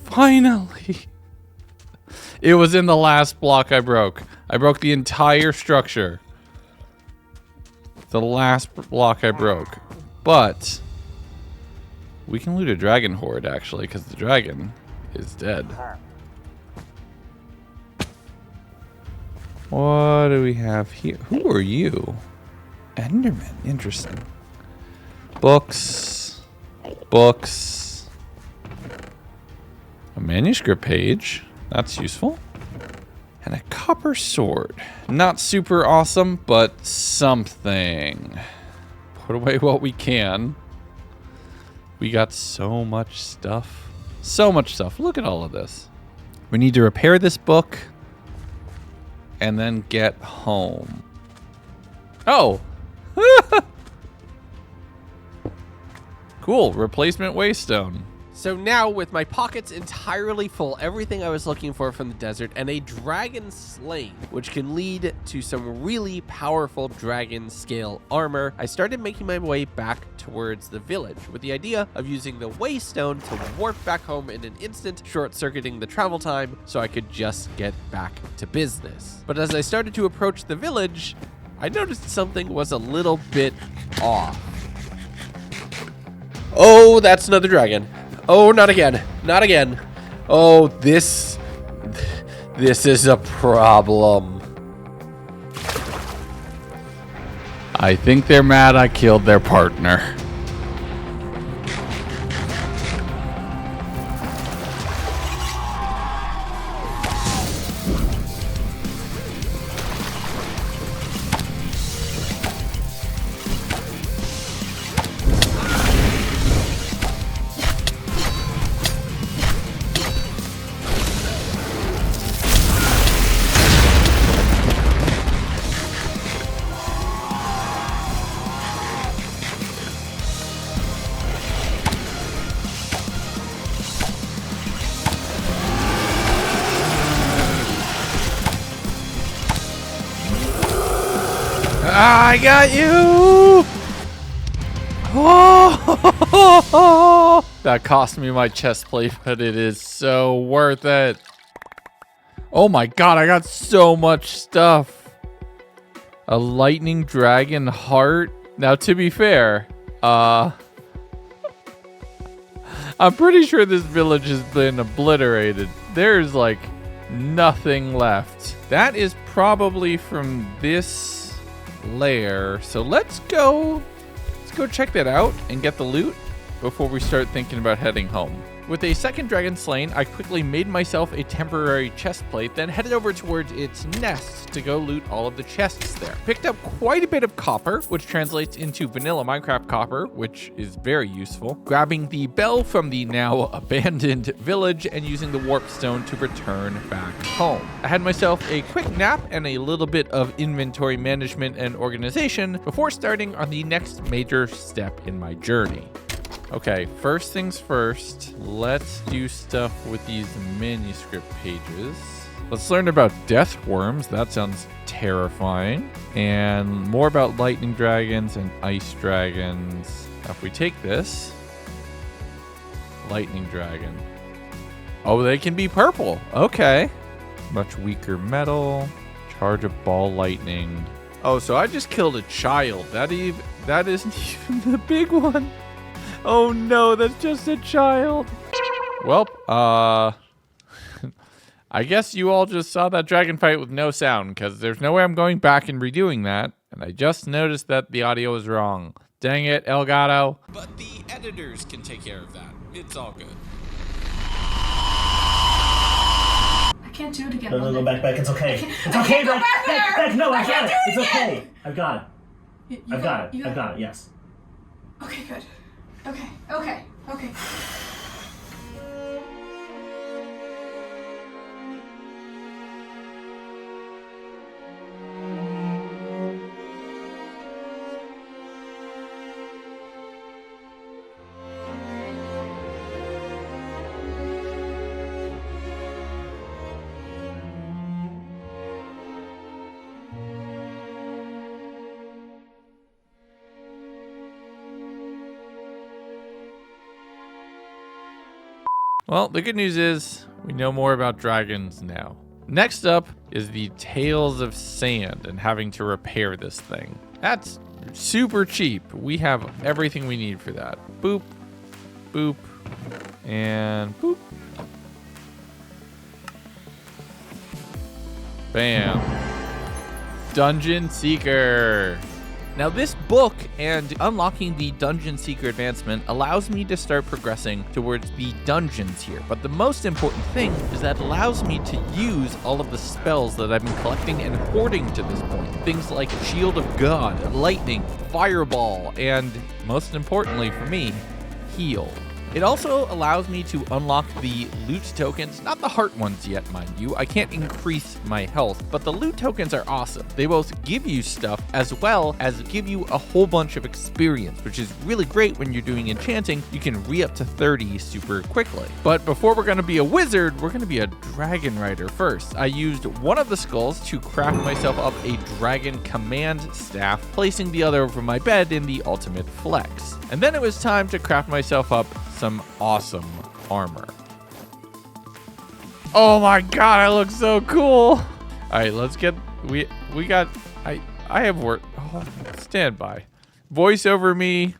Speaker 1: Finally! It was in the last block I broke. I broke the entire structure. The last block I broke. But we can loot a dragon horde, actually, because the dragon is dead. What do we have here? Who are you? Enderman. Interesting. Books. Books. A manuscript page. That's useful. And a copper sword. Not super awesome, but something. Put away what we can. We got so much stuff. So much stuff. Look at all of this. We need to repair this book and then get home. Oh. Cool. Replacement waystone.
Speaker 3: So now, with my pockets entirely full, everything I was looking for from the desert, and a dragon slain, which can lead to some really powerful dragon scale armor, I started making my way back towards the village with the idea of using the waystone to warp back home in an instant, short-circuiting the travel time so I could just get back to business. But as I started to approach the village, I noticed something was a little bit off. Oh, that's another dragon. Oh, not again. Not again. Oh, this
Speaker 1: This is a problem. I think they're mad I killed their partner. I got you! Oh, that cost me my chest plate, but it is so worth it. Oh my god, I got so much stuff. A lightning dragon heart. Now, to be fair, I'm pretty sure this village has been obliterated. There's like nothing left. That is probably from this lair. So let's go check that out and get the loot before we start thinking about heading home. With a second dragon slain, I quickly made myself a temporary chest plate, then headed over towards its nest to go loot all of the chests there. Picked up quite a bit of copper, which translates into vanilla Minecraft copper, which is very useful. Grabbing the bell from the now abandoned village and using the warp stone to return back home. I had myself a quick nap and a little bit of inventory management and organization before starting on the next major step in my journey. Okay, first things first, let's do stuff with these manuscript pages. Let's learn about death worms. That sounds terrifying. And more about lightning dragons and ice dragons. Now, if we take this, lightning dragon. Oh, they can be purple. Okay. Much weaker metal. Charge of ball lightning. Oh, so I just killed a child. That isn't even the big one. Oh no, that's just a child. Well, I guess you all just saw that dragon fight with no sound, because there's no way I'm going back and redoing that. And I just noticed that the audio is wrong. Dang it, Elgato. But the editors can take care of that. It's all good.
Speaker 9: I can't do it again.
Speaker 10: No, go back. It's okay. It's okay, back. No, I got it. It's okay. I've got it. I've got it. Yes.
Speaker 9: Okay, good. Okay.
Speaker 1: Well, the good news is we know more about dragons now. Next up is the Tales of Sand and having to repair this thing. That's super cheap. We have everything we need for that. Boop, boop, and boop. Bam. Dungeon Seeker. Now this book and unlocking the Dungeon Seeker advancement allows me to start progressing towards the dungeons here. But the most important thing is that it allows me to use all of the spells that I've been collecting and hoarding to this point. Things like Shield of God, Lightning, Fireball, and most importantly for me, Heal. It also allows me to unlock the loot tokens, not the heart ones yet, mind you. I can't increase my health, but the loot tokens are awesome. They both give you stuff as well as give you a whole bunch of experience, which is really great when you're doing enchanting. You can re-up to 30 super quickly. But before we're gonna be a wizard, we're gonna be a dragon rider first. I used one of the skulls to craft myself up a dragon command staff, placing the other over my bed in the ultimate flex. And then it was time to craft myself up some awesome armor. Oh my god, I look so cool. All right, let's get, we got, I have work. Oh, stand by. Voice over me,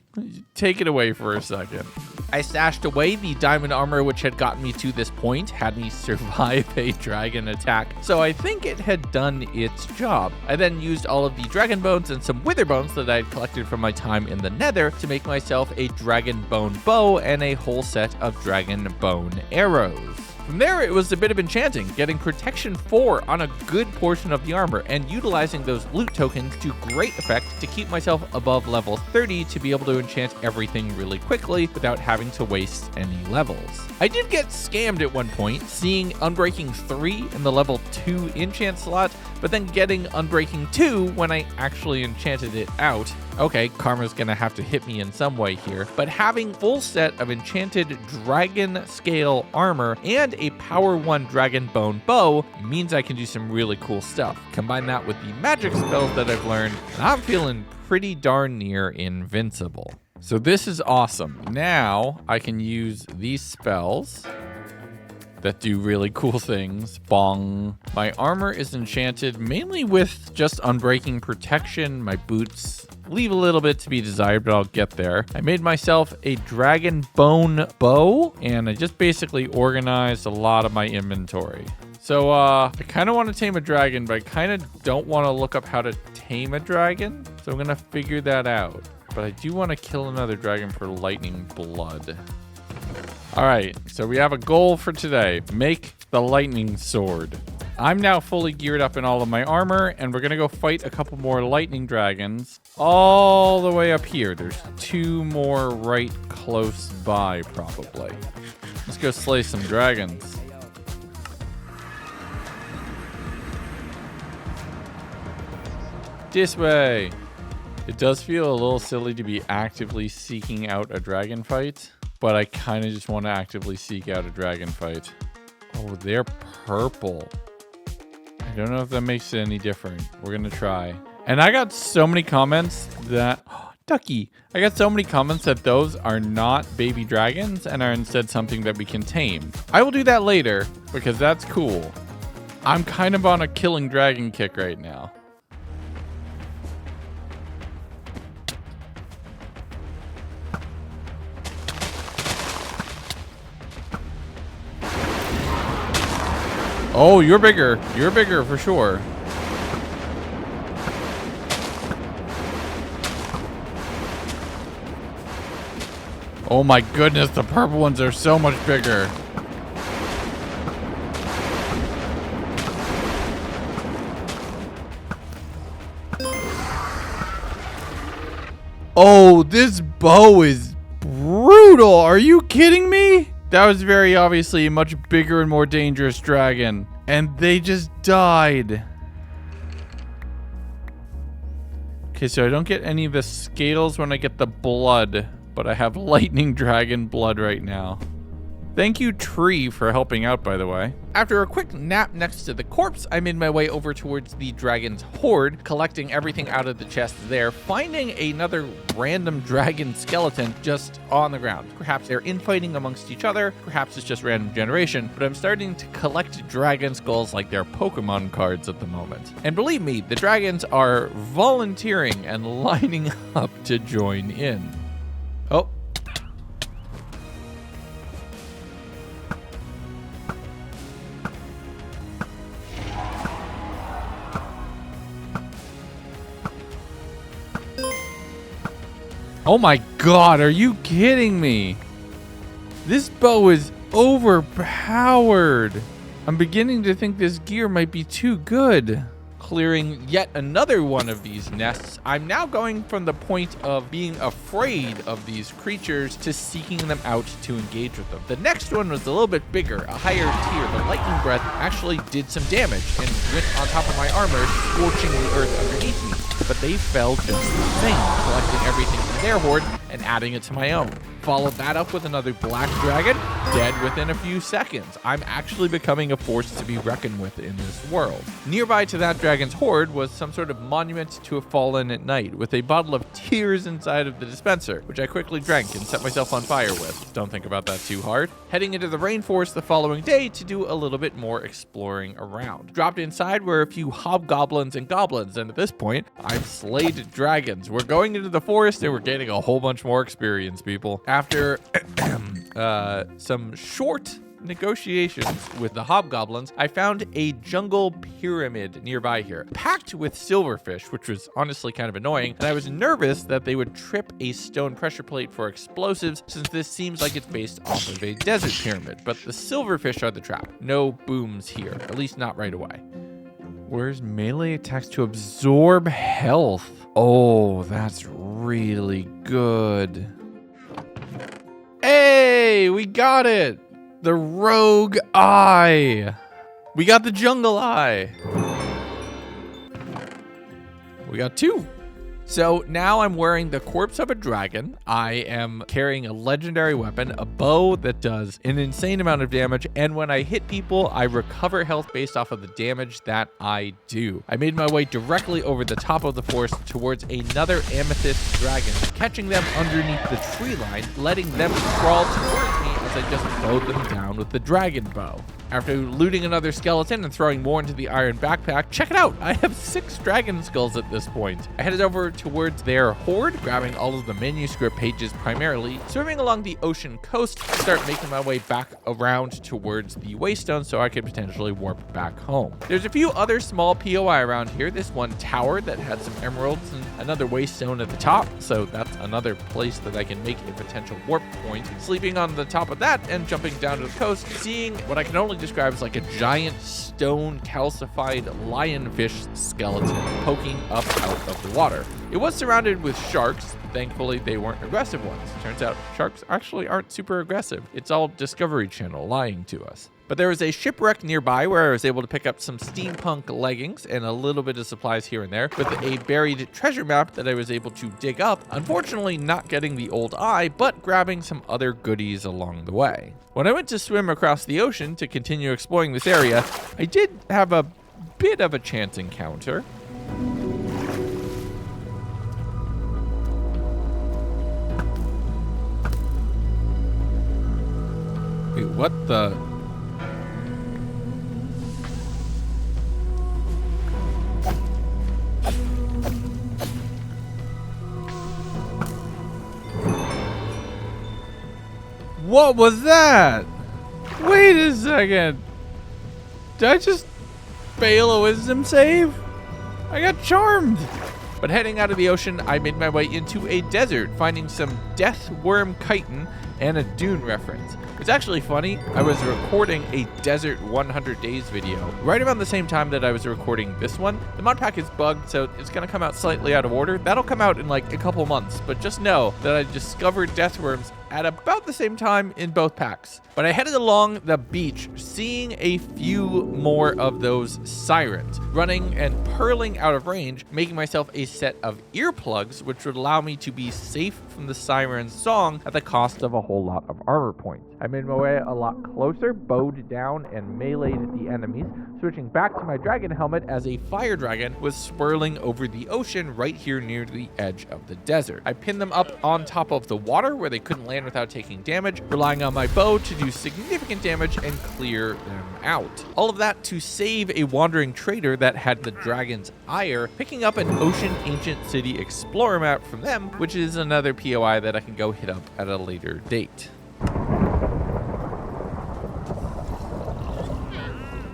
Speaker 1: take it away for a second.
Speaker 3: I stashed away the diamond armor which had gotten me to this point, had me survive a dragon attack, so I think it had done its job. I then used all of the dragon bones and some wither bones that I had collected from my time in the Nether to make myself a dragon bone bow and a whole set of dragon bone arrows. From there, it was a bit of enchanting, getting protection 4 on a good portion of the armor and utilizing those loot tokens to great effect to keep myself above level 30 to be able to enchant everything really quickly without having to waste any levels. I did get scammed at one point, seeing Unbreaking 3 in the level 2 enchant slot, but then getting Unbreaking 2 when I actually enchanted it out. Okay, karma's gonna have to hit me in some way here, but having full set of enchanted dragon scale armor and a power 1 dragon bone bow means I can do some really cool stuff. Combine that with the magic spells that I've learned, and I'm feeling pretty darn near invincible. So this is awesome. Now I can use these spells that do really cool things. Bong. My armor is enchanted mainly with just unbreaking protection. My boots leave a little bit to be desired, but I'll get there. I made myself a dragon bone bow, and I just basically organized a lot of my inventory. So I kind of want to tame a dragon, but I kind of don't want to look up how to tame a dragon. So I'm going to figure that out. But I do want to kill another dragon for lightning blood. All right, so we have a goal for today. Make the lightning sword. I'm now fully geared up in all of my armor, and we're going to go fight a couple more lightning dragons all the way up here. There's 2 more right close by, probably. Let's go slay some dragons. This way. It does feel a little silly to be actively seeking out a dragon fight, but I kind of just want to actively seek out a dragon fight. Oh, they're purple. I don't know if that makes it any different. We're going to try. And I got so many comments that... Oh, Ducky! I got so many comments that those are not baby dragons and are instead something that we can tame. I will do that later because that's cool. I'm kind of on a killing dragon kick right now. Oh, you're bigger. You're bigger for sure. Oh my goodness, the purple ones are so much bigger. Oh, this bow is brutal. Are you kidding me? That was very obviously a much bigger and more dangerous dragon. And they just died. Okay, so I don't get any of the scales when I get the blood, but I have lightning dragon blood right now. Thank you, Tree, for helping out, by the way. After a quick nap next to the corpse, I made my way over towards the dragon's hoard, collecting everything out of the chest there, finding another random dragon skeleton just on the ground. Perhaps they're infighting amongst each other, perhaps it's just random generation, but I'm starting to collect dragon skulls like they're Pokemon cards at the moment. And believe me, the dragons are volunteering and lining up to join in. Oh. Oh my god, are you kidding me? This bow is overpowered. I'm beginning to think this gear might be too good. Clearing yet another one of these nests, I'm now going from the point of being afraid of these creatures to seeking them out to engage with them. The next one was a little bit bigger, a higher tier. The lightning breath actually did some damage and went on top of my armor, scorching the earth underneath me. But they fell just the same, collecting everything from their hoard and adding it to my own. Followed that up with another black dragon, dead within a few seconds. I'm actually becoming a force to be reckoned with in this world. Nearby to that dragon's hoard was some sort of monument to a fallen at night, with a bottle of tears inside of the dispenser, which I quickly drank and set myself on fire with. Don't think about that too hard. Heading into the rainforest the following day to do a little bit more exploring around. Dropped inside were a few hobgoblins and goblins, and at this point, I've slayed dragons. We're going into the forest and we're getting a whole bunch more experience, people.
Speaker 1: After some short negotiations with the hobgoblins, I found a jungle pyramid nearby here, packed with silverfish, which was honestly kind of annoying, and I was nervous that they would trip a stone pressure plate for explosives, since this seems like it's based off of a desert pyramid, but the silverfish are the trap. No booms here, at least not right away. Where's melee attacks to absorb health? Oh, that's really good. Hey, we got it! The rogue eye. We got the jungle eye. We got 2. So now I'm wearing the corpse of a dragon. I am carrying a legendary weapon, a bow that does an insane amount of damage, and when I hit people, I recover health based off of the damage that I do. I made my way directly over the top of the forest towards another amethyst dragon, catching them underneath the tree line, letting them crawl towards me as I just mowed them down with the dragon bow. After looting another skeleton and throwing more into the iron backpack, check it out, I have 6 dragon skulls at this point. I headed over towards their horde, grabbing all of the manuscript pages primarily, swimming along the ocean coast to start making my way back around towards the waystone so I could potentially warp back home. There's a few other small POI around here. This one tower that had some emeralds and another waystone at the top, so that's another place that I can make a potential warp point. Sleeping on the top of that and jumping down to the coast, seeing what I can only describe as like a giant stone calcified lionfish skeleton poking up out of the water. It was surrounded with sharks. Thankfully, they weren't aggressive ones. Turns out sharks actually aren't super aggressive. It's all Discovery Channel lying to us. But there was a shipwreck nearby where I was able to pick up some steampunk leggings and a little bit of supplies here and there, with a buried treasure map that I was able to dig up. Unfortunately, not getting the old eye, but grabbing some other goodies along the way. When I went to swim across the ocean to continue exploring this area, I did have a bit of a chance encounter. Wait, what the? What was that? Wait a second. Did I just fail a wisdom save? I got charmed. But heading out of the ocean, I made my way into a desert, finding some death worm chitin and a dune reference. It's actually funny, I was recording a Desert 100 Days video right around the same time that I was recording this one. The Modpack is bugged, so it's gonna come out slightly out of order. That'll come out in like a couple months, but just know that I discovered death worms at about the same time in both packs. But I headed along the beach, seeing a few more of those sirens, running and purling out of range, making myself a set of earplugs, which would allow me to be safe from the siren's song at the cost of a whole lot of armor points. I made my way a lot closer, bowed down, and meleeed the enemies, switching back to my dragon helmet as a fire dragon was swirling over the ocean right here near the edge of the desert. I pinned them up on top of the water where they couldn't land without taking damage, relying on my bow to do significant damage and clear them out. All of that to save a wandering trader that had the dragon's ire, picking up an Ocean Ancient City Explorer map from them, which is another POI that I can go hit up at a later date.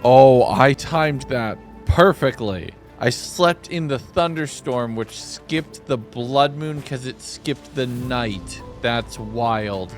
Speaker 1: Oh, I timed that perfectly. I slept in the thunderstorm, which skipped the blood moon because it skipped the night. That's wild.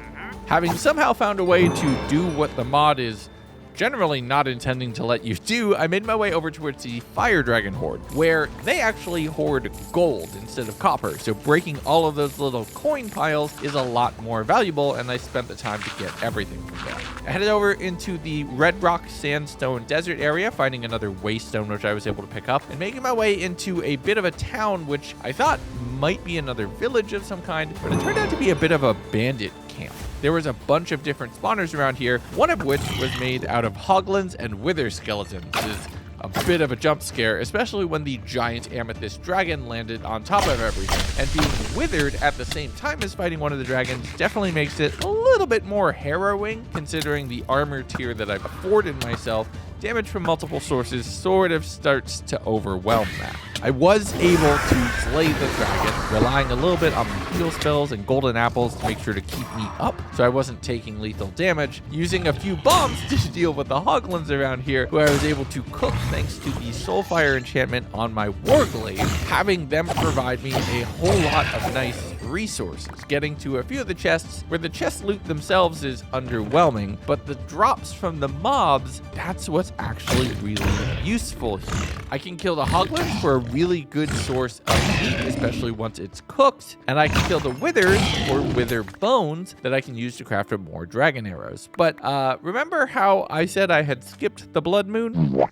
Speaker 1: Having somehow found a way to do what the mod is generally not intending to let you do, I made my way over towards the Fire Dragon Horde, where they actually hoard gold instead of copper, so breaking all of those little coin piles is a lot more valuable, and I spent the time to get everything from there. I headed over into the Red Rock Sandstone Desert area, finding another waystone which I was able to pick up, and making my way into a bit of a town which I thought might be another village of some kind, but it turned out to be a bit of a bandit camp. There was a bunch of different spawners around here, one of which was made out of hoglins and wither skeletons. It is a bit of a jump scare, especially when the giant amethyst dragon landed on top of everything. And being withered at the same time as fighting one of the dragons definitely makes it a little bit more harrowing, considering the armor tier that I've afforded myself
Speaker 3: damage from multiple sources sort of starts to overwhelm that. I was able to slay the dragon, relying a little bit on my heal spells and golden apples to make sure to keep me up so I wasn't taking lethal damage, using a few bombs to deal with the hoglins around here, who I was able to cook thanks to the Soulfire enchantment on my Warglaive, having them provide me a whole lot of nice resources, getting to a few of the chests where the chest loot themselves is underwhelming, but the drops from the mobs, that's what's actually really useful here. I can kill the hoglins for a really good source of meat, especially once it's cooked, and I can kill the withers for wither bones that I can use to craft more dragon arrows. But remember how I said I had skipped the blood moon?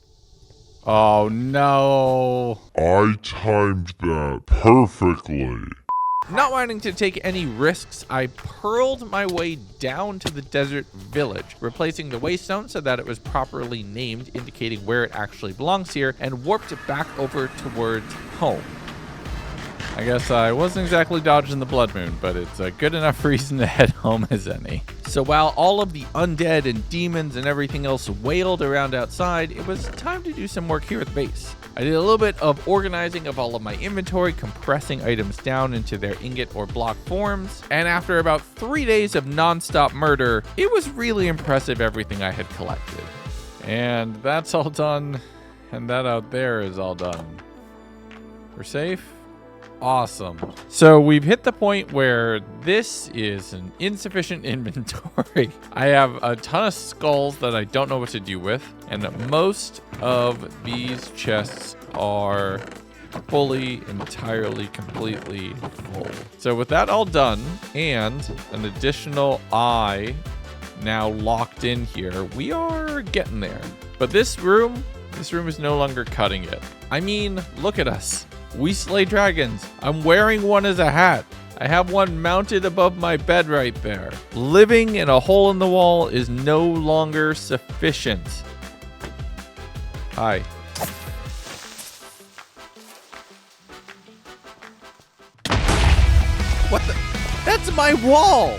Speaker 1: Oh no.
Speaker 11: I timed that perfectly.
Speaker 3: Not wanting to take any risks, I pearled my way down to the desert village, replacing the waystone so that it was properly named, indicating where it actually belongs here, and warped it back over towards home.
Speaker 1: I guess I wasn't exactly dodging the blood moon, but it's a good enough reason to head home as any.
Speaker 3: So while all of the undead and demons and everything else wailed around outside, it was time to do some work here at the base. I did a little bit of organizing of all of my inventory, compressing items down into their ingot or block forms, and after about 3 days of non-stop murder, it was really impressive everything I had collected.
Speaker 1: And that's all done, and that out there is all done. We're safe? Awesome. So we've hit the point where this is an insufficient inventory. I have a ton of skulls that I don't know what to do with, and most of these chests are fully, entirely, completely full. So with that all done, and an additional eye now locked in here, we are getting there. But this room is no longer cutting it. I mean, look at us. We slay dragons. I'm wearing one as a hat. I have one mounted above my bed right there. Living in a hole in the wall is no longer sufficient. Hi.
Speaker 3: What the? That's my wall!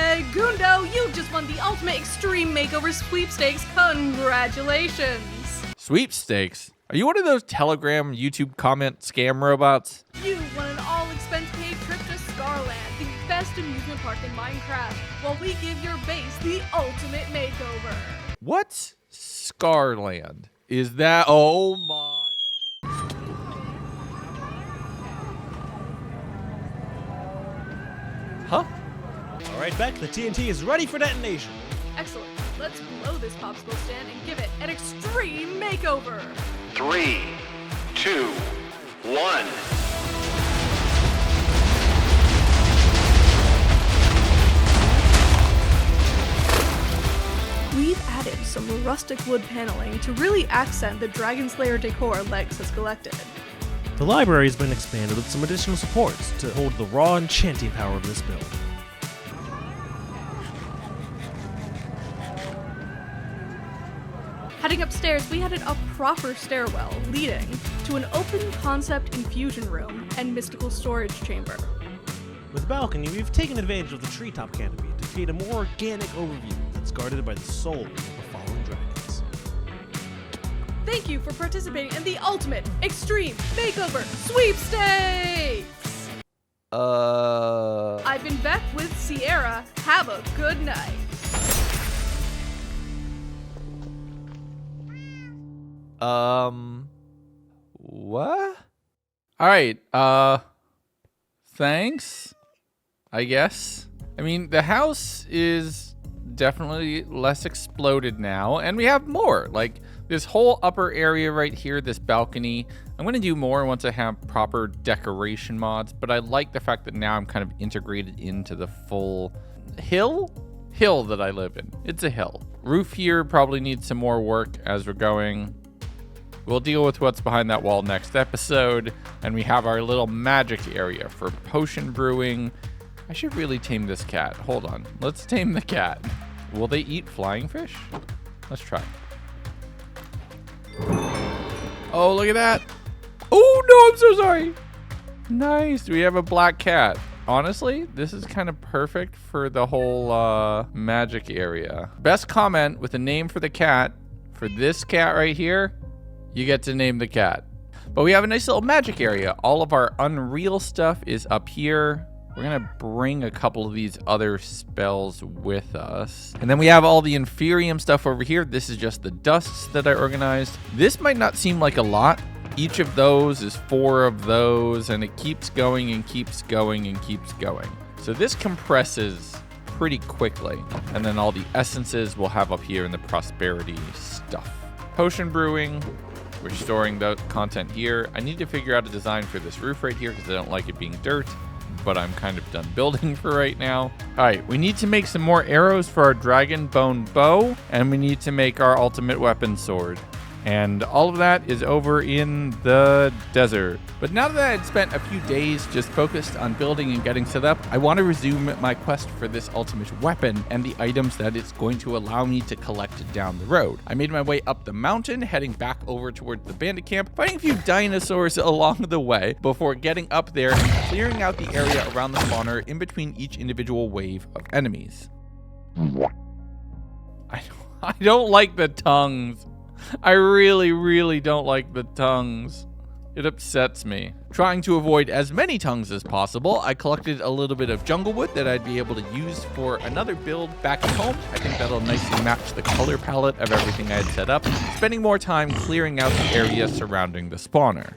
Speaker 6: Legundo, you just won the Ultimate Extreme Makeover Sweepstakes. Congratulations!
Speaker 3: Sweepstakes? Are you one of those Telegram YouTube comment scam robots?
Speaker 6: You won an all-expense-paid trip to Scarland, the best amusement park in Minecraft, while we give your base the ultimate makeover.
Speaker 3: What's Scarland? Is that... Oh my... Huh?
Speaker 5: All right, Beck, the TNT is ready for detonation.
Speaker 6: Excellent. Let's blow this popsicle stand and give it an extreme makeover.
Speaker 2: 3, 2, 1.
Speaker 6: We've added some rustic wood paneling to really accent the Dragon Slayer decor Legs has collected.
Speaker 5: The library has been expanded with some additional supports to hold the raw enchanting power of this build.
Speaker 6: Heading upstairs, we added a proper stairwell leading to an open concept infusion room and mystical storage chamber.
Speaker 5: With the balcony, we've taken advantage of the treetop canopy to create a more organic overview that's guarded by the souls of the fallen dragons.
Speaker 6: Thank you for participating in the Ultimate Extreme Makeover Sweepstakes! I've been Beck with Sierra. Have a good night.
Speaker 3: What?
Speaker 1: All right, thanks, I guess. I mean, the house is definitely less exploded now, and we have more. Like, this whole upper area right here, this balcony. I'm going to do more once I have proper decoration mods, but I like the fact that now I'm kind of integrated into the full hill that I live in. It's a hill. Roof here probably needs some more work as we're going. We'll deal with what's behind that wall next episode, and we have our little magic area for potion brewing. I should really tame this cat. Hold on. Let's tame the cat. Will they eat flying fish? Let's try. Oh, look at that. Oh, no, I'm so sorry. Nice. We have a black cat. Honestly, this is kind of perfect for the whole magic area. Best comment with a name for the cat For this cat right here, you get to name the cat. But we have a nice little magic area. All of our Unreal stuff is up here. We're gonna bring a couple of these other spells with us. And then we have all the Inferium stuff over here. This is just the dusts that I organized. This might not seem like a lot. Each of those is 4 of those, and it keeps going and keeps going and keeps going. So this compresses pretty quickly. And then all the essences we'll have up here in the prosperity stuff. Potion brewing. We're storing the content here. I need to figure out a design for this roof right here because I don't like it being dirt, but I'm kind of done building for right now. All right, we need to make some more arrows for our dragon bone bow, and we need to make our ultimate weapon sword. And all of that is over in the desert. But now that I had spent a few days just focused on building and getting set up, I want to resume my quest for this ultimate weapon and the items that it's going to allow me to collect down the road. I made my way up the mountain, heading back over towards the bandit camp, fighting a few dinosaurs along the way before getting up there and clearing out the area around the spawner in between each individual wave of enemies. I don't like the tongues. I really don't like the tongues. It upsets me. Trying to avoid as many tongues as possible, I collected a little bit of jungle wood that I'd be able to use for another build back at home. I think that'll nicely match the color palette of everything I had set up, spending more time clearing out the area surrounding the spawner.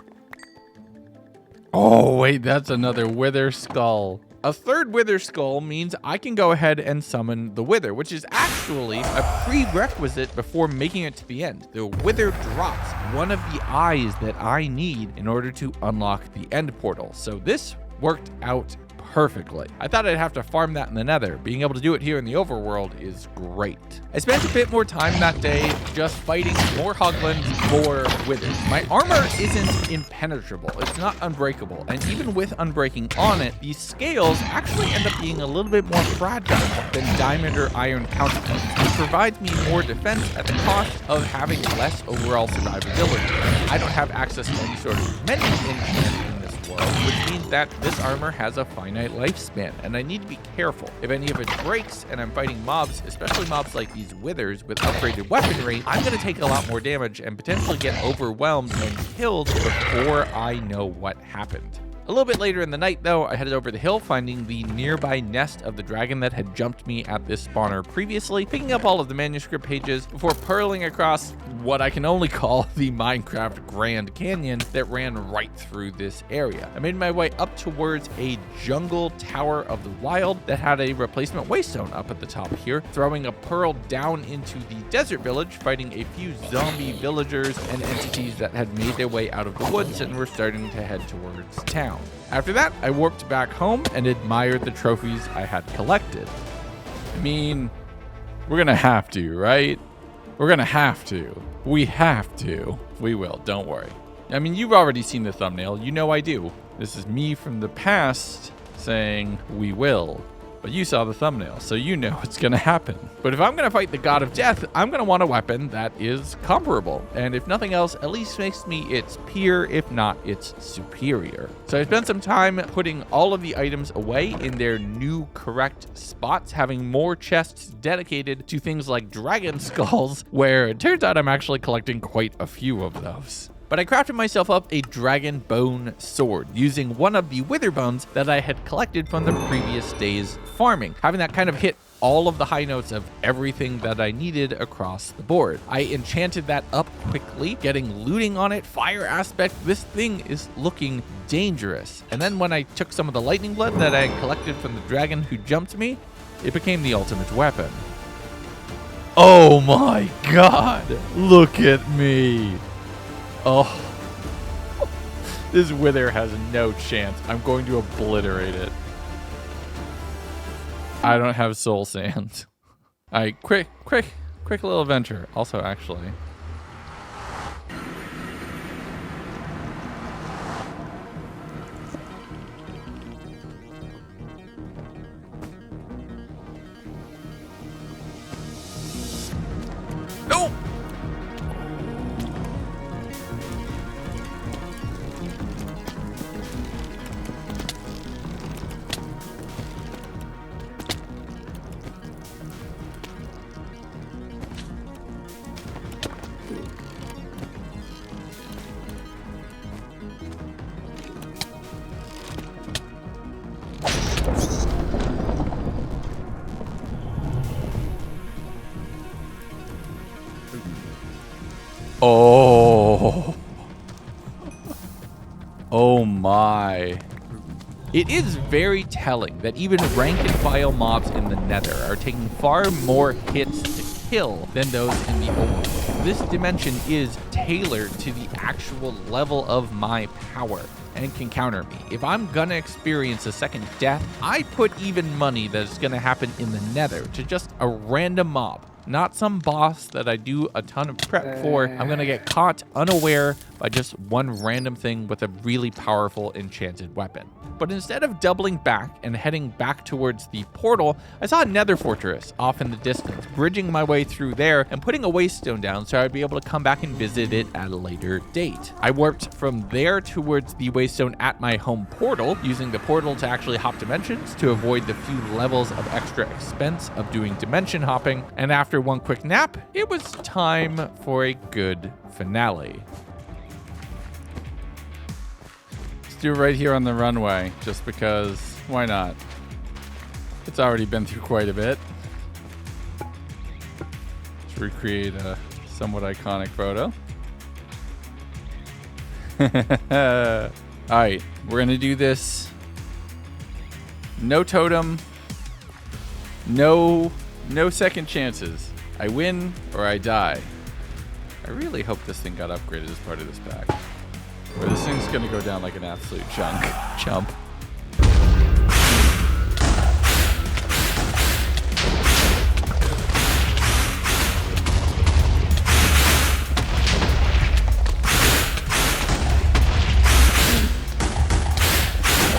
Speaker 1: Oh wait, that's another wither skull. A third wither skull means I can go ahead and summon the wither, which is actually a prerequisite before making it to the end. The wither drops one of the eyes that I need in order to unlock the end portal. So this worked out perfectly. I thought I'd have to farm that in the Nether. Being able to do it here in the overworld is great. I spent a bit more time that day just fighting more hoglins, more withers. My armor isn't impenetrable. It's not unbreakable. And even with unbreaking on it, these scales actually end up being a little bit more fragile than diamond or iron counterparts, which provides me more defense at the cost of having less overall survivability. I don't have access to any sort of mending enchant in this world, which means that this armor has a finite lifespan, and I need to be careful. If any of it breaks and I'm fighting mobs, especially mobs like these withers with upgraded weaponry, I'm going to take a lot more damage and potentially get overwhelmed and killed before I know what happened. A little bit later in the night, though, I headed over the hill, finding the nearby nest of the dragon that had jumped me at this spawner previously, picking up all of the manuscript pages before purling across what I can only call the Minecraft Grand Canyon that ran right through this area. I made my way up towards a jungle tower of the wild that had a replacement waystone up at the top here, throwing a pearl down into the desert village, fighting a few zombie villagers and entities that had made their way out of the woods and were starting to head towards town. After that, I warped back home and admired the trophies I had collected. I mean, we're gonna have to, right? We're gonna have to. We have to. We will, don't worry. I mean, you've already seen the thumbnail. You know I do. This is me from the past saying we will. But you saw the thumbnail, so you know it's gonna happen. But if I'm gonna fight the god of death, I'm gonna want a weapon that is comparable. And if nothing else, at least makes me its peer, if not its superior. So I spent some time putting all of the items away in their new correct spots, having more chests dedicated to things like dragon skulls, where it turns out I'm actually collecting quite a few of those. But I crafted myself up a dragon bone sword using one of the wither bones that I had collected from the previous day's farming, having that kind of hit all of the high notes of everything that I needed across the board. I enchanted that up quickly, getting looting on it, fire aspect. This thing is looking dangerous. And then when I took some of the lightning blood that I had collected from the dragon who jumped me, it became the ultimate weapon. Oh my god, look at me. Oh, this wither has no chance. I'm going to obliterate it. I don't have soul sand. All right, quick little adventure. Also, actually. No!
Speaker 3: It is very telling that even rank and file mobs in the Nether are taking far more hits to kill than those in the overworld. This dimension is tailored to the actual level of my power and can counter me. If I'm gonna experience a second death, I put even money that it's gonna happen in the Nether to just a random mob. Not some boss that I do a ton of prep for. I'm gonna get caught unaware by just one random thing with a really powerful enchanted weapon. But instead of doubling back and heading back towards the portal, I saw a nether fortress off in the distance, bridging my way through there and putting a waystone down so I'd be able to come back and visit it at a later date. I warped from there towards the waystone at my home portal, using the portal to actually hop dimensions to avoid the few levels of extra expense of doing dimension hopping, and after one quick nap, it was time for a good finale.
Speaker 1: Do it right here on the runway, just because why not? It's already been through quite a bit. Let's recreate a somewhat iconic photo. All right, we're gonna do this. No totem, no second chances. I win or I die. I really hope this thing got upgraded as part of this pack. Or this thing's gonna go down like an absolute chump.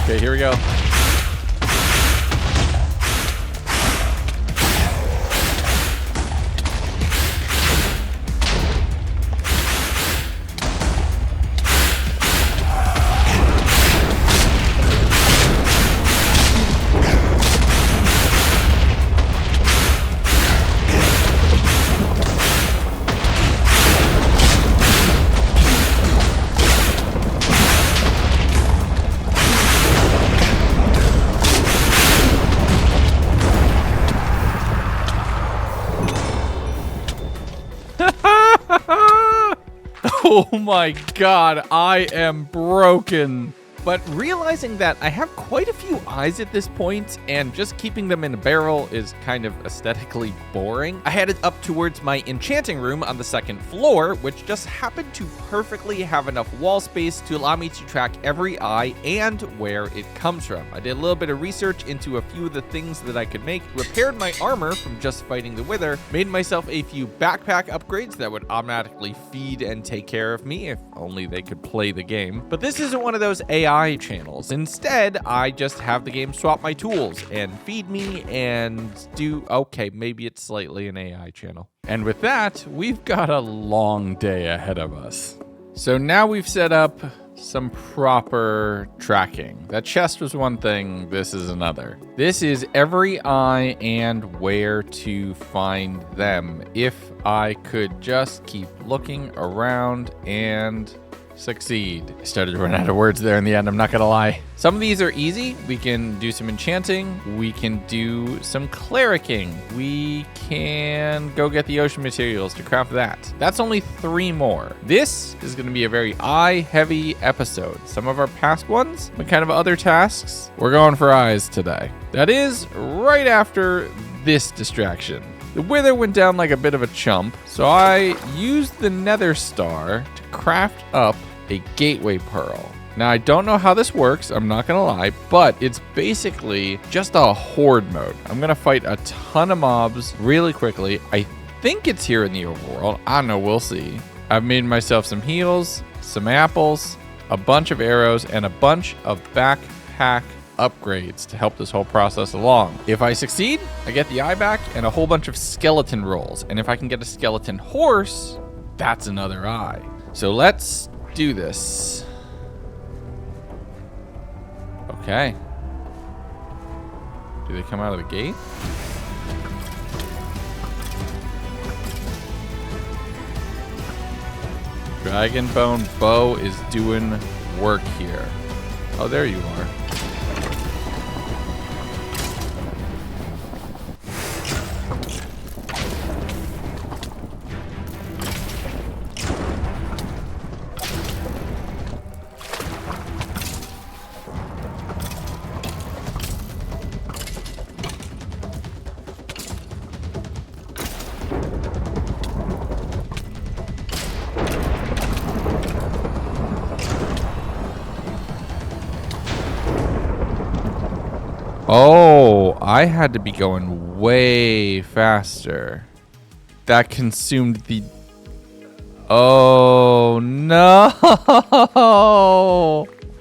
Speaker 1: Okay, here we go. Oh my god, I am broken. But realizing that I have quite a few eyes at this point, and just keeping them in a barrel is kind of aesthetically boring, I headed up towards my enchanting room on the second floor, which just happened to perfectly have enough wall space to allow me to track every eye and where it comes from. I did a little bit of research into a few of the things that I could make, repaired my armor from just fighting the Wither, made myself a few backpack upgrades that would automatically feed and take care of me, if only they could play the game. But this isn't one of those AI channels. Instead, I just have the game swap my tools and feed me and do, okay, maybe it's slightly an AI channel. And with that, we've got a long day ahead of us. So now we've set up some proper tracking. That chest was one thing, this is another. This is every eye and where to find them. If I could just keep looking around and succeed. I started to run out of words there in the end, I'm not gonna lie. Some of these are easy. We can do some enchanting. We can do some clericking. We can go get the ocean materials to craft that. That's only 3 more. This is gonna be a very eye-heavy episode. Some of our past ones, but kind of other tasks, we're going for eyes today. That is right after this distraction. The Wither went down like a bit of a chump, so I used the Nether Star to craft up a gateway pearl. Now, I don't know how this works, I'm not gonna lie, but it's basically just a horde mode. I'm gonna fight a ton of mobs really quickly. I think it's here in the overworld. I don't know, we'll see. I've made myself some heals, some apples, a bunch of arrows, and a bunch of backpack upgrades to help this whole process along. If I succeed, I get the eye back and a whole bunch of skeleton rolls. And if I can get a skeleton horse, that's another eye. So let's do this. Okay. Do they come out of the gate? Dragon Bone Bow is doing work here. Oh, there you are. Oh, I had to be going way faster. That consumed the... Oh, no.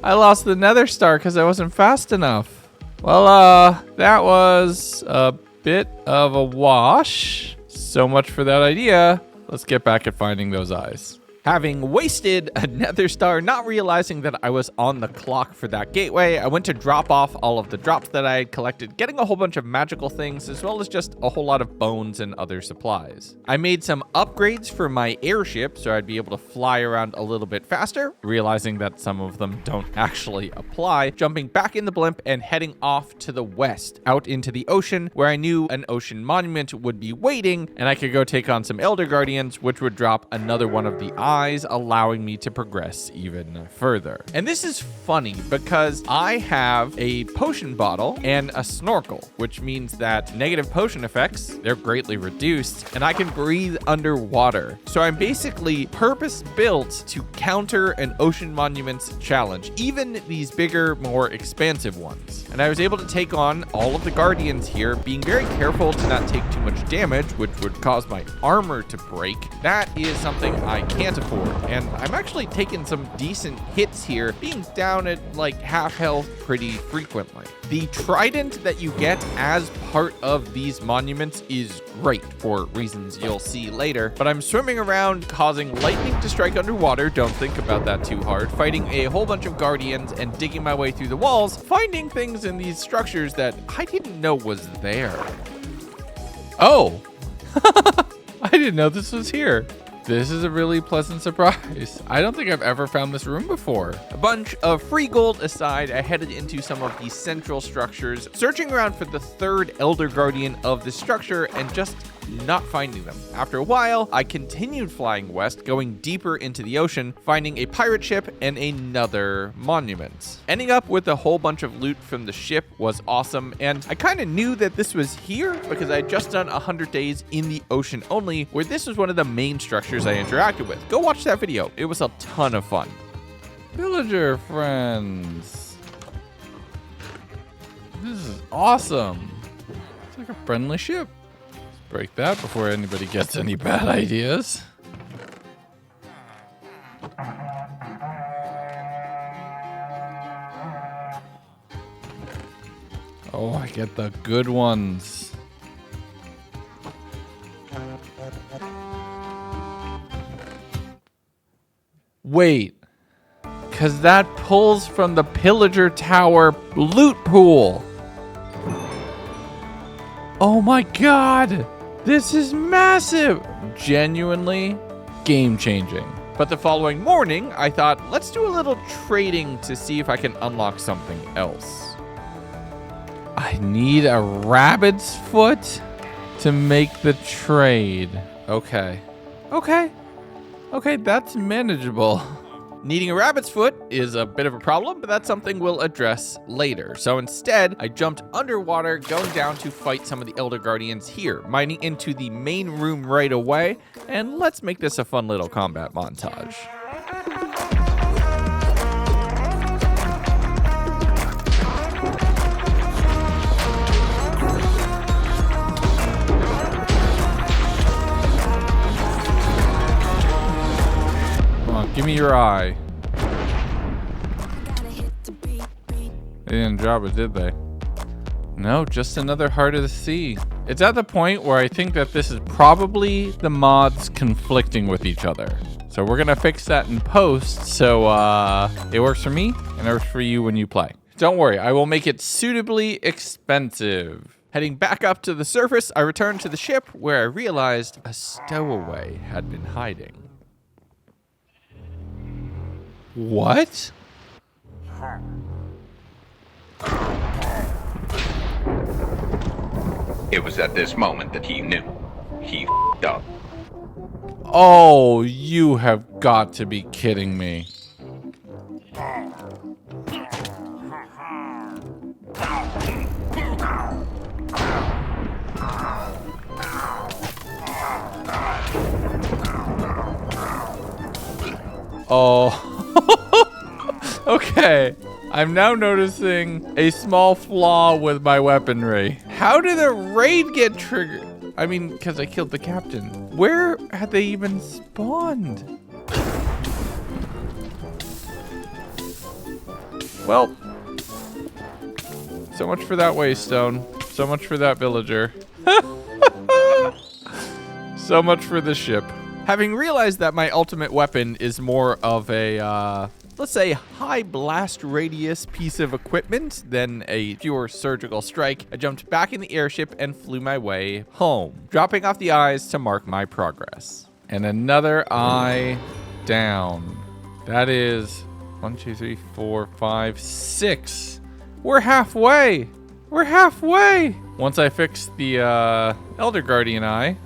Speaker 1: I lost the Nether star because I wasn't fast enough. Well, that was a bit of a wash. So much for that idea. Let's get back at finding those eyes. Having wasted a Nether star, not realizing that I was on the clock for that gateway, I went to drop off all of the drops that I had collected, getting a whole bunch of magical things, as well as just a whole lot of bones and other supplies. I made some upgrades for my airship, so I'd be able to fly around a little bit faster, realizing that some of them don't actually apply, jumping back in the blimp and heading off to the west, out into the ocean, where I knew an ocean monument would be waiting, and I could go take on some Elder Guardians, which would drop another one of the eyes, allowing me to progress even further. And this is funny because I have a potion bottle and a snorkel, which means that negative potion effects, they're greatly reduced, and I can breathe underwater. So I'm basically purpose-built to counter an ocean monuments challenge, even these bigger, more expansive ones. And I was able to take on all of the guardians here, being very careful to not take too much damage, which would cause my armor to break. That is something I can't afford. And I'm actually taking some decent hits here, being down at like half health pretty frequently. The trident that you get as part of these monuments is great for reasons you'll see later, but I'm swimming around causing lightning to strike underwater, don't think about that too hard, fighting a whole bunch of guardians and digging my way through the walls, finding things in these structures that I didn't know was there. Oh, I didn't know this was here. This is a really pleasant surprise. I don't think I've ever found this room before. A bunch of free gold aside, I headed into some of the central structures, searching around for the third Elder Guardian of the structure and just not finding them. After a while, I continued flying west, going deeper into the ocean, finding a pirate ship and another monument. Ending up with a whole bunch of loot from the ship was awesome, and I kind of knew that this was here because I had just done 100 days in the ocean only, where this was one of the main structures I interacted with. Go watch that video. It was a ton of fun. Pillager friends. This is awesome. It's like a friendly ship. Break that before anybody gets any bad ideas. Oh, I get the good ones. Wait, because that pulls from the Pillager Tower loot pool. Oh my god! This is massive! Genuinely game-changing. But the following morning, I thought, let's do a little trading to see if I can unlock something else. I need a rabbit's foot to make the trade. Okay, that's manageable. Needing a rabbit's foot is a bit of a problem, but that's something we'll address later. So instead, I jumped underwater, going down to fight some of the Elder Guardians here, mining into the main room right away, and let's make this a fun little combat montage. Give me your eye. They didn't drop it, did they? No, just another Heart of the Sea. It's at the point where I think that this is probably the mods conflicting with each other. So we're gonna fix that in post, so it works for me and it works for you when you play. Don't worry, I will make it suitably expensive. Heading back up to the surface, I returned to the ship where I realized a stowaway had been hiding. What?
Speaker 2: It was at this moment that he knew. He f***ed up.
Speaker 1: Oh, you have got to be kidding me. Oh. Okay. I'm now noticing a small flaw with my weaponry. How did a raid get triggered? I mean, because I killed the captain. Where had they even spawned? Well, so much for that waystone. So much for that villager. So much for the ship. Having realized that my ultimate weapon is more of a, let's say, high blast radius piece of equipment than a pure surgical strike, I jumped back in the airship and flew my way home, dropping off the eyes to mark my progress. And another eye down. That is 1, 2, 3, 4, 5, 6. We're halfway. We're halfway. Once I fix the Elder Guardian eye,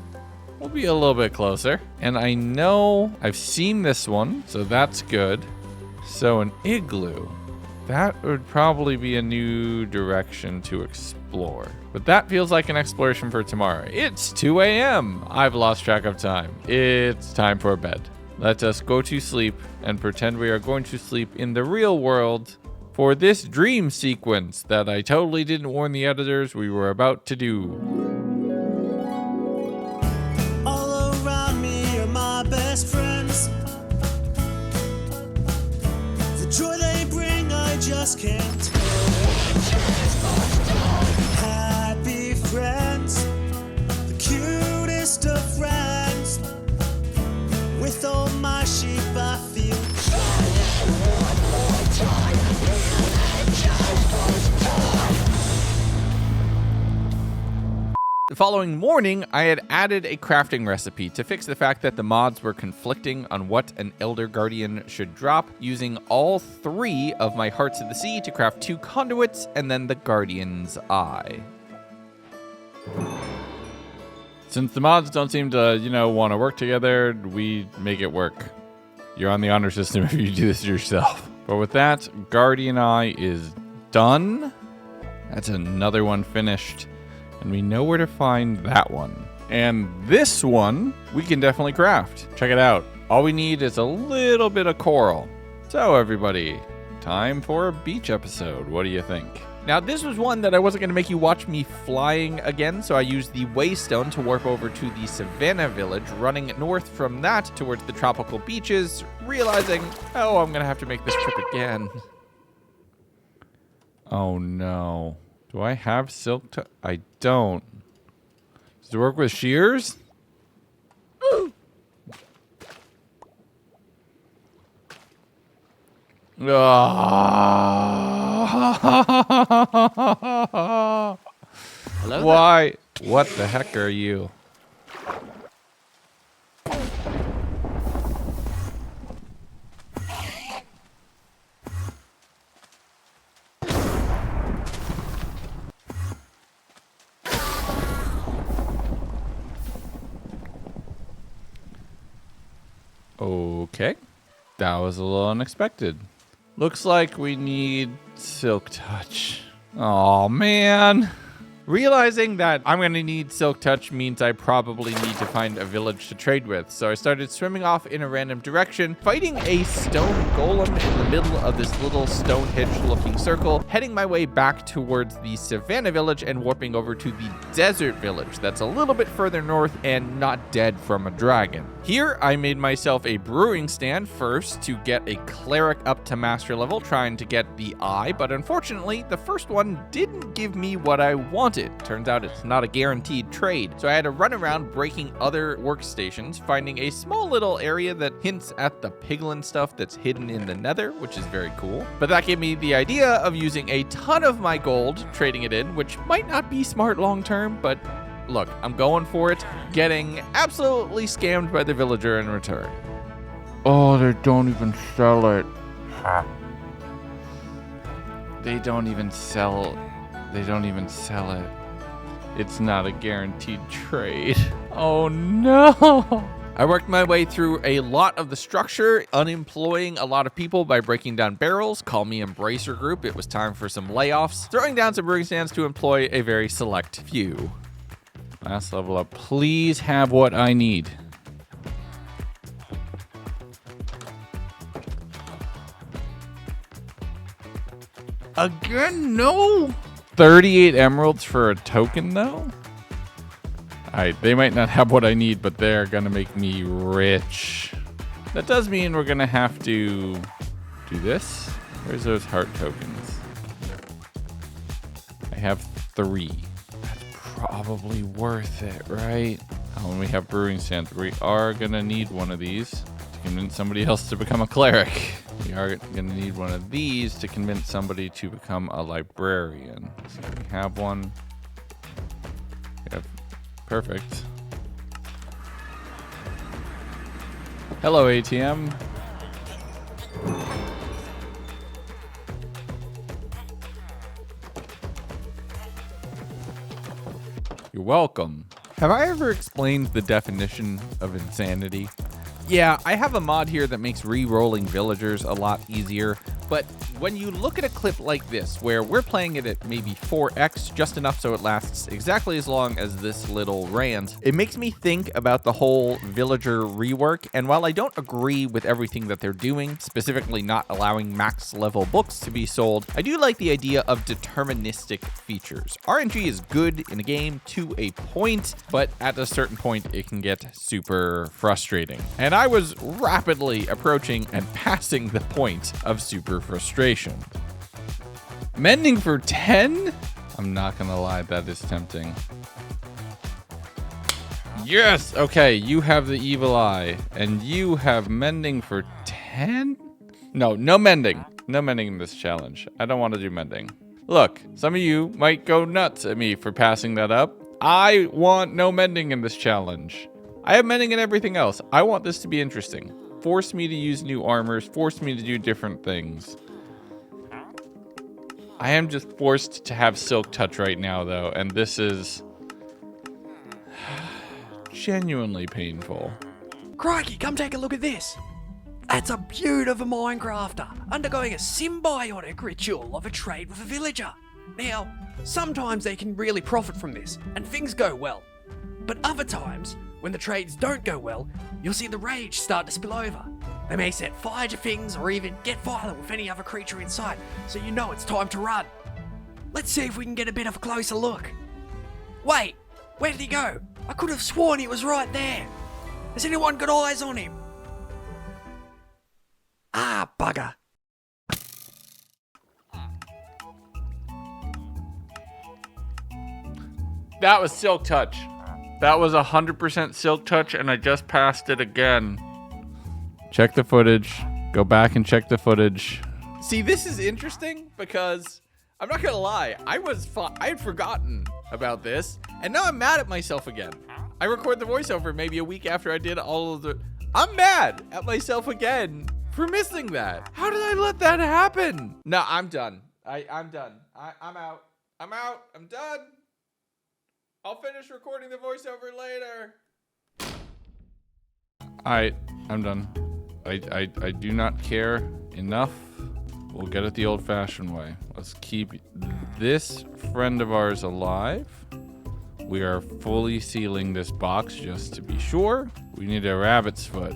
Speaker 1: we'll be a little bit closer. And I know I've seen this one, so that's good. So an igloo. That would probably be a new direction to explore. But that feels like an exploration for tomorrow. It's 2 a.m. I've lost track of time. It's time for bed. Let us go to sleep and pretend we are going to sleep in the real world for this dream sequence that I totally didn't warn the editors we were about to do.
Speaker 12: Joy they bring, I just can't tell. Happy friends, the cutest of friends. With all my sheep, I feel
Speaker 1: The following morning, I had added a crafting recipe to fix the fact that the mods were conflicting on what an Elder Guardian should drop, using all 3 of my Hearts of the Sea to craft 2 conduits and then the Guardian's Eye. Since the mods don't seem to, want to work together, we make it work. You're on the honor system if you do this yourself. But with that, Guardian Eye is done. That's another one finished. And we know where to find that one. And this one, we can definitely craft. Check it out. All we need is a little bit of coral. So everybody, time for a beach episode. What do you think? Now, this was one that I wasn't going to make you watch me flying again, so I used the waystone to warp over to the Savannah village, running north from that towards the tropical beaches, realizing, oh, I'm going to have to make this trip again. Oh, no. Do I have silk I don't. Does it work with shears?
Speaker 3: Hello
Speaker 1: Why? What the heck are you? Okay, that was a little unexpected. Looks like we need Silk Touch. Oh man. Realizing that I'm going to need Silk Touch means I probably need to find a village to trade with. So I started swimming off in a random direction, fighting a stone golem in the middle of this little Stonehenge-looking circle, heading my way back towards the Savannah village and warping over to the desert village that's a little bit further north and not dead from a dragon. Here, I made myself a brewing stand first to get a cleric up to master level, trying to get the eye, but unfortunately, the first one didn't give me what I wanted. Turns out it's not a guaranteed trade, so I had to run around breaking other workstations, finding a small little area that hints at the piglin stuff that's hidden in the Nether, which is very cool. But that gave me the idea of using a ton of my gold, trading it in, which might not be smart long term, but look, I'm going for it, getting absolutely scammed by the villager in return. Oh, they don't even sell it. They don't even sell it. It's not a guaranteed trade. Oh no! I worked my way through a lot of the structure, unemploying a lot of people by breaking down barrels. Call me Embracer Group. It was time for some layoffs. Throwing down some brewing stands to employ a very select few. Last level up. Please have what I need. Again, no. 38 emeralds for a token, though? Alright, they might not have what I need, but they're gonna make me rich. That does mean we're gonna have to do this. Where's those heart tokens? I have 3. That's probably worth it, right? Oh, and we have brewing sand. We are gonna need one of these to convince somebody else to become a cleric. We are gonna need one of these to convince somebody to become a librarian. So we have one. We have perfect. Hello, ATM. You're welcome. Have I ever explained the definition of insanity? Yeah, I have a mod here that makes re-rolling villagers a lot easier, but when you look at a clip like this, where we're playing it at maybe 4x, just enough so it lasts exactly as long as this little rant, it makes me think about the whole villager rework, and while I don't agree with everything that they're doing, specifically not allowing max level books to be sold, I do like the idea of deterministic features. RNG is good in a game to a point, but at a certain point it can get super frustrating. And I was rapidly approaching and passing the point of super frustration. Mending for 10? I'm not gonna lie, that is tempting. Yes! Okay, you have the evil eye, and you have mending for 10? No mending. No mending in this challenge. I don't want to do mending. Look, some of you might go nuts at me for passing that up. I want no mending in this challenge. I have mending and everything else. I want this to be interesting. Force me to use new armors. Force me to do different things. I am just forced to have Silk Touch right now, though, and this is genuinely painful.
Speaker 13: Crikey, come take a look at this. That's a beautiful Minecrafter undergoing a symbiotic ritual of a trade with a villager. Now, sometimes they can really profit from this, and things go well. But other times, when the trades don't go well, you'll see the rage start to spill over. They may set fire to things or even get violent with any other creature in sight, so you know it's time to run. Let's see if we can get a bit of a closer look. Wait, where did he go? I could have sworn he was right there. Has anyone got eyes on him? Ah, bugger.
Speaker 1: That was Silk Touch. That was 100% Silk Touch, and I just passed it again. Check the footage. Go back and check the footage. See, this is interesting because I'm not gonna lie. I had forgotten about this, and now I'm mad at myself again. I record the voiceover maybe a week after I did all of the. I'm mad at myself again for missing that. How did I let that happen? No, I'm done. I'm done. I'm out. I'm out. I'm done. I'll finish recording the voiceover later. Alright, I'm done. I do not care enough. We'll get it the old-fashioned way. Let's keep this friend of ours alive. We are fully sealing this box just to be sure. We need a rabbit's foot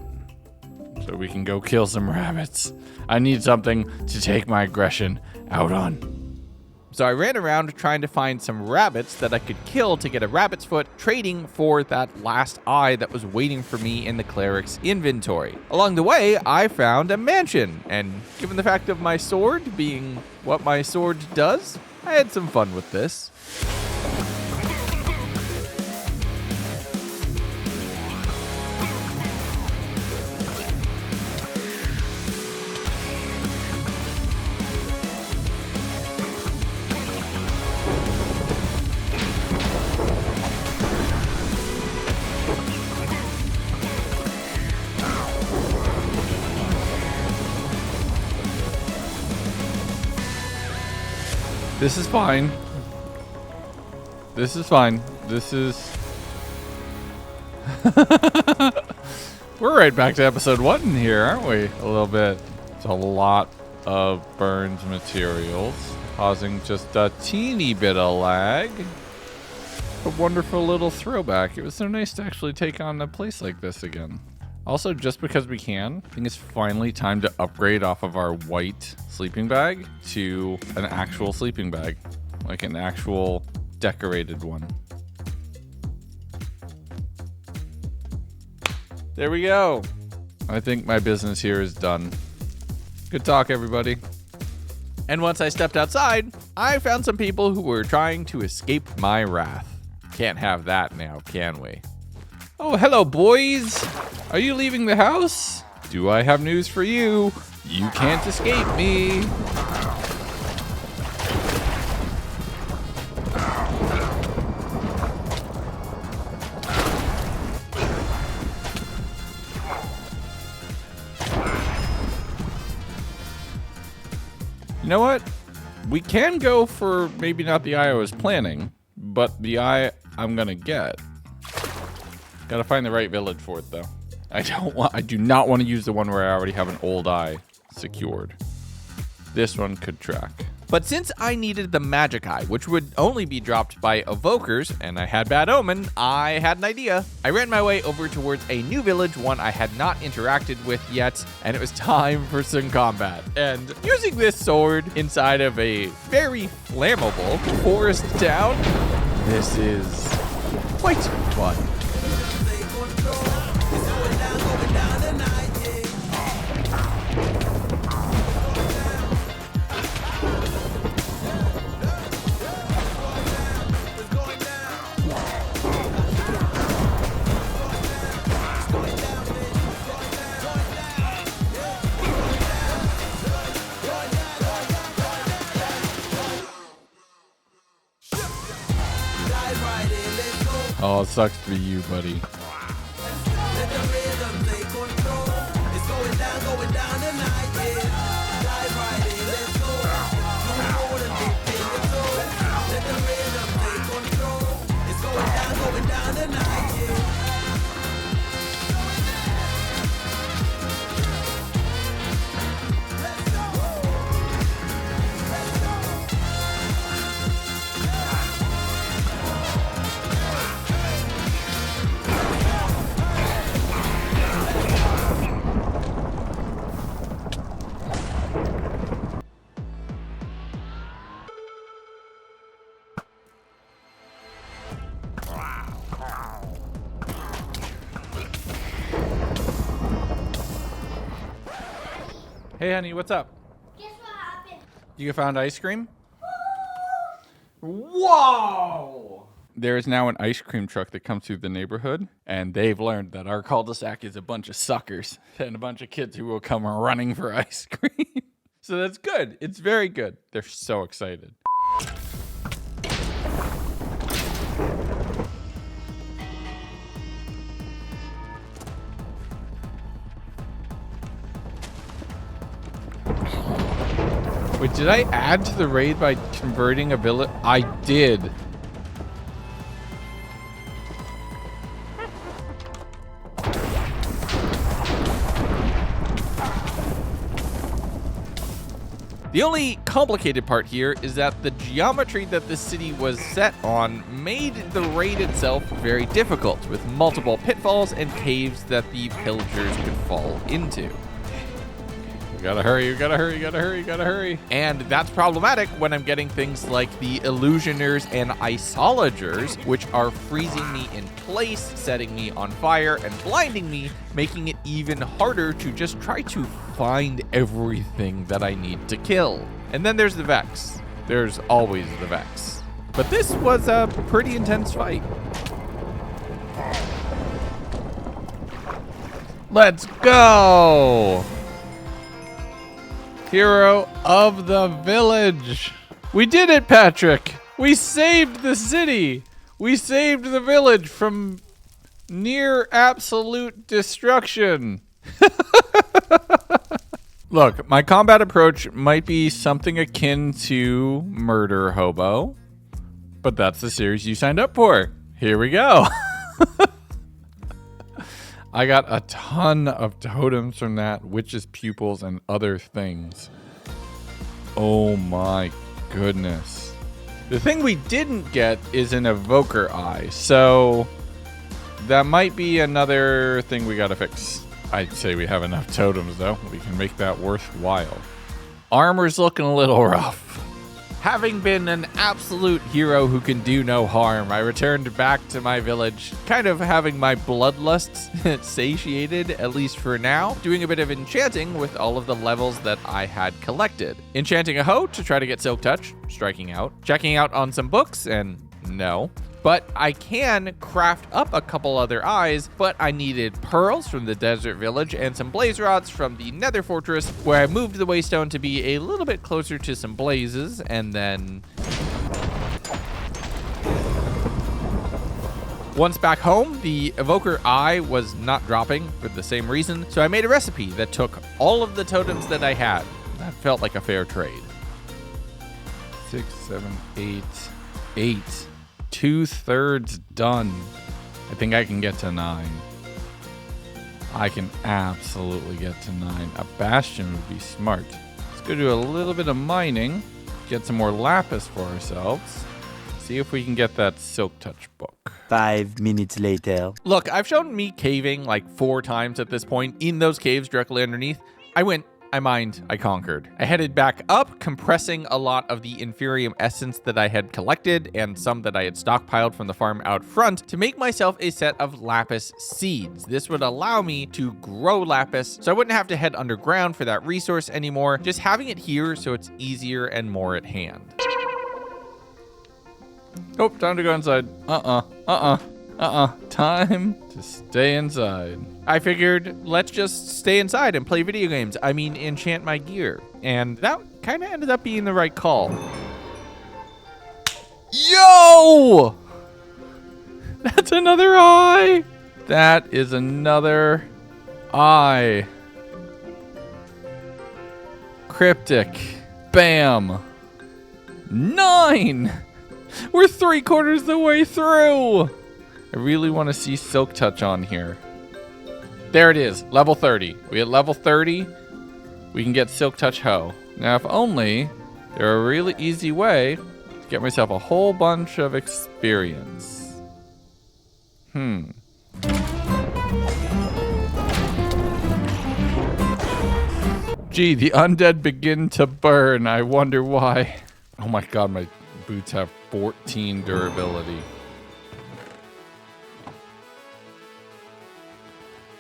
Speaker 1: so we can go kill some rabbits. I need something to take my aggression out on. So I ran around trying to find some rabbits that I could kill to get a rabbit's foot, trading for that last eye that was waiting for me in the cleric's inventory. Along the way, I found a mansion, and given the fact of my sword being what my sword does, I had some fun with this. This is fine. This is fine. This is... We're right back to episode 1 here, aren't we? A little bit. It's a lot of burned materials, causing just a teeny bit of lag. A wonderful little throwback. It was so nice to actually take on a place like this again. Also, just because we can, I think it's finally time to upgrade off of our white sleeping bag to an actual sleeping bag, like an actual decorated one. There we go. I think my business here is done. Good talk, everybody. And once I stepped outside, I found some people who were trying to escape my wrath. Can't have that now, can we? Oh, hello, boys. Are you leaving the house? Do I have news for you? You can't escape me. You know what? We can go for maybe not the eye I was planning, but the eye I'm gonna get. Gotta find the right village for it though. I do not want to use the one where I already have an old eye secured. This one could track. But since I needed the magic eye, which would only be dropped by evokers, and I had bad omen, I had an idea. I ran my way over towards a new village, one I had not interacted with yet, and it was time for some combat. And using this sword inside of a very flammable forest town, this is quite fun. Oh, it sucks to be you, buddy. Hey, honey, what's up?
Speaker 14: Guess what happened?
Speaker 1: You found ice cream? Whoa! There is now an ice cream truck that comes through the neighborhood, and they've learned that our cul-de-sac is a bunch of suckers and a bunch of kids who will come running for ice cream. So that's good. It's very good. They're so excited. Wait, did I add to the raid by converting a village? I did. The only complicated part here is that the geometry that the city was set on made the raid itself very difficult, with multiple pitfalls and caves that the pillagers could fall into. You gotta hurry, you gotta hurry, you gotta hurry, you gotta hurry. And that's problematic when I'm getting things like the illusioners and isologers, which are freezing me in place, setting me on fire, and blinding me, making it even harder to just try to find everything that I need to kill. And then there's the Vex. There's always the Vex. But this was a pretty intense fight. Let's go! Hero of the village. We did it, Patrick. We saved the city. We saved the village from near absolute destruction. Look, my combat approach might be something akin to Murder Hobo, but that's the series you signed up for. Here we go. I got a ton of totems from that, witches' pupils, and other things. Oh my goodness. The thing we didn't get is an evoker eye, so that might be another thing we gotta fix. I'd say we have enough totems, though. We can make that worthwhile. Armor's looking a little rough. Having been an absolute hero who can do no harm, I returned back to my village, kind of having my bloodlust satiated, at least for now, doing a bit of enchanting with all of the levels that I had collected. Enchanting a hoe to try to get Silk Touch, striking out, checking out on some books, and no. But I can craft up a couple other eyes, but I needed pearls from the desert village and some blaze rods from the Nether fortress, where I moved the waystone to be a little bit closer to some blazes, and then once back home, the evoker eye was not dropping for the same reason, so I made a recipe that took all of the totems that I had. That felt like a fair trade. 6, 7, 8, 8. 2/3 done. I think I can get to 9. I can absolutely get to 9. A bastion would be smart. Let's go do a little bit of mining, get some more lapis for ourselves, see if we can get that Silk Touch book.
Speaker 7: 5 minutes later.
Speaker 1: Look, I've shown me caving like 4 times at this point. In those caves directly underneath, I went, I mined, I conquered. I headed back up, compressing a lot of the Inferium essence that I had collected and some that I had stockpiled from the farm out front to make myself a set of lapis seeds. This would allow me to grow lapis, so I wouldn't have to head underground for that resource anymore, just having it here so it's easier and more at hand. Oh, time to go inside. Time to stay inside. I figured, let's just stay inside and play video games. I mean, enchant my gear. And that kind of ended up being the right call. Yo! That's another eye. That is another eye. Cryptic. Bam. 9! We're 3/4 the way through. I really want to see Silk Touch on here. There it is, level 30. We at level 30, we can get Silk Touch Hoe. Now, if only there were a really easy way to get myself a whole bunch of experience. Gee, the undead begin to burn. I wonder why. Oh my god, my boots have 14 durability.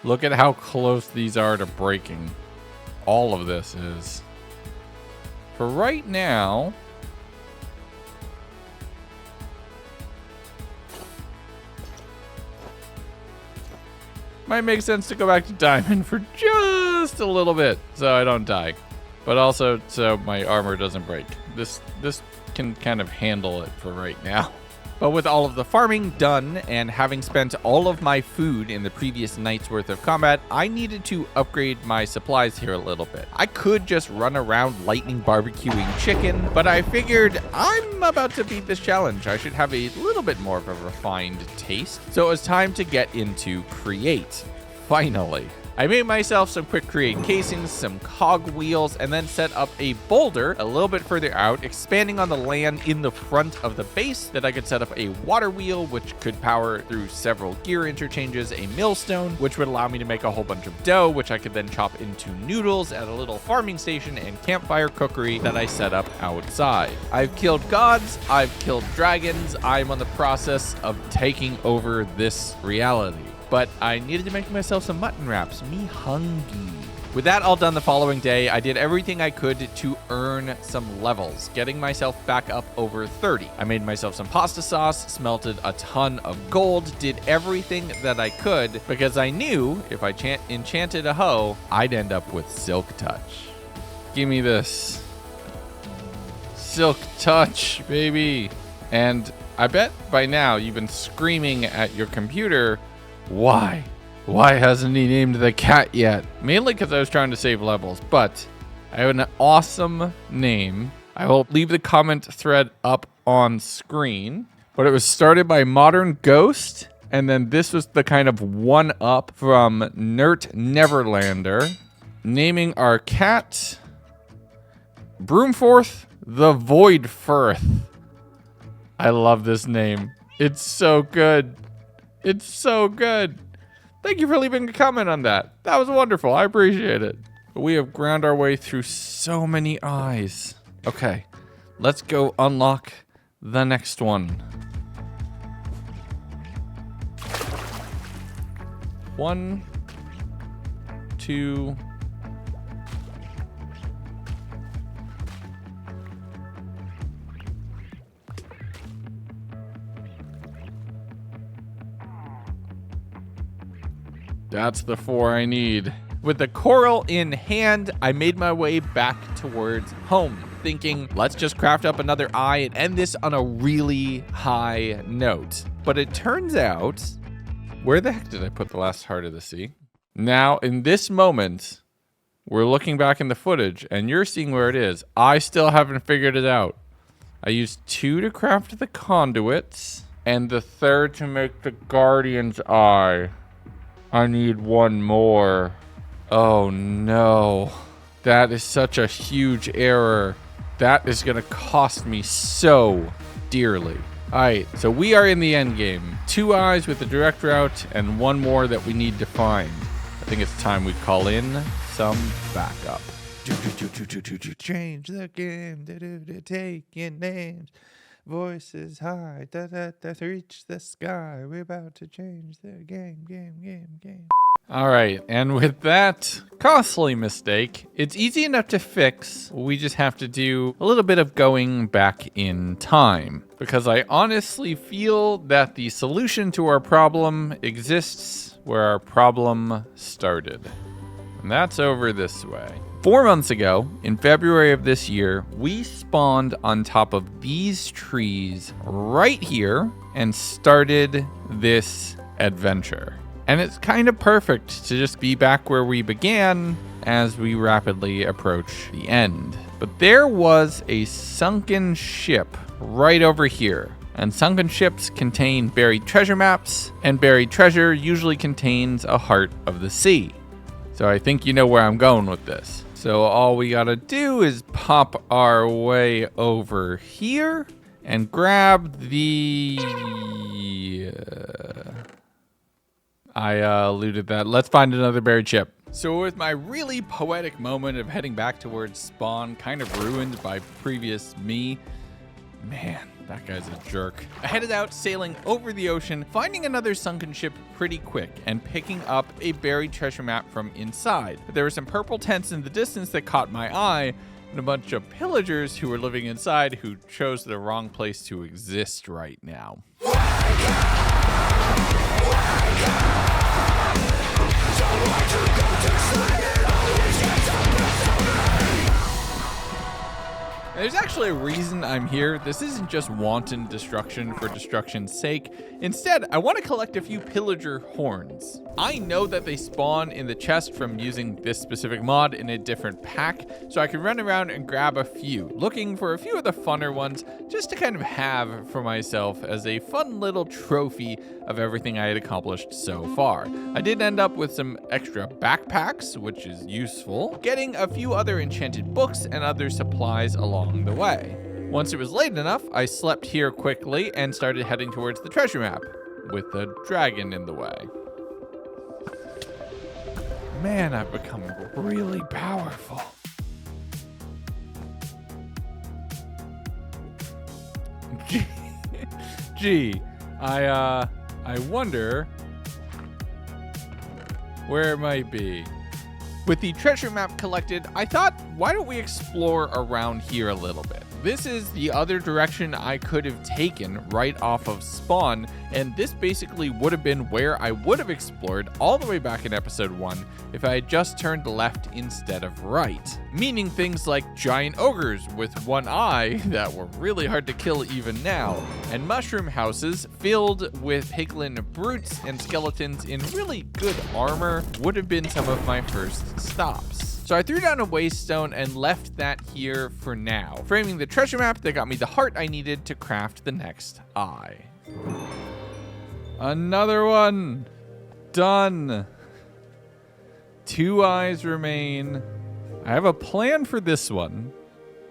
Speaker 1: Look at how close these are to breaking. All of this is. For right now, might make sense to go back to diamond for just a little bit so I don't die. But also so my armor doesn't break. This can kind of handle it for right now. But with all of the farming done and having spent all of my food in the previous night's worth of combat, I needed to upgrade my supplies here a little bit. I could just run around lightning barbecuing chicken, but I figured I'm about to beat this challenge. I should have a little bit more of a refined taste. So it was time to get into create. Finally. I made myself some quick create casings, some cog wheels, and then set up a boulder a little bit further out, expanding on the land in the front of the base that I could set up a water wheel, which could power through several gear interchanges, a millstone, which would allow me to make a whole bunch of dough, which I could then chop into noodles at a little farming station and campfire cookery that I set up outside. I've killed gods, I've killed dragons, I'm on the process of taking over this reality. But I needed to make myself some mutton wraps. Me hungry. With that all done the following day, I did everything I could to earn some levels, getting myself back up over 30. I made myself some pasta sauce, smelted a ton of gold, did everything that I could because I knew if I enchanted a hoe, I'd end up with Silk Touch. Give me this. Silk Touch, baby. And I bet by now you've been screaming at your computer, why? Why hasn't he named the cat yet? Mainly because I was trying to save levels, but I have an awesome name. I will leave the comment thread up on screen, but it was started by Modern Ghost, and then this was the kind of one-up from Nert Neverlander, naming our cat Broomforth the Void Firth. I love this name. It's so good. It's so good. Thank you for leaving a comment on that. That was wonderful. I appreciate it. We have ground our way through so many eyes. Okay, let's go unlock the next one. 1, 2. That's the 4 I need. With the coral in hand, I made my way back towards home, thinking, let's just craft up another eye and end this on a really high note. But it turns out, where the heck did I put the last heart of the sea? Now, in this moment, we're looking back in the footage, and you're seeing where it is. I still haven't figured it out. I used 2 to craft the conduits, and the 3rd to make the guardian's eye. I need 1 more. Oh no. That is such a huge error. That is gonna cost me so dearly. Alright, so we are in the end game. 2 eyes with the direct route and 1 more that we need to find. I think it's time we call in some backup. Change the game, taking names. Voices high, reach the sky. We're about to change the game. All right, and with that costly mistake, it's easy enough to fix. We just have to do a little bit of going back in time, because I honestly feel that the solution to our problem exists where our problem started. And that's over this way. 4 months ago, in February of this year, we spawned on top of these trees right here and started this adventure. And it's kind of perfect to just be back where we began as we rapidly approach the end. But there was a sunken ship right over here. And sunken ships contain buried treasure maps, and buried treasure usually contains a heart of the sea. So I think you know where I'm going with this. So all we gotta do is pop our way over here and grab the... I looted that. Let's find another buried ship. So with my really poetic moment of heading back towards spawn kind of ruined by previous me, man, that guy's a jerk. I headed out sailing over the ocean, finding another sunken ship pretty quick and picking up a buried treasure map from inside. But there were some purple tents in the distance that caught my eye and a bunch of pillagers who were living inside who chose the wrong place to exist right now. There's actually a reason I'm here. This isn't just wanton destruction for destruction's sake. Instead, I want to collect a few pillager horns. I know that they spawn in the chest from using this specific mod in a different pack, so I can run around and grab a few, looking for a few of the funner ones just to kind of have for myself as a fun little trophy of everything I had accomplished so far. I did end up with some extra backpacks, which is useful, getting a few other enchanted books and other supplies along the way. Once it was late enough, I slept here quickly and started heading towards the treasure map, with the dragon in the way. Man, I've become really powerful. Gee, I wonder where it might be. With the treasure map collected, I thought, why don't we explore around here a little bit? This is the other direction I could have taken right off of spawn, and this basically would have been where I would have explored all the way back in episode 1 if I had just turned left instead of right. Meaning things like giant ogres with one eye that were really hard to kill even now, and mushroom houses filled with piglin brutes and skeletons in really good armor would have been some of my first stops. So I threw down a waystone and left that here for now, framing the treasure map that got me the heart I needed to craft the next eye. Another one! Done! 2 eyes remain. I have a plan for this one.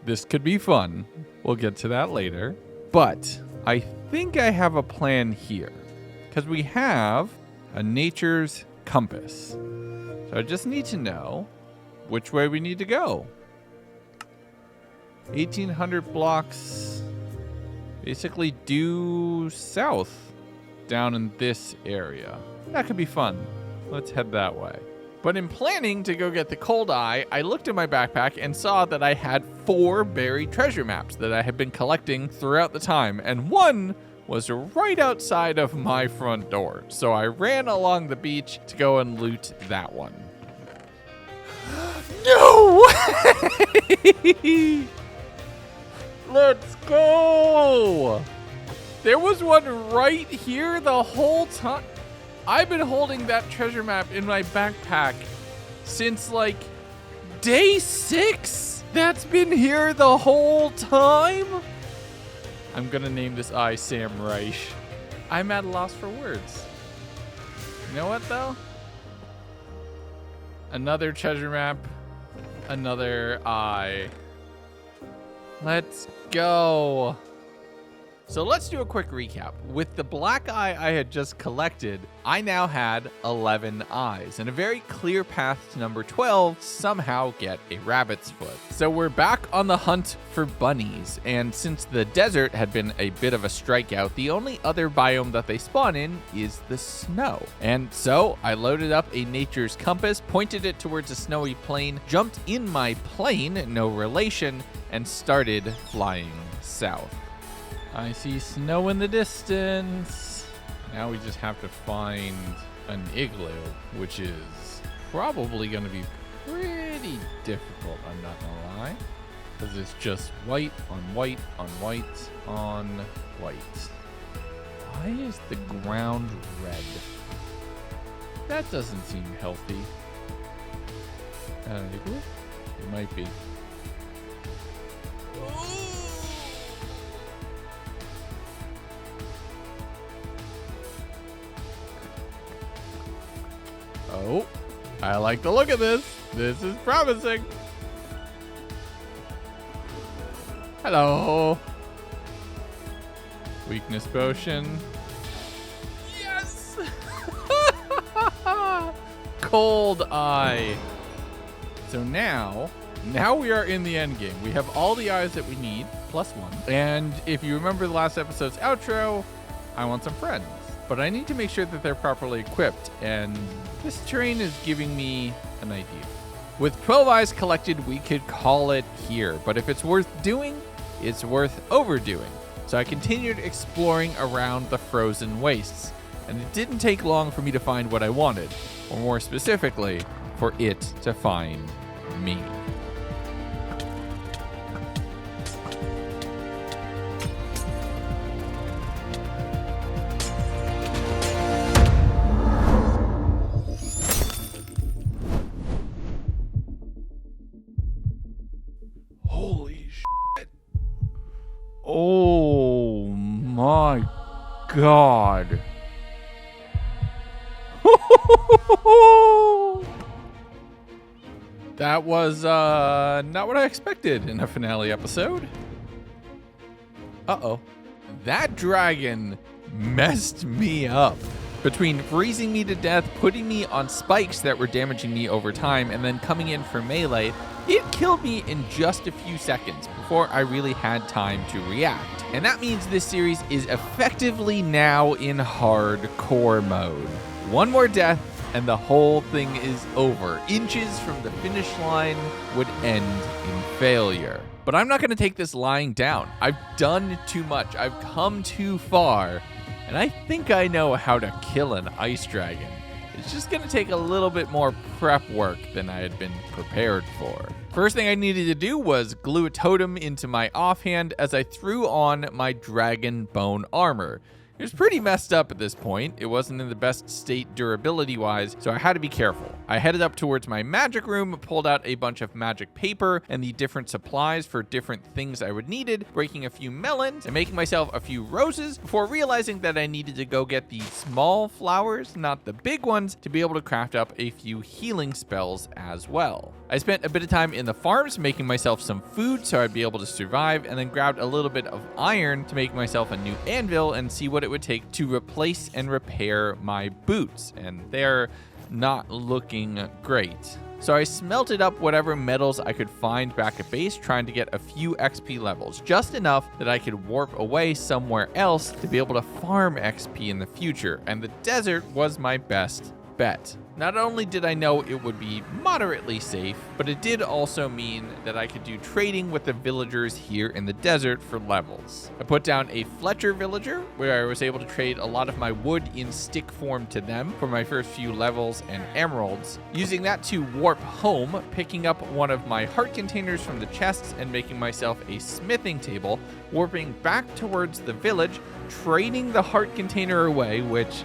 Speaker 1: This could be fun. We'll get to that later. But I think I have a plan here, because we have a nature's compass. So I just need to know which way we need to go. 1,800 blocks, basically due south down in this area. That could be fun. Let's head that way. But in planning to go get the cold eye, I looked in my backpack and saw that I had 4 buried treasure maps that I had been collecting throughout the time, and one was right outside of my front door. So I ran along the beach to go and loot that one. No way! Let's go! There was one right here the whole time. I've been holding that treasure map in my backpack since like day 6. That's been here the whole time. I'm gonna name this eye Sam Reich. I'm at a loss for words. You know what though? Another treasure map, another eye. Let's go. So let's do a quick recap. With the black eye I had just collected, I now had 11 eyes, and a very clear path to number 12, somehow get a rabbit's foot. So we're back on the hunt for bunnies, and since the desert had been a bit of a strikeout, the only other biome that they spawn in is the snow. And so I loaded up a nature's compass, pointed it towards a snowy plain, jumped in my plane, no relation, and started flying south. I see snow in the distance. Now we just have to find an igloo, which is probably going to be pretty difficult, I'm not going to lie. Because it's just white on white on white on white. Why is the ground red? That doesn't seem healthy. An igloo? It might be. Oh, I like the look of this. This is promising. Hello. Weakness potion. Yes! Cold eye. So now we are in the end game. We have all the eyes that we need, +1. And if you remember the last episode's outro, I want some friends. But I need to make sure that they're properly equipped, and this terrain is giving me an idea. With 12 eyes collected, we could call it here, but if it's worth doing, it's worth overdoing. So I continued exploring around the frozen wastes, and it didn't take long for me to find what I wanted, or more specifically, for it to find me. Oh my God. That was not what I expected in a finale episode. Uh-oh. That dragon messed me up. Between freezing me to death, putting me on spikes that were damaging me over time, and then coming in for melee, it killed me in just a few seconds before I really had time to react. And that means this series is effectively now in hardcore mode. One more death and the whole thing is over. Inches from the finish line would end in failure. But I'm not going to take this lying down. I've done too much. I've come too far. And I think I know how to kill an ice dragon. It's just going to take a little bit more prep work than I had been prepared for. First thing I needed to do was glue a totem into my offhand as I threw on my dragon bone armor. It was pretty messed up at this point. It wasn't in the best state durability-wise, so I had to be careful. I headed up towards my magic room, pulled out a bunch of magic paper and the different supplies for different things I would needed, breaking a few melons and making myself a few roses before realizing that I needed to go get the small flowers, not the big ones, to be able to craft up a few healing spells as well. I spent a bit of time in the farms making myself some food so I'd be able to survive, and then grabbed a little bit of iron to make myself a new anvil and see what it would take to replace and repair my boots. And they're not looking great. So I smelted up whatever metals I could find back at base, trying to get a few XP levels, just enough that I could warp away somewhere else to be able to farm XP in the future, and the desert was my best bet. Not only did I know it would be moderately safe, but it did also mean that I could do trading with the villagers here in the desert for levels. I put down a Fletcher villager, where I was able to trade a lot of my wood in stick form to them for my first few levels and emeralds, using that to warp home, picking up one of my heart containers from the chests and making myself a smithing table, warping back towards the village, trading the heart container away, which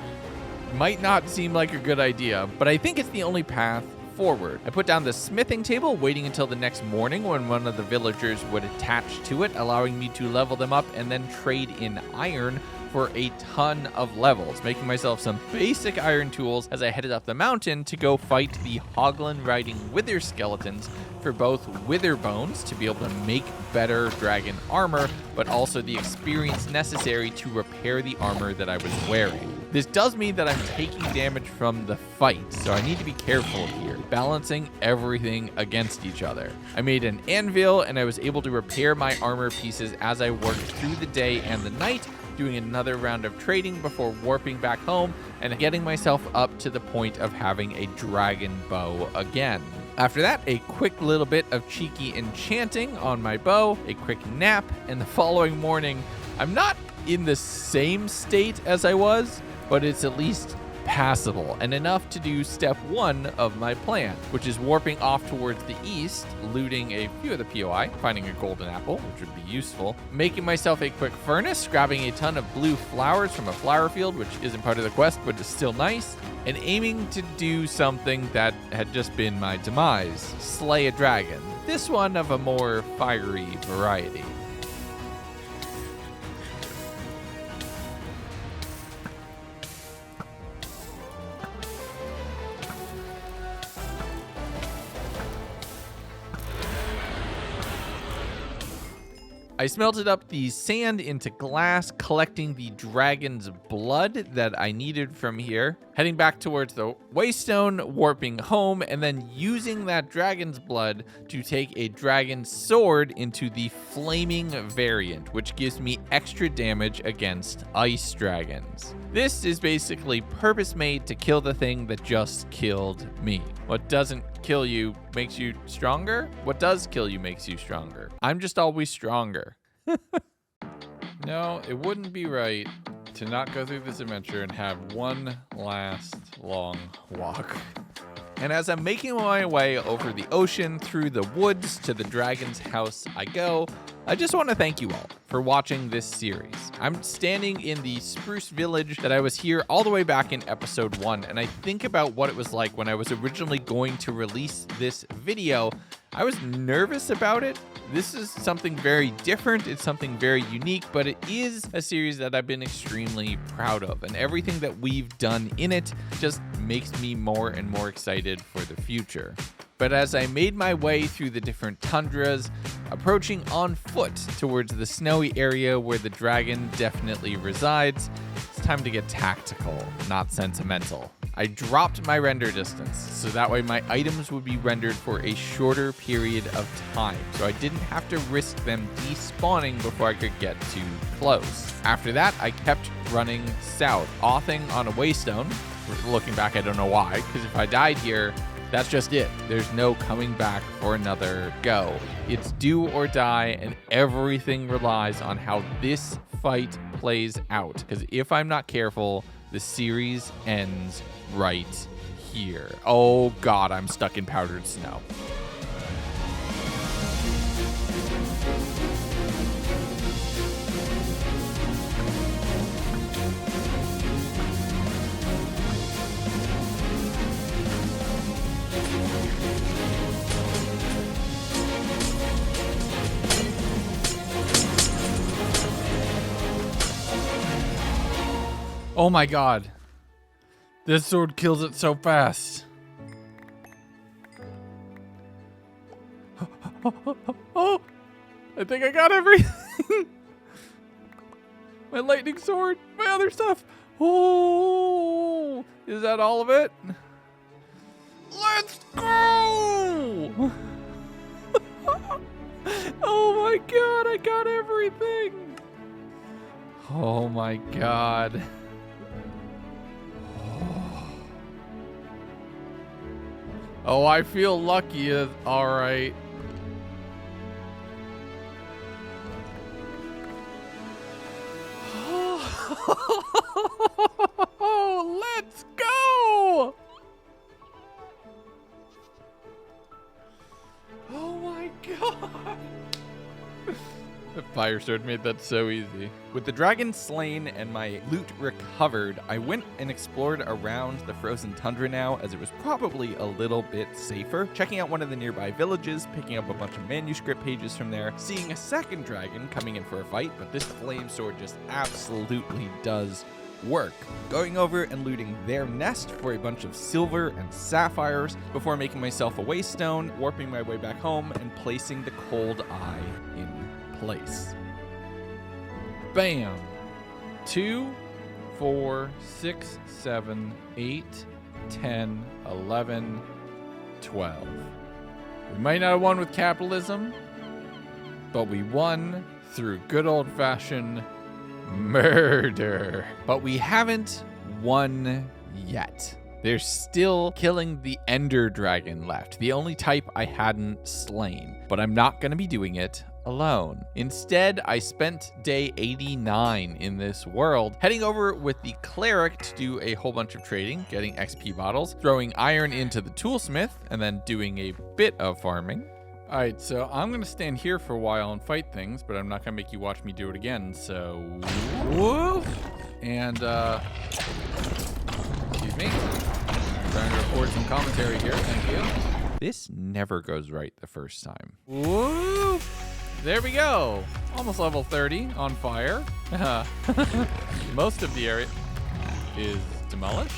Speaker 1: might not seem like a good idea, but I think it's the only path forward. I put down the smithing table, waiting until the next morning when one of the villagers would attach to it, allowing me to level them up and then trade in iron for a ton of levels, making myself some basic iron tools as I headed up the mountain to go fight the Hoglin riding wither skeletons for both wither bones to be able to make better dragon armor, but also the experience necessary to repair the armor that I was wearing. This does mean that I'm taking damage from the fight, so I need to be careful here, balancing everything against each other. I made an anvil, and I was able to repair my armor pieces as I worked through the day and the night, doing another round of trading before warping back home and getting myself up to the point of having a dragon bow again. After that, a quick little bit of cheeky enchanting on my bow, a quick nap, and the following morning, I'm not in the same state as I was, but it's at least passable and enough to do step 1 of my plan, which is warping off towards the east, looting a few of the POI, finding a golden apple, which would be useful, making myself a quick furnace, grabbing a ton of blue flowers from a flower field, which isn't part of the quest, but is still nice, and aiming to do something that had just been my demise, slay a dragon, this one of a more fiery variety. I smelted up the sand into glass, collecting the dragon's blood that I needed from here, heading back towards the waystone, warping home, and then using that dragon's blood to take a dragon sword into the flaming variant, which gives me extra damage against ice dragons. This is basically purpose-made to kill the thing that just killed me. What doesn't kill you makes you stronger? What does kill you makes you stronger. I'm just always stronger. No, it wouldn't be right to not go through this adventure and have one last long walk. And as I'm making my way over the ocean, through the woods to the dragon's house I go, I just want to thank you all for watching this series. I'm standing in the spruce village that I was here all the way back in episode 1, and I think about what it was like when I was originally going to release this video. I was nervous about it. This is something very different. It's something very unique, but it is a series that I've been extremely proud of, and everything that we've done in it just makes me more and more excited for the future. But as I made my way through the different tundras, approaching on foot towards the snowy area where the dragon definitely resides, it's time to get tactical, not sentimental. I dropped my render distance, so that way my items would be rendered for a shorter period of time, so I didn't have to risk them despawning before I could get too close. After that, I kept running south, offing on a waystone. Looking back, I don't know why, because if I died here, that's just it. There's no coming back for another go. It's do or die, and everything relies on how this fight plays out, because if I'm not careful, the series ends right here. Oh god, I'm stuck in powdered snow. Oh my god. This sword kills it so fast. Oh, I think I got everything. My lightning sword, my other stuff. Oh, is that all of it? Let's go! Oh my god, I got everything! Oh my god. Oh, I feel lucky. All right. Oh, let's go! Oh my god! The fire sword made that so easy. With the dragon slain and my loot recovered, I went and explored around the frozen tundra now, as it was probably a little bit safer. Checking out one of the nearby villages, picking up a bunch of manuscript pages from there, seeing a second dragon coming in for a fight, but this flame sword just absolutely does work. Going over and looting their nest for a bunch of silver and sapphires before making myself a waystone, warping my way back home, and placing the cold eye in place. Bam! 2, 4, 6, 7, 8, 10, 11, 12. We might not have won with capitalism, but we won through good old-fashioned murder. But we haven't won yet. There's still killing the Ender Dragon left, the only type I hadn't slain. But I'm not going to be doing it alone. Instead, I spent day 89 in this world, heading over with the cleric to do a whole bunch of trading, getting XP bottles, throwing iron into the toolsmith, and then doing a bit of farming. All right, so I'm going to stand here for a while and fight things, but I'm not going to make you watch me do it again, so... Whoop! And, excuse me. I'm trying to record some commentary here, thank you. This never goes right the first time. Whoop! There we go. Almost level 30 on fire. Most of the area is demolished.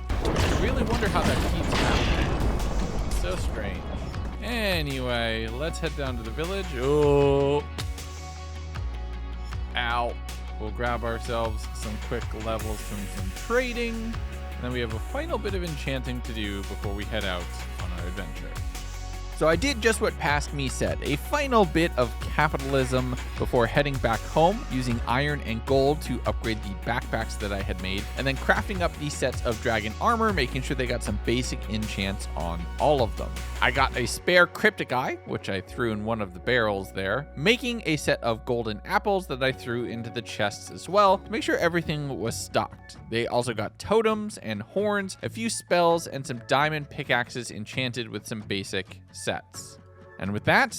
Speaker 1: I really wonder how that keeps happening. So strange. Anyway, let's head down to the village. Oh. Ow. We'll grab ourselves some quick levels from some trading. And then we have a final bit of enchanting to do before we head out on our adventure. So I did just what Past Me said, a final bit of capitalism before heading back home, using iron and gold to upgrade the backpacks that I had made, and then crafting up these sets of dragon armor, making sure they got some basic enchants on all of them. I got a spare cryptic eye, which I threw in one of the barrels there, making a set of golden apples that I threw into the chests as well, to make sure everything was stocked. They also got totems and horns, a few spells, and some diamond pickaxes enchanted with some basic sets. And with that,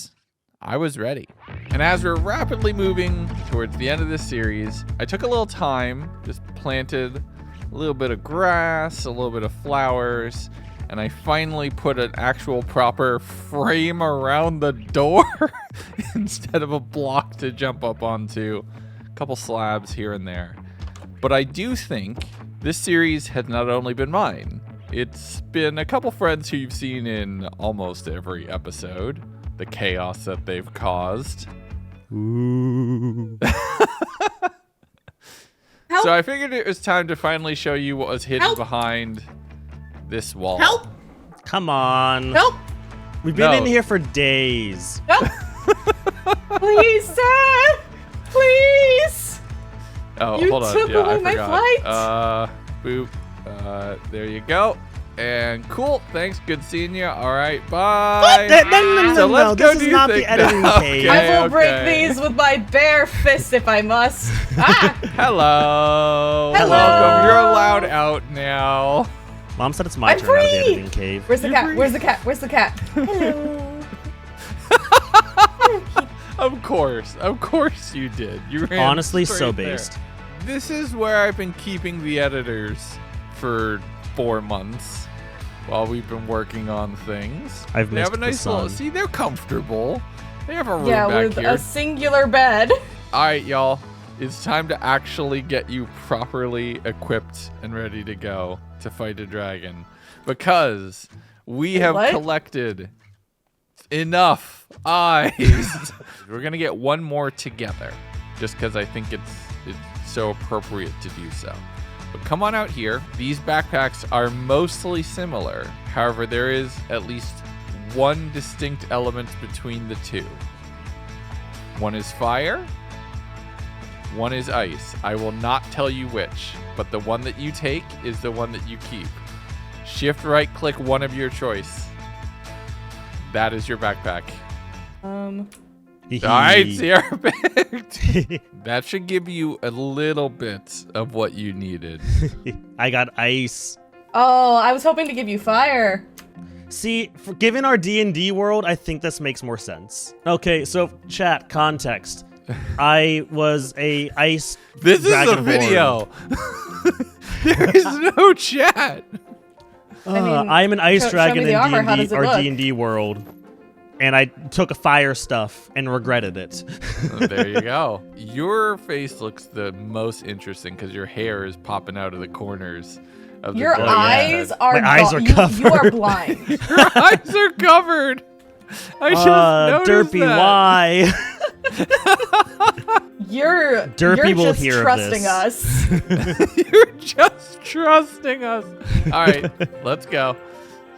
Speaker 1: I was ready. And as we're rapidly moving towards the end of this series, I took a little time, just planted a little bit of grass, a little bit of flowers, and I finally put an actual proper frame around the door instead of a block to jump up onto. A couple slabs here and there. But I do think this series has not only been mine, it's been a couple friends who you've seen in almost every episode. The chaos that they've caused. Ooh. So I figured it was time to finally show you what was hidden behind this wall.
Speaker 5: Help! Come on.
Speaker 6: Help!
Speaker 5: We've been in here for days.
Speaker 6: Help! Please, sir! Please!
Speaker 1: Oh,
Speaker 6: You
Speaker 1: hold on.
Speaker 6: took
Speaker 1: Yeah,
Speaker 6: away
Speaker 1: I
Speaker 6: my
Speaker 1: forgot. Boop. There you go. And cool. Thanks. Good seeing you. All right. Bye.
Speaker 5: No, let's go
Speaker 1: do
Speaker 5: this is not the editing cave.
Speaker 6: I will break these with my bare fist if I must. Ah!
Speaker 1: Hello.
Speaker 6: Hello.
Speaker 1: Welcome. You're allowed out now.
Speaker 5: Mom said it's my turn out of the editing cave.
Speaker 6: Where's the cat? Where's the cat? Where's the cat? Hello.
Speaker 1: Of course you did. You ran
Speaker 5: Honestly,
Speaker 1: straight
Speaker 5: so
Speaker 1: there.
Speaker 5: based.
Speaker 1: This is where I've been keeping the editors for 4 months while we've been working on things.
Speaker 5: I've
Speaker 1: they
Speaker 5: missed
Speaker 1: have a nice
Speaker 5: the sun.
Speaker 1: little. See, they're comfortable. They have a room
Speaker 6: Yeah,
Speaker 1: back
Speaker 6: with
Speaker 1: here.
Speaker 6: a singular bed.
Speaker 1: All right, y'all. It's time to actually get you properly equipped and ready to go to fight a dragon, because we have collected enough eyes. We're gonna get one more together, just because I think it's so appropriate to do so. But come on out here. These backpacks are mostly similar. However, there is at least one distinct element between the two. One is fire, one is ice. I will not tell you which, but the one that you take is the one that you keep. Shift right click one of your choice. That is your backpack. All right, Sierra picked. That should give you a little bit of what you needed.
Speaker 5: I got ice.
Speaker 6: Oh, I was hoping to give you fire.
Speaker 5: See, given our D&D world, I think this makes more sense. Okay, so chat, context. I was a ice
Speaker 1: This is a
Speaker 5: dragonborn.
Speaker 1: video. There is no chat.
Speaker 5: I'm an ice
Speaker 6: show
Speaker 5: dragon
Speaker 6: me the armor. How
Speaker 5: in
Speaker 6: does it
Speaker 5: our
Speaker 6: look?
Speaker 5: D&D world. And I took a fire stuff and regretted it.
Speaker 1: There you go. Your face looks the most interesting because your hair is popping out of the corners of the
Speaker 6: Your
Speaker 1: glowing
Speaker 6: eyes
Speaker 1: head.
Speaker 6: are
Speaker 5: My eyes are covered.
Speaker 6: You are blind.
Speaker 1: Your eyes are covered. I just noticed
Speaker 5: Derpy,
Speaker 1: that.
Speaker 5: why?
Speaker 6: You're
Speaker 5: Derpy will
Speaker 6: just
Speaker 5: hear of
Speaker 6: trusting
Speaker 5: this.
Speaker 6: us.
Speaker 1: You're just trusting us. All right, let's go.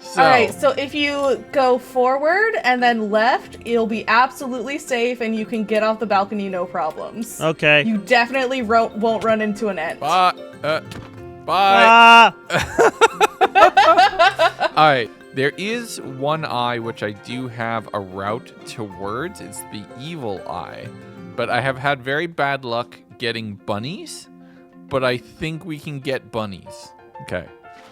Speaker 1: So,
Speaker 6: All right, so if you go forward and then left, it'll be absolutely safe and you can get off the balcony no problems.
Speaker 5: Okay.
Speaker 6: You definitely won't run into an ant.
Speaker 1: Bye.
Speaker 5: Ah!
Speaker 1: All right. There is one eye which I do have a route towards. It's the evil eye. But I have had very bad luck getting bunnies. But I think we can get bunnies. Okay.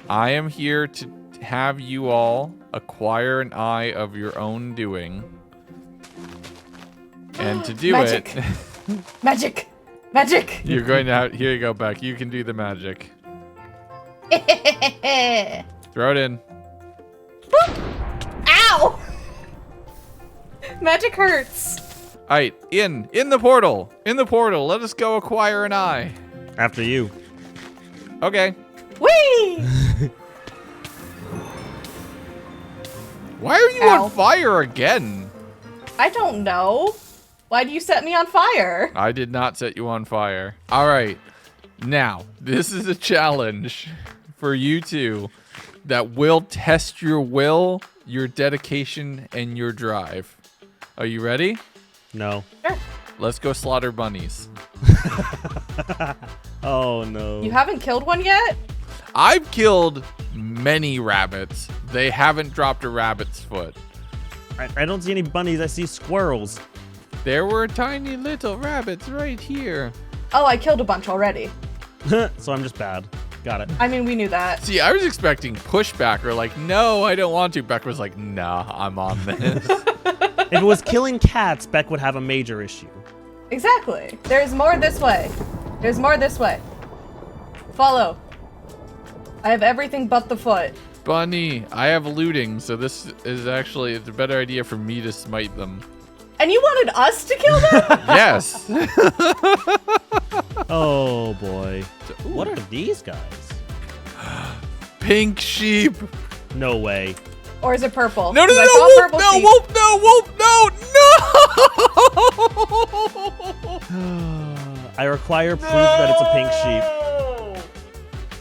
Speaker 1: I am here to have you all acquire an eye of your own doing. And to do
Speaker 6: Magic. Magic! Magic!
Speaker 1: you're going to have... Here you go, Beck. You can do the magic. Throw it in.
Speaker 6: Ow! Magic hurts.
Speaker 1: All right, in the portal. In the portal. Let us go acquire an eye.
Speaker 5: After you.
Speaker 1: Okay.
Speaker 6: Whee!
Speaker 1: Why are you
Speaker 6: Ow.
Speaker 1: on fire again?
Speaker 6: I don't know. Why do you set me on fire?
Speaker 1: I did not set you on fire. All right. Now, this is a challenge for you two that will test your will, your dedication, and your drive. Are you ready?
Speaker 5: No.
Speaker 6: Sure.
Speaker 1: Let's go slaughter bunnies.
Speaker 5: Oh, no.
Speaker 6: You haven't killed one yet?
Speaker 1: I've killed many rabbits. They haven't dropped a rabbit's foot.
Speaker 5: I don't see any bunnies. I see squirrels.
Speaker 1: There were tiny little rabbits right here.
Speaker 6: Oh, I killed a bunch already.
Speaker 5: So I'm just bad. Got it.
Speaker 6: I mean, we knew that.
Speaker 1: See, I was expecting pushback or like, no, I don't want to. Beck was like, nah, I'm on this.
Speaker 5: If it was killing cats, Beck would have a major issue.
Speaker 6: Exactly. There's more this way. There's more this way. Follow. I have everything but the foot.
Speaker 1: Bunny, I have looting, so this is actually it's a better idea for me to smite them.
Speaker 6: And you wanted us to kill them?
Speaker 1: Yes.
Speaker 5: Oh, boy. What are these guys?
Speaker 1: Pink sheep.
Speaker 5: No way.
Speaker 6: Or is it purple?
Speaker 1: No, no,
Speaker 6: 'Cause
Speaker 1: no,
Speaker 6: I
Speaker 1: no,
Speaker 6: saw
Speaker 1: wolf,
Speaker 6: purple
Speaker 1: no,
Speaker 6: sheep.
Speaker 1: wolf, no, wolf, no.
Speaker 5: I require proof that it's a pink sheep.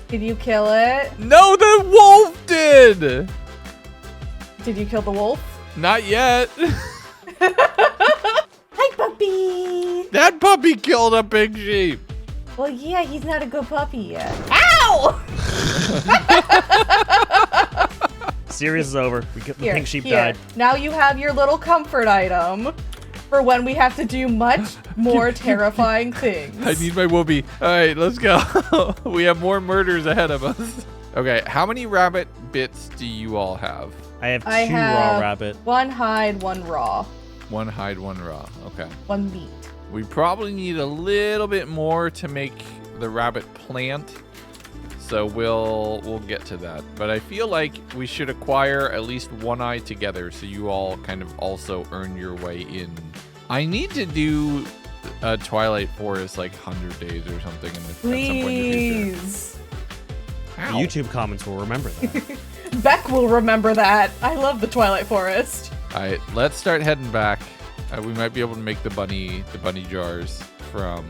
Speaker 6: Did you kill it?
Speaker 1: No, the wolf did.
Speaker 6: Did you kill the wolf?
Speaker 1: Not yet.
Speaker 6: Hi, puppy.
Speaker 1: That puppy killed a big sheep.
Speaker 6: Well, yeah, he's not a good puppy yet. Ow!
Speaker 5: Series is over. The
Speaker 6: Here,
Speaker 5: pink sheep
Speaker 6: here.
Speaker 5: died.
Speaker 6: Now you have your little comfort item for when we have to do much more terrifying things.
Speaker 1: I need my whoopee. All right, let's go. We have more murders ahead of us. Okay, how many rabbit bits do you all have?
Speaker 5: I have two
Speaker 6: I have
Speaker 5: raw rabbit.
Speaker 6: one hide, one raw,
Speaker 1: One hide, one raw. Okay.
Speaker 6: one meat.
Speaker 1: We probably need a little bit more to make the rabbit plant. So we'll get to that. But I feel like we should acquire at least one eye together so you all kind of also earn your way in. I need to do a Twilight Forest like 100 days or something at some point in the future.
Speaker 6: Please.
Speaker 5: The YouTube comments will remember that.
Speaker 6: Beck will remember that. I love the Twilight Forest.
Speaker 1: All right, let's start heading back. We might be able to make the bunny jars from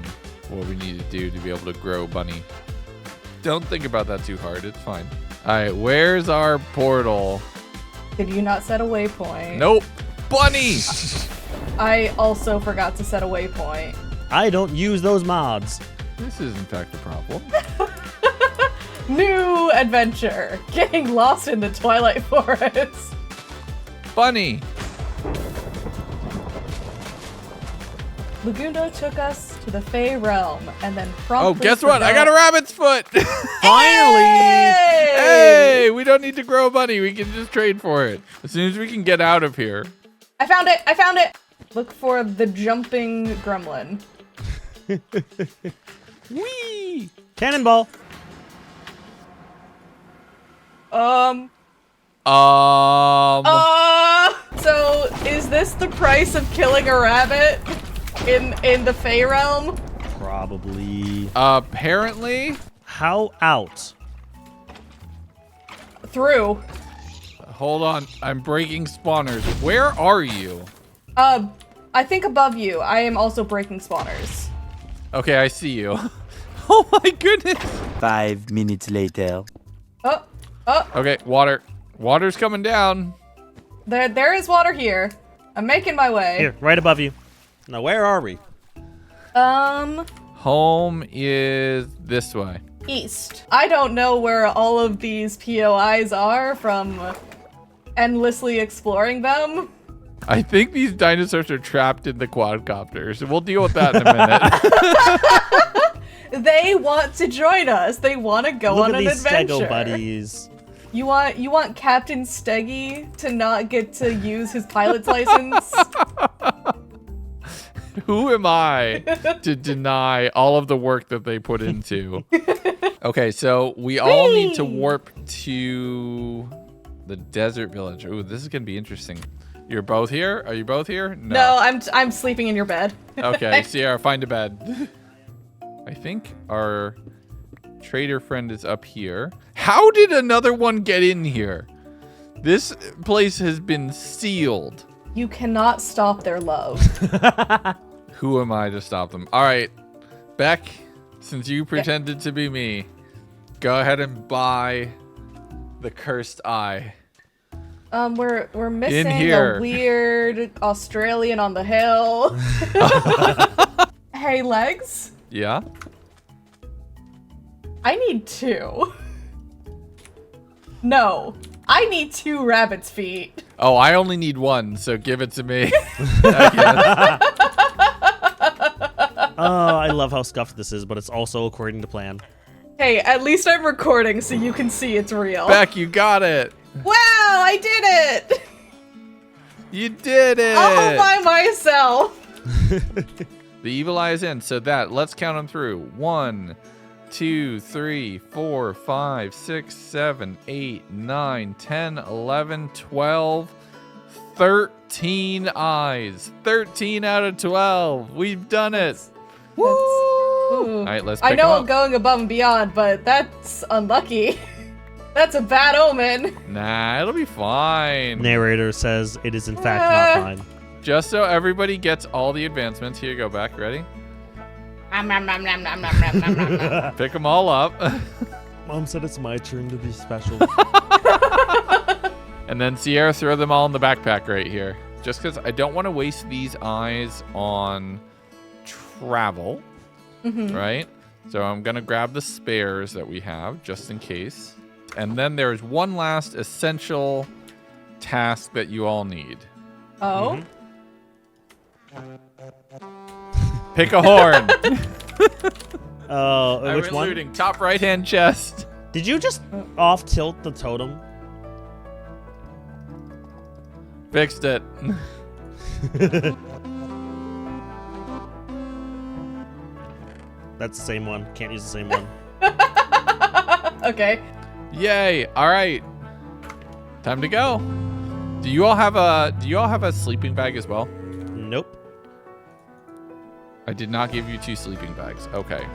Speaker 1: what we need to do to be able to grow bunny. Don't think about that too hard. It's fine. right, where's our portal?
Speaker 14: Did you not set a waypoint?
Speaker 1: Nope. Bunny!
Speaker 14: I also forgot to set a waypoint.
Speaker 5: I don't use those mods.
Speaker 1: This is in fact a problem.
Speaker 14: New adventure. Getting lost in the Twilight Forest.
Speaker 1: Bunny!
Speaker 14: Legundo took us to the Fey realm and then promptly.
Speaker 1: Oh, guess what? I got a rabbit's foot!
Speaker 5: Finally!
Speaker 1: Hey! We don't need to grow a bunny. We can just trade for it. As soon as we can get out of here.
Speaker 14: I found it! I found it! Look for the jumping gremlin.
Speaker 1: Whee!
Speaker 5: Cannonball.
Speaker 14: So is this the price of killing a rabbit in the Fey realm?
Speaker 5: Probably.
Speaker 1: Apparently.
Speaker 5: How out?
Speaker 14: Through.
Speaker 1: Hold on. I'm breaking spawners. Where are you?
Speaker 14: I think above you. I am also breaking spawners.
Speaker 1: Okay, I see you. Oh my goodness.
Speaker 7: 5 minutes later.
Speaker 14: Oh.
Speaker 1: Okay, water. Water's coming down.
Speaker 14: There is water here. I'm making my way.
Speaker 5: Here, right above you. Now, where are we?
Speaker 1: Home is this way.
Speaker 14: East. I don't know where all of these POIs are from endlessly exploring them.
Speaker 1: I think these dinosaurs are trapped in the quadcopters. We'll deal with that in a minute.
Speaker 14: They want to join us. They want to go on an adventure.
Speaker 5: Look at these Stego buddies.
Speaker 14: You want Captain Steggy to not get to use his pilot's license?
Speaker 1: Who am I to deny all of the work that they put into? Okay, so we all need to warp to the desert village. Ooh, this is gonna be interesting. You're both here? Are you both here?
Speaker 14: No, I'm sleeping in your bed.
Speaker 1: Okay, Sierra, find a bed. I think our trader friend is up here. How did another one get in here? This place has been sealed.
Speaker 14: You cannot stop their love.
Speaker 1: Who am I to stop them? All right, Beck, since you pretended to be me, go ahead and buy the cursed eye.
Speaker 14: We're missing
Speaker 1: here.
Speaker 14: a weird Australian on the hill. Hey, Legs.
Speaker 1: Yeah?
Speaker 14: I need 2. No, I need 2 rabbit's feet.
Speaker 1: Oh, I only need 1, so give it to me.
Speaker 5: I love how scuffed this is, but it's also according to plan.
Speaker 14: Hey, at least I'm recording so you can see it's real.
Speaker 1: Beck, you got it.
Speaker 14: Wow, I did it!
Speaker 1: You did it!
Speaker 14: All by myself.
Speaker 1: The evil eye is in, so let's count them through. 1, 2, 3, 4, 5, 6, 7, 8, 9, 10, 11, 12, 13 eyes. 13 out of 12. We've done it.
Speaker 14: Woo!
Speaker 1: All right, let's pick
Speaker 14: I know
Speaker 1: them
Speaker 14: I'm
Speaker 1: up.
Speaker 14: going above and beyond, but that's unlucky. That's a bad omen.
Speaker 1: Nah, it'll be fine.
Speaker 5: Narrator says it is in fact not fine.
Speaker 1: Just so everybody gets all the advancements. Here you go, Beck. Ready? Pick them all up.
Speaker 5: Mom said it's my turn to be special.
Speaker 1: And then Sierra, throw them all in the backpack right here. Just because I don't want to waste these eyes on travel, right? So I'm going to grab the spares that we have just in case. And then there's one last essential task that you all need.
Speaker 14: Oh?
Speaker 1: Pick a horn.
Speaker 5: Which one?
Speaker 1: Looting, top right-hand chest.
Speaker 5: Did you just off-tilt the totem?
Speaker 1: Fixed it.
Speaker 5: That's the same one. Can't use the same one.
Speaker 14: Okay.
Speaker 1: Yay! All right, time to go. Do you all have a sleeping bag as well?
Speaker 5: Nope.
Speaker 1: I did not give you 2 sleeping bags. Okay.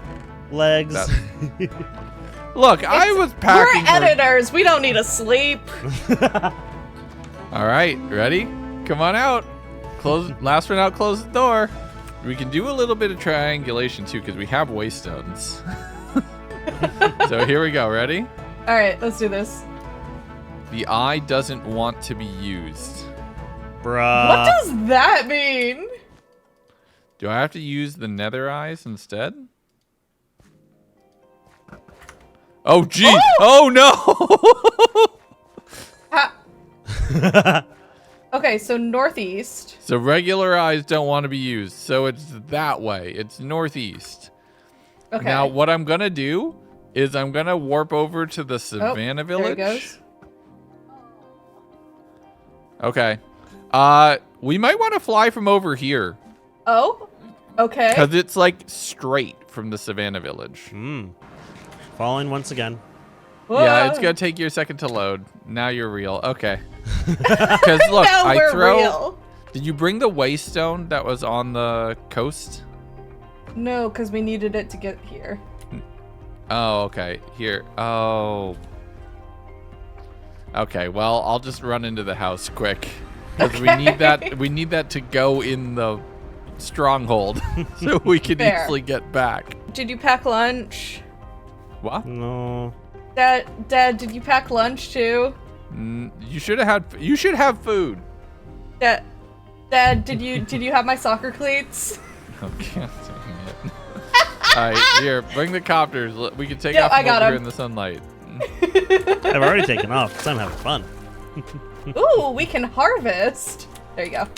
Speaker 5: Legs.
Speaker 1: Look, I was packing.
Speaker 14: We're editors. We don't need to sleep.
Speaker 1: All right, ready? Come on out. Close. Last one out. Close the door. We can do a little bit of triangulation too, because we have waystones. So here we go. Ready?
Speaker 14: All right, let's do this.
Speaker 1: The eye doesn't want to be used.
Speaker 5: Bruh.
Speaker 14: What does that mean?
Speaker 1: Do I have to use the nether eyes instead? Oh, geez. Oh, no.
Speaker 14: Okay, so northeast.
Speaker 1: So regular eyes don't want to be used. So it's that way. It's northeast.
Speaker 14: Okay.
Speaker 1: Now, what I'm going to do is I'm going to warp over to the Savannah Village.
Speaker 14: There it goes.
Speaker 1: Okay. We might want to fly from over here.
Speaker 14: Oh, okay.
Speaker 1: Because it's like straight from the Savannah Village.
Speaker 5: Falling once again.
Speaker 1: Yeah, it's going to take you a second to load. Now you're real. Okay. Because look,
Speaker 14: Now
Speaker 1: I
Speaker 14: we're
Speaker 1: throw...
Speaker 14: real.
Speaker 1: Did you bring the waystone that was on the coast?
Speaker 14: No, because we needed it to get here.
Speaker 1: Oh, okay. Here. Oh. Okay, well, I'll just run into the house quick. Because we need that. We need that to go in the stronghold so we can
Speaker 14: Fair.
Speaker 1: easily get back.
Speaker 14: Did you pack lunch?
Speaker 1: What?
Speaker 5: No.
Speaker 14: Dad, did you pack lunch too?
Speaker 1: You should have had. You should have food.
Speaker 14: Dad, did you have my soccer cleats?
Speaker 1: Oh, God dang it. All right, here, bring the copters. We can take
Speaker 14: Yep,
Speaker 1: off
Speaker 14: I
Speaker 1: from
Speaker 14: got
Speaker 1: over here
Speaker 14: 'em.
Speaker 1: in the sunlight.
Speaker 5: I've already taken off because I'm having fun.
Speaker 14: Ooh, we can harvest. There you go.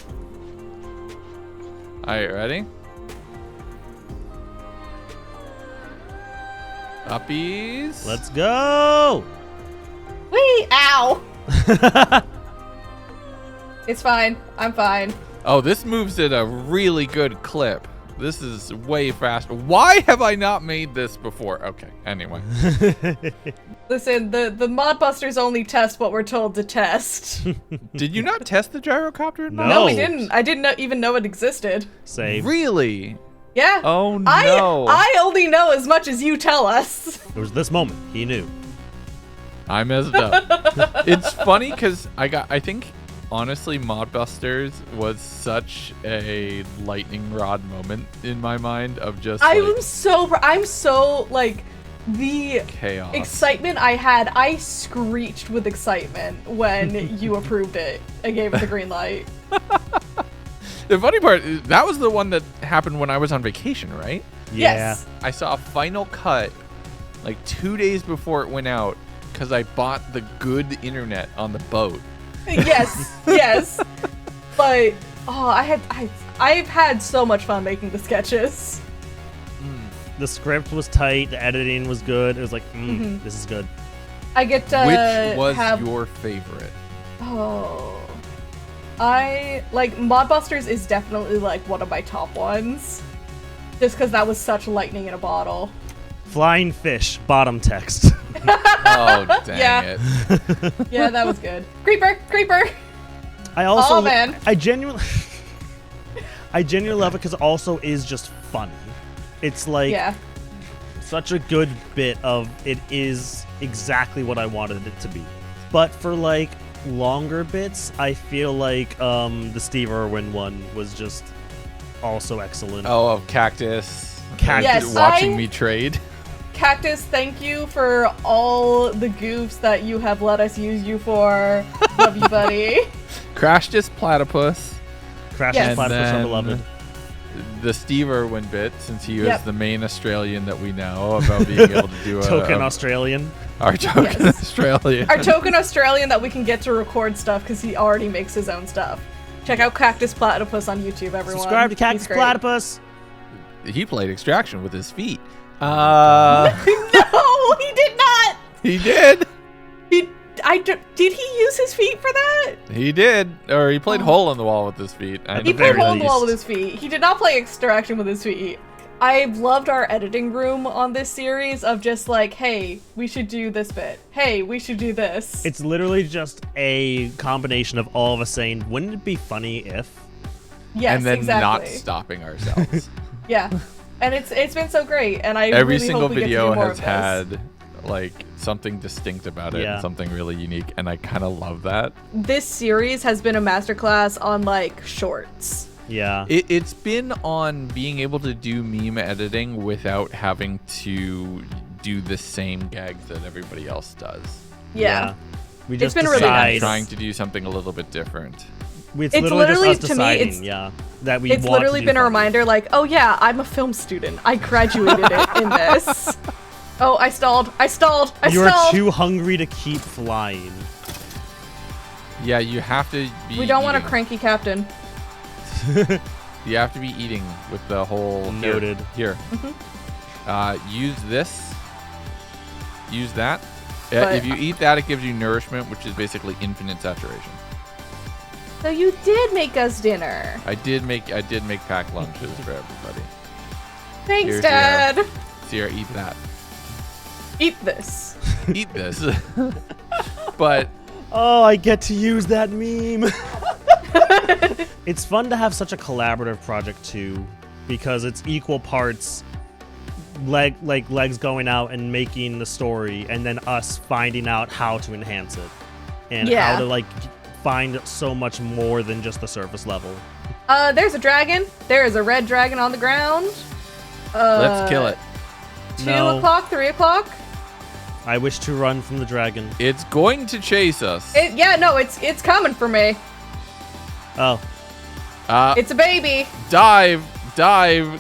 Speaker 1: All right, ready? Uppies.
Speaker 5: Let's go.
Speaker 14: Wee! Ow! It's fine. I'm fine.
Speaker 1: Oh, this moves at a really good clip. This is way faster. Why have I not made this before? Okay, anyway.
Speaker 14: Listen, the Modbusters only test what we're told to test.
Speaker 1: Did you not test the gyrocopter?
Speaker 14: No, we didn't. I didn't even know it existed.
Speaker 5: Same.
Speaker 1: Really?
Speaker 14: Yeah.
Speaker 1: Oh, no.
Speaker 14: I only know as much as you tell us.
Speaker 5: It was this moment he knew.
Speaker 1: I messed up. It's funny because I think, honestly, Modbusters was such a lightning rod moment in my mind of just
Speaker 14: I'm so like the
Speaker 1: chaos.
Speaker 14: excitement I had. I screeched with excitement when you approved it and gave it the green light.
Speaker 1: The funny part is that was the one that happened when I was on vacation, right?
Speaker 14: Yes.
Speaker 1: I saw a final cut like 2 days before it went out because I bought the good internet on the boat.
Speaker 14: Yes, yes. But I've had so much fun making the sketches.
Speaker 5: The script was tight. The editing was good. It was like, this is good.
Speaker 14: I get to
Speaker 1: Which was
Speaker 14: have
Speaker 1: your favorite?
Speaker 14: I like Modbusters is definitely like one of my top ones. Just because that was such lightning in a bottle.
Speaker 5: Flying fish, bottom text.
Speaker 1: Oh, dang it.
Speaker 14: Yeah, that was good. Creeper! Creeper!
Speaker 5: I also,
Speaker 14: oh, man.
Speaker 5: I genuinely love it because it also is just funny. It's like such a good bit of it is exactly what I wanted it to be. But for like longer bits, I feel like the Steve Irwin one was just also excellent.
Speaker 1: Oh, Cactus.
Speaker 14: Yes,
Speaker 1: watching me trade.
Speaker 14: Cactus, thank you for all the goofs that you have let us use you for. Love you, buddy.
Speaker 1: Crashed Platypus.
Speaker 5: Crashed Platypus, I'm beloved.
Speaker 1: The Steve Irwin bit, since he was the main Australian that we know about being able to do
Speaker 5: token Australian.
Speaker 1: Our token Australian.
Speaker 14: Our token Australian that we can get to record stuff because he already makes his own stuff. Check out Cactus Platypus on YouTube, everyone.
Speaker 5: Subscribe to Cactus Platypus.
Speaker 1: He played Extraction with his feet.
Speaker 14: No, he did not.
Speaker 1: He did.
Speaker 14: Did he use his feet for that?
Speaker 1: He did, or he played hole in the wall with his feet.
Speaker 14: He played hole in the wall with his feet. He did not play Extraction with his feet. I've loved our editing room on this series of just like, hey, we should do this bit. Hey, we should do this.
Speaker 5: It's literally just a combination of all of us saying, wouldn't it be funny if?
Speaker 14: Yes,
Speaker 1: and then
Speaker 14: exactly.
Speaker 1: not stopping ourselves.
Speaker 14: Yeah, and it's been so great, and I
Speaker 1: every
Speaker 14: really
Speaker 1: single
Speaker 14: hope we
Speaker 1: video
Speaker 14: get to do more
Speaker 1: has
Speaker 14: of
Speaker 1: had like something distinct about it and something really unique, and I kind of love that.
Speaker 14: This series has been a masterclass on like shorts.
Speaker 5: Yeah.
Speaker 1: It's been on being able to do meme editing without having to do the same gags that everybody else does.
Speaker 14: Yeah.
Speaker 5: We just
Speaker 14: been really
Speaker 5: decide.
Speaker 14: nice.
Speaker 1: Trying to do something a little bit different.
Speaker 5: It's
Speaker 14: It's
Speaker 5: literally
Speaker 14: literally,
Speaker 5: just us
Speaker 14: to me,
Speaker 5: deciding,
Speaker 14: it's-
Speaker 5: yeah, that we
Speaker 14: It's
Speaker 5: want
Speaker 14: literally
Speaker 5: to do
Speaker 14: been a
Speaker 5: fun.
Speaker 14: reminder like, oh yeah, I'm a film student. I graduated in this. Oh, I stalled.
Speaker 5: You're too hungry to keep flying.
Speaker 1: Yeah, you have to be.
Speaker 14: We don't want a
Speaker 1: eating.
Speaker 14: cranky captain.
Speaker 1: You have to be eating with the whole.
Speaker 5: Noted.
Speaker 1: Here. Use this. Use that.
Speaker 14: But-
Speaker 1: If you eat that, it gives you nourishment, which is basically infinite saturation.
Speaker 14: So you did make us dinner.
Speaker 1: I did make packed lunches for everybody.
Speaker 14: Thanks,
Speaker 1: Here's
Speaker 14: Dad.
Speaker 1: Sierra, eat that.
Speaker 14: Eat this.
Speaker 1: Eat this. But
Speaker 5: Oh, I get to use that meme. It's fun to have such a collaborative project too, because it's equal parts legs going out and making the story, and then us finding out how to enhance it and
Speaker 14: Yeah.
Speaker 5: how to like find so much more than just the surface level.
Speaker 14: There's a dragon. There is a red dragon on the ground.
Speaker 1: let's kill it.
Speaker 14: 2
Speaker 5: No.
Speaker 14: o'clock, 3 o'clock.
Speaker 5: I wish to run from the dragon.
Speaker 1: It's going to chase us.
Speaker 14: It's coming for me.
Speaker 5: Oh,
Speaker 14: It's a baby.
Speaker 1: Dive,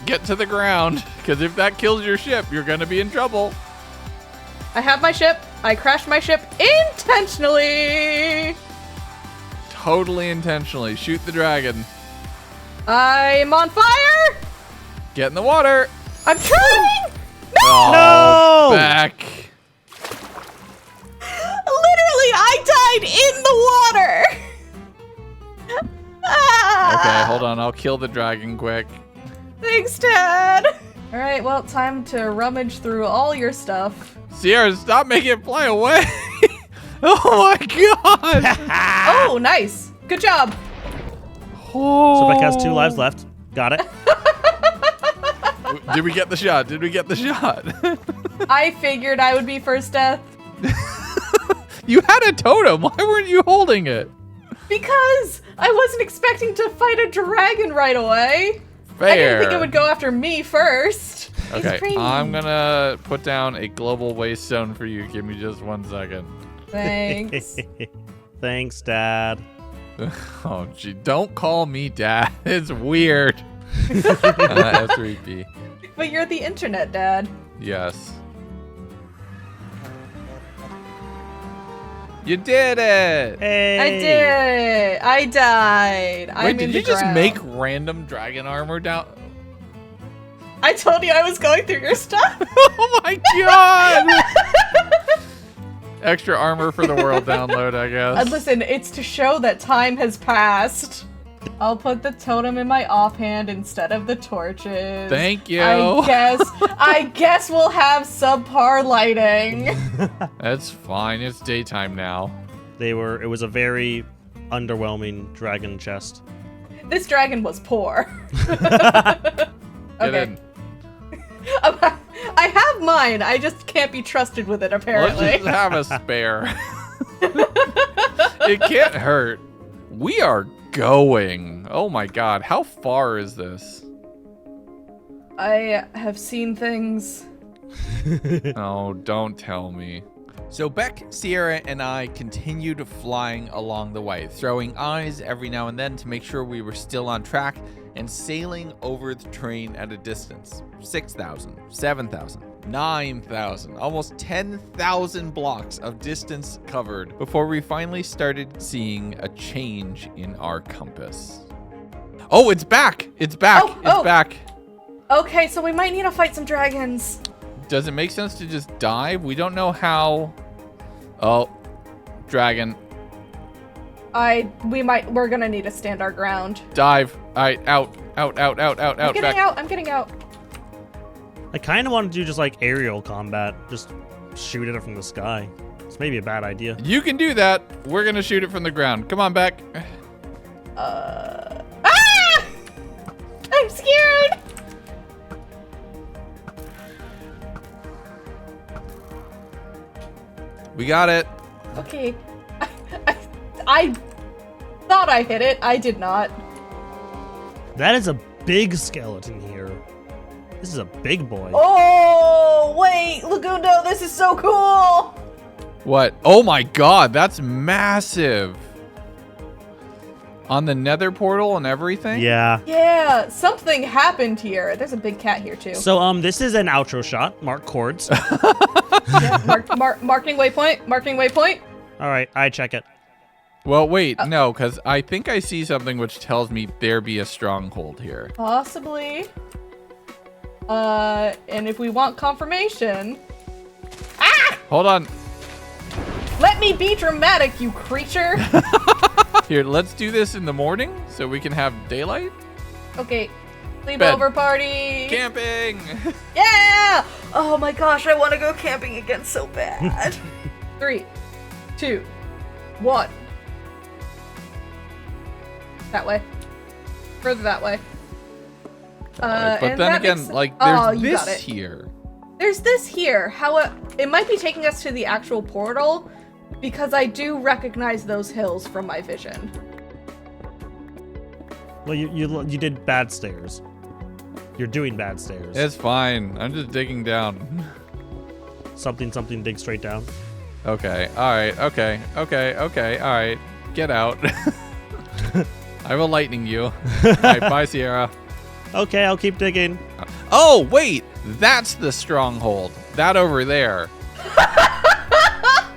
Speaker 1: get to the ground, because if that kills your ship, you're gonna be in trouble.
Speaker 14: I have my ship. I crashed my ship intentionally.
Speaker 1: Totally intentionally. Shoot the dragon.
Speaker 14: I'm on fire.
Speaker 1: Get in the water.
Speaker 14: I'm trying.
Speaker 1: Oh,
Speaker 5: No!
Speaker 1: back.
Speaker 14: Literally, I died in the water.
Speaker 1: Okay, hold on. I'll kill the dragon quick.
Speaker 14: Thanks, Dad. All right, well, time to rummage through all your stuff.
Speaker 1: Sierra, stop making it fly away. Oh my god.
Speaker 14: Oh, nice. Good job.
Speaker 5: so Beck has 2 lives left. Got it.
Speaker 1: Did we get the shot?
Speaker 14: I figured I would be first death.
Speaker 1: You had a totem. Why weren't you holding it?
Speaker 14: Because I wasn't expecting to fight a dragon right away.
Speaker 1: Fair.
Speaker 14: I didn't think it would go after me first.
Speaker 1: Okay,
Speaker 14: It's raining.
Speaker 1: I'm gonna put down a global waste zone for you. Give me just 1 second.
Speaker 14: Thanks.
Speaker 5: Thanks, Dad.
Speaker 1: Oh, gee, don't call me Dad. It's weird. F3P.
Speaker 14: But you're the internet, Dad.
Speaker 1: Yes. You did it!
Speaker 5: Hey.
Speaker 14: I did. I died.
Speaker 1: Wait,
Speaker 14: I'm
Speaker 1: did
Speaker 14: in
Speaker 1: you
Speaker 14: the
Speaker 1: just
Speaker 14: ground.
Speaker 1: make random dragon armor down?
Speaker 14: I told you I was going through your stuff.
Speaker 1: Oh my god! Extra armor for the world download, I guess.
Speaker 14: Listen, it's to show that time has passed. I'll put the totem in my offhand instead of the torches.
Speaker 1: Thank you.
Speaker 14: I guess we'll have subpar lighting.
Speaker 1: That's fine. It's daytime now.
Speaker 5: It was a very underwhelming dragon chest.
Speaker 14: This dragon was poor.
Speaker 1: Get
Speaker 14: Okay.
Speaker 1: in.
Speaker 14: I have mine. I just can't be trusted with it, apparently.
Speaker 1: Let's just have a spare. It can't hurt. We are going. Oh my god. How far is this?
Speaker 14: I have seen things.
Speaker 1: Oh, don't tell me. So Beck, Sierra, and I continued flying along the way, throwing eyes every now and then to make sure we were still on track, and sailing over the terrain at a distance. 6,000, 7,000, 9,000, almost 10,000 blocks of distance covered before we finally started seeing a change in our compass. Oh, it's back! It's back! It's back!
Speaker 14: Okay, so we might need to fight some dragons.
Speaker 1: Does it make sense to just dive? We don't know how. Oh, dragon.
Speaker 14: We're gonna need to stand our ground.
Speaker 1: Dive. All right, out.
Speaker 14: I'm getting
Speaker 1: back.
Speaker 14: out. I'm getting out.
Speaker 5: I kind of want to do just like aerial combat, just shoot it from the sky. It's maybe a bad idea.
Speaker 1: You can do that. We're gonna shoot it from the ground. Come on, Beck.
Speaker 14: Ah! I'm scared.
Speaker 1: We got it.
Speaker 14: Okay. I thought I hit it. I did not.
Speaker 5: That is a big skeleton here. This is a big boy.
Speaker 14: Oh, wait, Legundo, this is so cool.
Speaker 1: What? Oh my god, that's massive. On the Nether portal and everything?
Speaker 5: Yeah.
Speaker 14: Yeah, something happened here. There's a big cat here too.
Speaker 5: So this is an outro shot. Mark chords.
Speaker 14: Yeah, marking waypoint. Marking waypoint.
Speaker 5: All right, I check it.
Speaker 1: Well, wait, no, because I think I see something which tells me there be a stronghold here.
Speaker 14: Possibly. And if we want confirmation. Ah!
Speaker 1: Hold on.
Speaker 14: Let me be dramatic, you creature.
Speaker 1: Here, let's do this in the morning so we can have daylight.
Speaker 14: Okay. Sleepover party.
Speaker 1: Camping.
Speaker 14: Yeah! Oh my gosh, I want to go camping again so bad. 3, 2, 1. That way. Further that way.
Speaker 1: But
Speaker 14: and
Speaker 1: then
Speaker 14: that
Speaker 1: again,
Speaker 14: makes-
Speaker 1: like,
Speaker 14: Oh,
Speaker 1: there's
Speaker 14: you got
Speaker 1: this
Speaker 14: it.
Speaker 1: here.
Speaker 14: There's this here. How it might be taking us to the actual portal because I do recognize those hills from my vision.
Speaker 5: Well, you did bad stairs. You're doing bad stairs.
Speaker 1: It's fine. I'm just digging down.
Speaker 5: Something dig straight down.
Speaker 1: Okay. All right. Okay. All right. Get out. I will lightning you. All right. Bye, Sierra.
Speaker 5: Okay, I'll keep digging.
Speaker 1: Oh, wait. That's the stronghold. That over there.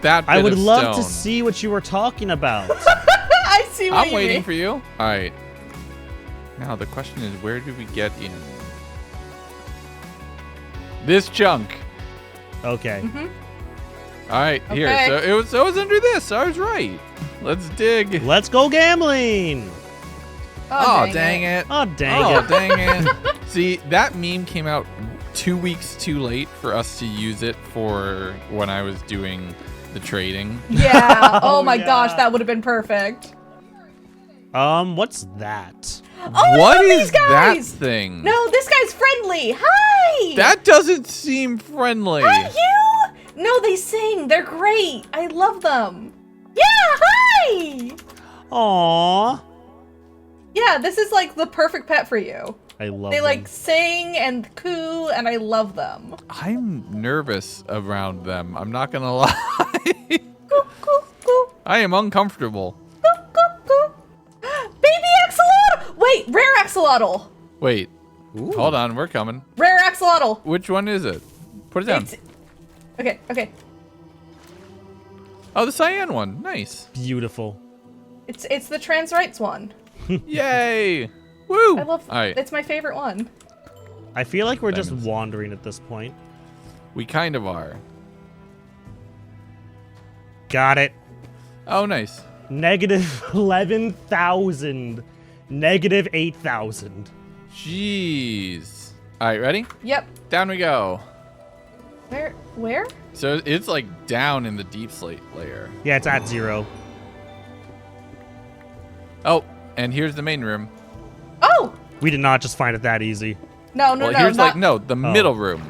Speaker 1: That bit
Speaker 5: I would
Speaker 1: of
Speaker 5: love to
Speaker 1: stone.
Speaker 5: see what you were talking about.
Speaker 14: I see what
Speaker 1: I'm
Speaker 14: you
Speaker 1: waiting
Speaker 14: mean.
Speaker 1: for you. All right. Now the question is, where do we get in? This chunk.
Speaker 5: Okay.
Speaker 1: All right, here.
Speaker 14: Okay.
Speaker 1: So it was under this. I was right. Let's dig.
Speaker 5: Let's go gambling.
Speaker 1: Oh, dang it.
Speaker 5: Oh, dang
Speaker 1: Oh,
Speaker 5: it.
Speaker 1: dang it. See, that meme came out 2 weeks too late for us to use it for when I was doing the trading.
Speaker 14: Yeah. Oh my
Speaker 5: yeah.
Speaker 14: gosh, that would have been perfect.
Speaker 5: What's that?
Speaker 14: Oh, I
Speaker 1: What
Speaker 14: love
Speaker 1: is
Speaker 14: these guys.
Speaker 1: that thing?
Speaker 14: No, this guy's friendly. Hi.
Speaker 1: That doesn't seem friendly.
Speaker 14: Hi, you. No, they sing. They're great. I love them. Yeah. Hi.
Speaker 5: Aww.
Speaker 14: Yeah, this is like the perfect pet for you.
Speaker 5: I love
Speaker 14: They
Speaker 5: them.
Speaker 14: like sing and coo, and I love them.
Speaker 1: I'm nervous around them. I'm not going to lie.
Speaker 14: Coo, coo, coo,
Speaker 1: I am uncomfortable.
Speaker 14: coo, coo, coo. Baby axolotl! Wait, rare axolotl.
Speaker 1: Wait. Hold on. We're coming.
Speaker 14: Rare axolotl.
Speaker 1: Which one is it? Put it down.
Speaker 14: Okay.
Speaker 1: Oh, the cyan one. Nice.
Speaker 5: Beautiful.
Speaker 14: It's the trans rights one.
Speaker 1: Yay. Woo.
Speaker 14: I love.
Speaker 1: All right.
Speaker 14: It's my favorite one.
Speaker 5: I feel like we're just
Speaker 1: Diamonds.
Speaker 5: wandering at this point.
Speaker 1: We kind of are.
Speaker 5: Got it.
Speaker 1: Oh, nice.
Speaker 5: Negative 11,000. Negative 8,000.
Speaker 1: Jeez. All right, ready?
Speaker 14: Yep.
Speaker 1: Down we go.
Speaker 14: Where?
Speaker 1: So it's like down in the deep slate layer.
Speaker 5: Yeah, it's at 0.
Speaker 1: Oh, and here's the main room.
Speaker 14: Oh!
Speaker 5: We did not just find it that easy.
Speaker 14: No,
Speaker 1: Well, here's
Speaker 14: not-
Speaker 1: like the middle room,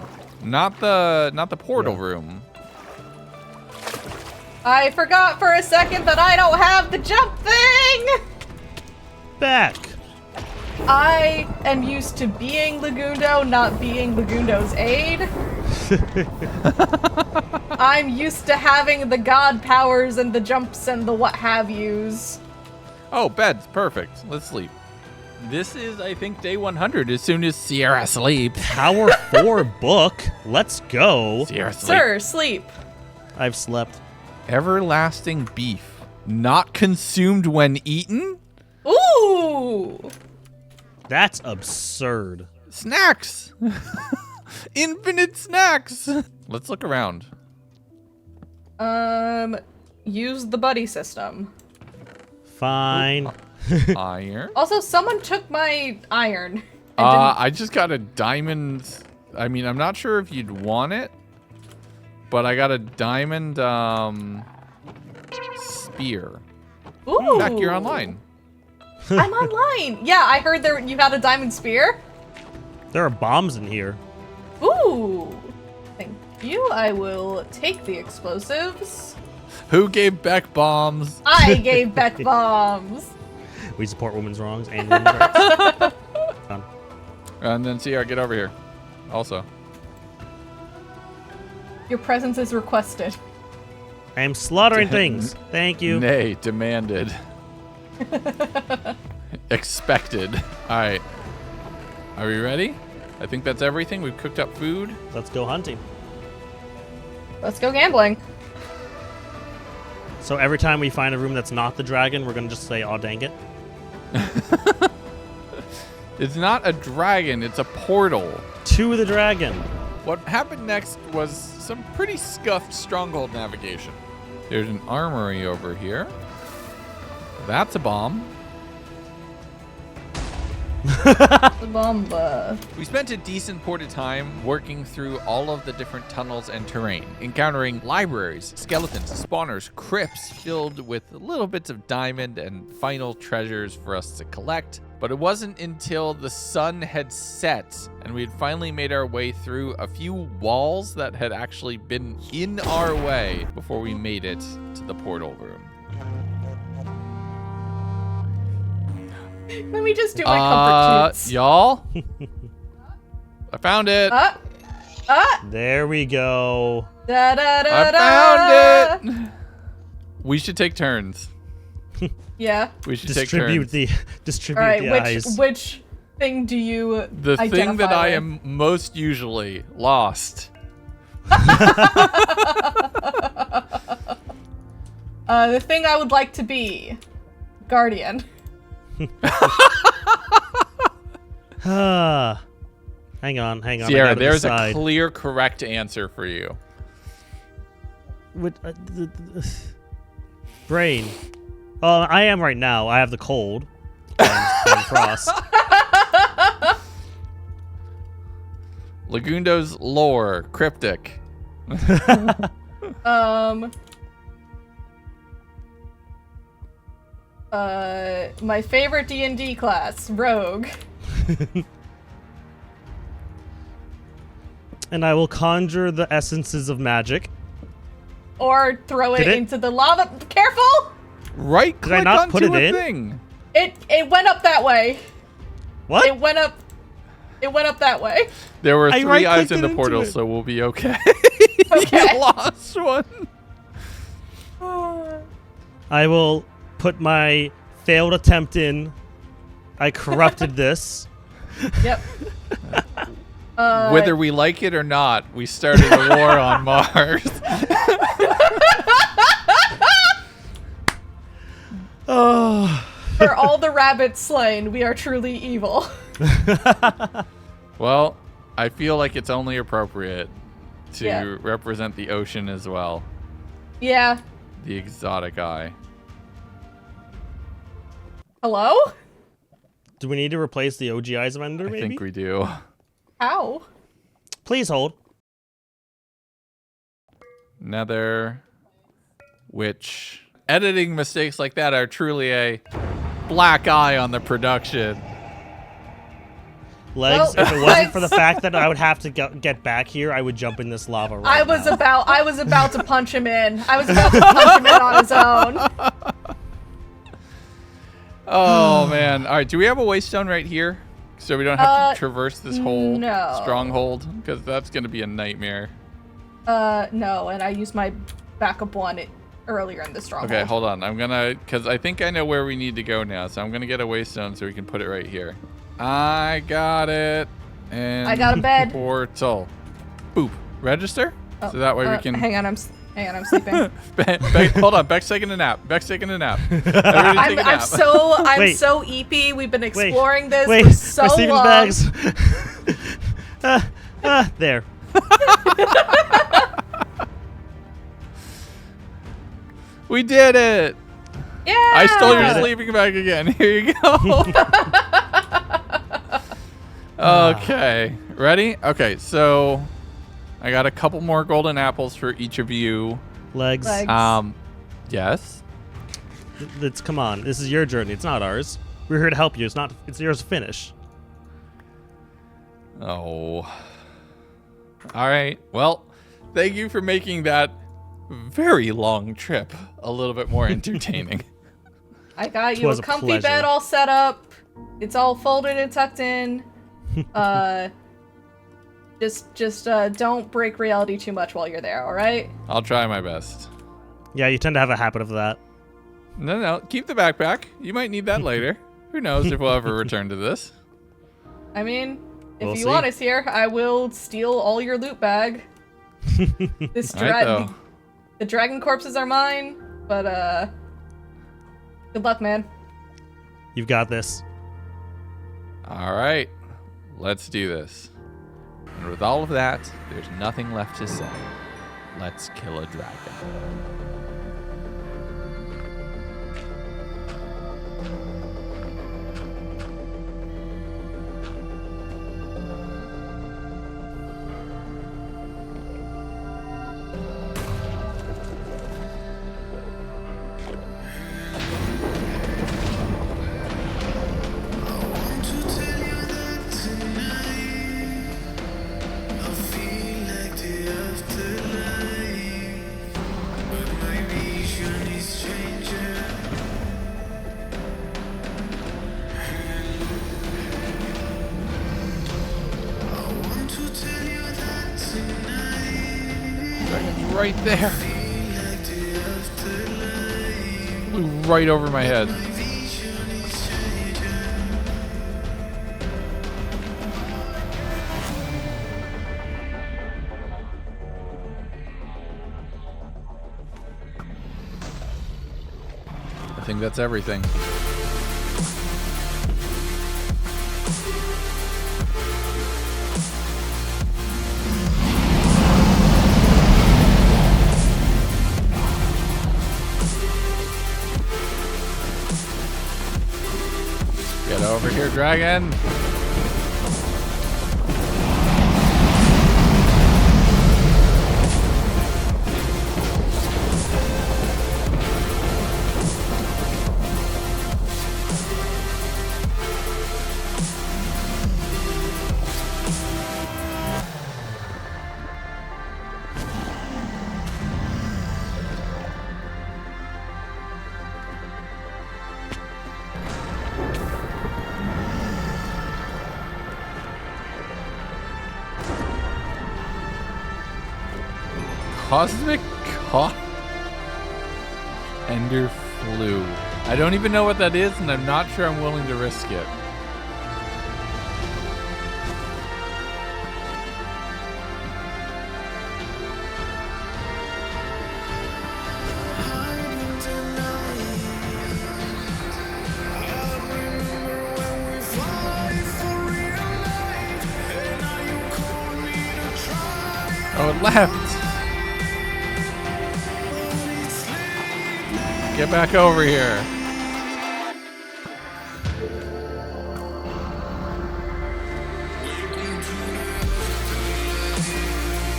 Speaker 1: not the portal room.
Speaker 14: I forgot for a second that I don't have the jump thing!
Speaker 5: Back.
Speaker 14: I am used to being Legundo, not being Legundo's aid. I'm used to having the god powers and the jumps and the what have yous.
Speaker 1: Oh, bed's perfect. Let's sleep. This is, I think, day 100. As soon as Sierra sleeps.
Speaker 5: Power 4 book. Let's go.
Speaker 1: Sierra sleep.
Speaker 14: Sir, sleep.
Speaker 5: I've slept.
Speaker 1: Everlasting beef, not consumed when eaten.
Speaker 14: Ooh!
Speaker 5: That's absurd.
Speaker 1: Snacks. Infinite snacks. Let's look around.
Speaker 14: Use the buddy system.
Speaker 5: Fine.
Speaker 1: Iron.
Speaker 14: Also, someone took my iron.
Speaker 1: I just got a diamond. I mean, I'm not sure if you'd want it, but I got a diamond spear.
Speaker 14: Ooh!
Speaker 1: Beck, you're online.
Speaker 14: I'm online. Yeah, I heard you had a diamond spear.
Speaker 5: There are bombs in here.
Speaker 14: Ooh. Thank you. I will take the explosives.
Speaker 1: Who gave Beck bombs?
Speaker 14: I gave Beck bombs.
Speaker 5: We support women's wrongs and women's rights.
Speaker 1: And then Sierra, get over here. Also.
Speaker 14: Your presence is requested.
Speaker 5: I am slaughtering things. Thank you.
Speaker 1: Nay, demanded. Expected. All right. Are we ready? I think that's everything. We've cooked up food.
Speaker 5: Let's go hunting.
Speaker 14: Let's go gambling.
Speaker 5: So every time we find a room that's not the dragon, we're gonna just say, "Oh, dang it."
Speaker 1: It's not a dragon, it's a portal.
Speaker 5: To the dragon.
Speaker 1: What happened next was some pretty scuffed Stronghold Navigation. There's an armory over here. That's a bomb.
Speaker 14: The bomba.
Speaker 1: We spent a decent port of time working through all of the different tunnels and terrain, encountering libraries, skeletons, spawners, crypts filled with little bits of diamond and final treasures for us to collect. But it wasn't until the sun had set and we had finally made our way through a few walls that had actually been in our way before we made it to the portal room.
Speaker 14: Let me just do my comfort toots.
Speaker 1: Y'all? I found it.
Speaker 5: There we go.
Speaker 14: Da, da, da,
Speaker 1: I found it. We should take turns.
Speaker 14: Yeah.
Speaker 1: We should
Speaker 5: distribute
Speaker 1: take turns.
Speaker 5: Distribute
Speaker 14: All right,
Speaker 5: the eyes.
Speaker 14: which thing do you
Speaker 1: The
Speaker 14: identify
Speaker 1: thing that I
Speaker 14: with?
Speaker 1: am most usually lost.
Speaker 14: The thing I would like to be. Guardian.
Speaker 5: Hang on.
Speaker 1: Sierra, there's a clear correct answer for you.
Speaker 5: Brain. I am right now. I have the cold. And frost.
Speaker 1: Legundo's lore, cryptic.
Speaker 14: My favorite D&D class, Rogue.
Speaker 5: And I will conjure the essences of magic.
Speaker 14: Or throw it into the lava. Careful!
Speaker 1: Right click
Speaker 5: Did I not
Speaker 1: onto
Speaker 5: put it
Speaker 1: a
Speaker 5: in?
Speaker 1: thing.
Speaker 14: It went up that way.
Speaker 5: What?
Speaker 14: It went up that way.
Speaker 1: There were
Speaker 5: I
Speaker 1: 3 eyes
Speaker 5: right-clicked
Speaker 1: in
Speaker 5: it
Speaker 1: the
Speaker 5: into
Speaker 1: portal,
Speaker 5: it.
Speaker 1: so we'll be okay.
Speaker 14: Okay.
Speaker 1: You lost one.
Speaker 5: I will put my failed attempt in. I corrupted this.
Speaker 14: Yep.
Speaker 1: Whether we like it or not, we started a war on Mars.
Speaker 5: Oh.
Speaker 14: For all the rabbits slain, we are truly evil.
Speaker 1: Well, I feel like it's only appropriate to
Speaker 14: Yeah.
Speaker 1: represent the ocean as well.
Speaker 14: Yeah.
Speaker 1: The exotic eye.
Speaker 14: Hello?
Speaker 5: Do we need to replace the OG Eyes of Ender, maybe?
Speaker 1: I think we do.
Speaker 14: How?
Speaker 5: Please hold.
Speaker 1: Nether, which editing mistakes like that are truly a black eye on the production.
Speaker 5: Legs,
Speaker 14: Well,
Speaker 5: if it wasn't for the fact that I would have to get back here, I would jump in this lava right
Speaker 14: I was
Speaker 5: now.
Speaker 14: about to punch him in. I was about to punch him in on his own.
Speaker 1: Oh, man. All right, do we have a waystone right here? So we don't have to traverse this whole
Speaker 14: no.
Speaker 1: stronghold? Because that's going to be a nightmare.
Speaker 14: No, and I used my backup one earlier in the stronghold.
Speaker 1: Okay, hold on. I'm going to... Because I think I know where we need to go now. So I'm going to get a waystone so we can put it right here. I got it. And
Speaker 14: I got a bed.
Speaker 1: Portal. Boop. Register? So that way we can...
Speaker 14: Hang on, I'm sleeping.
Speaker 1: Hold on, Beck's taking a nap. Beck's taking a nap. Everybody take a nap.
Speaker 14: I'm so
Speaker 5: Wait.
Speaker 14: EP. We've been exploring this
Speaker 5: Wait,
Speaker 14: for so
Speaker 5: my sleeping
Speaker 14: long.
Speaker 5: bags. There.
Speaker 1: We did it!
Speaker 14: Yeah!
Speaker 1: I stole your sleeping bag again. Here you go. Okay. Ready? Okay, so I got a couple more golden apples for each of you.
Speaker 5: Legs.
Speaker 1: Yes.
Speaker 5: Come on. This is your journey. It's not ours. We're here to help you. It's yours to finish.
Speaker 1: Oh. All right. Well, thank you for making that very long trip a little bit more entertaining.
Speaker 14: I got you
Speaker 5: Twas
Speaker 14: a
Speaker 5: a
Speaker 14: comfy
Speaker 5: pleasure.
Speaker 14: bed all set up. It's all folded and tucked in. Just don't break reality too much while you're there, all right?
Speaker 1: I'll try my best.
Speaker 5: Yeah, you tend to have a habit of that.
Speaker 1: No, keep the backpack. You might need that later. Who knows if we'll ever return to this.
Speaker 14: I mean, if
Speaker 5: We'll
Speaker 14: you
Speaker 5: see.
Speaker 14: want us here, I will steal all your loot bag. This
Speaker 1: Alright, though.
Speaker 14: the dragon corpses are mine, but good luck, man.
Speaker 5: You've got this.
Speaker 1: All right, let's do this. And with all of that, there's nothing left to say. Let's kill a dragon. Dragon's right there. Flew right over my head. I think that's everything. Get over here, dragon. Cosmic Ender Flu. I don't even know what that is, and I'm not sure I'm willing to risk it. Oh, it left. Get back over here.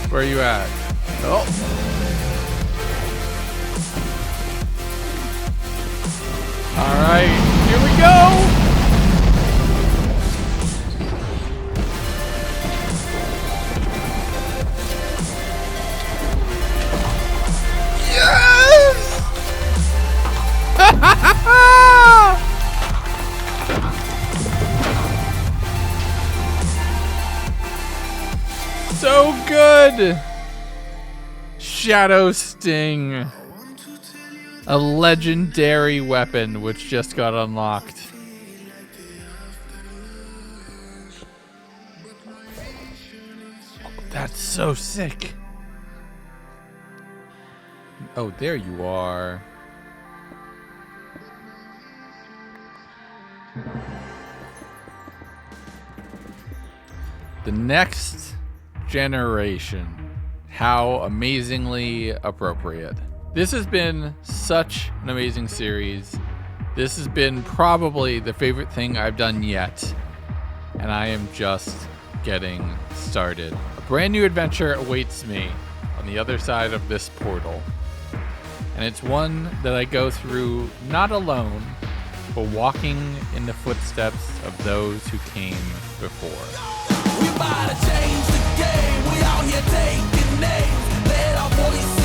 Speaker 1: Where are you at? Oh. All right, here we go. So good! Shadow Sting. A legendary weapon which just got unlocked. That's so sick. Oh, there you are. The next generation. How amazingly appropriate. This has been such an amazing series. This has been probably the favorite thing I've done yet. And I am just getting started. A brand new adventure awaits me on the other side of this portal. And it's one that I go through not alone, but walking in the footsteps of those who came before.
Speaker 12: We about to change the game. We out here taking names. Let our voices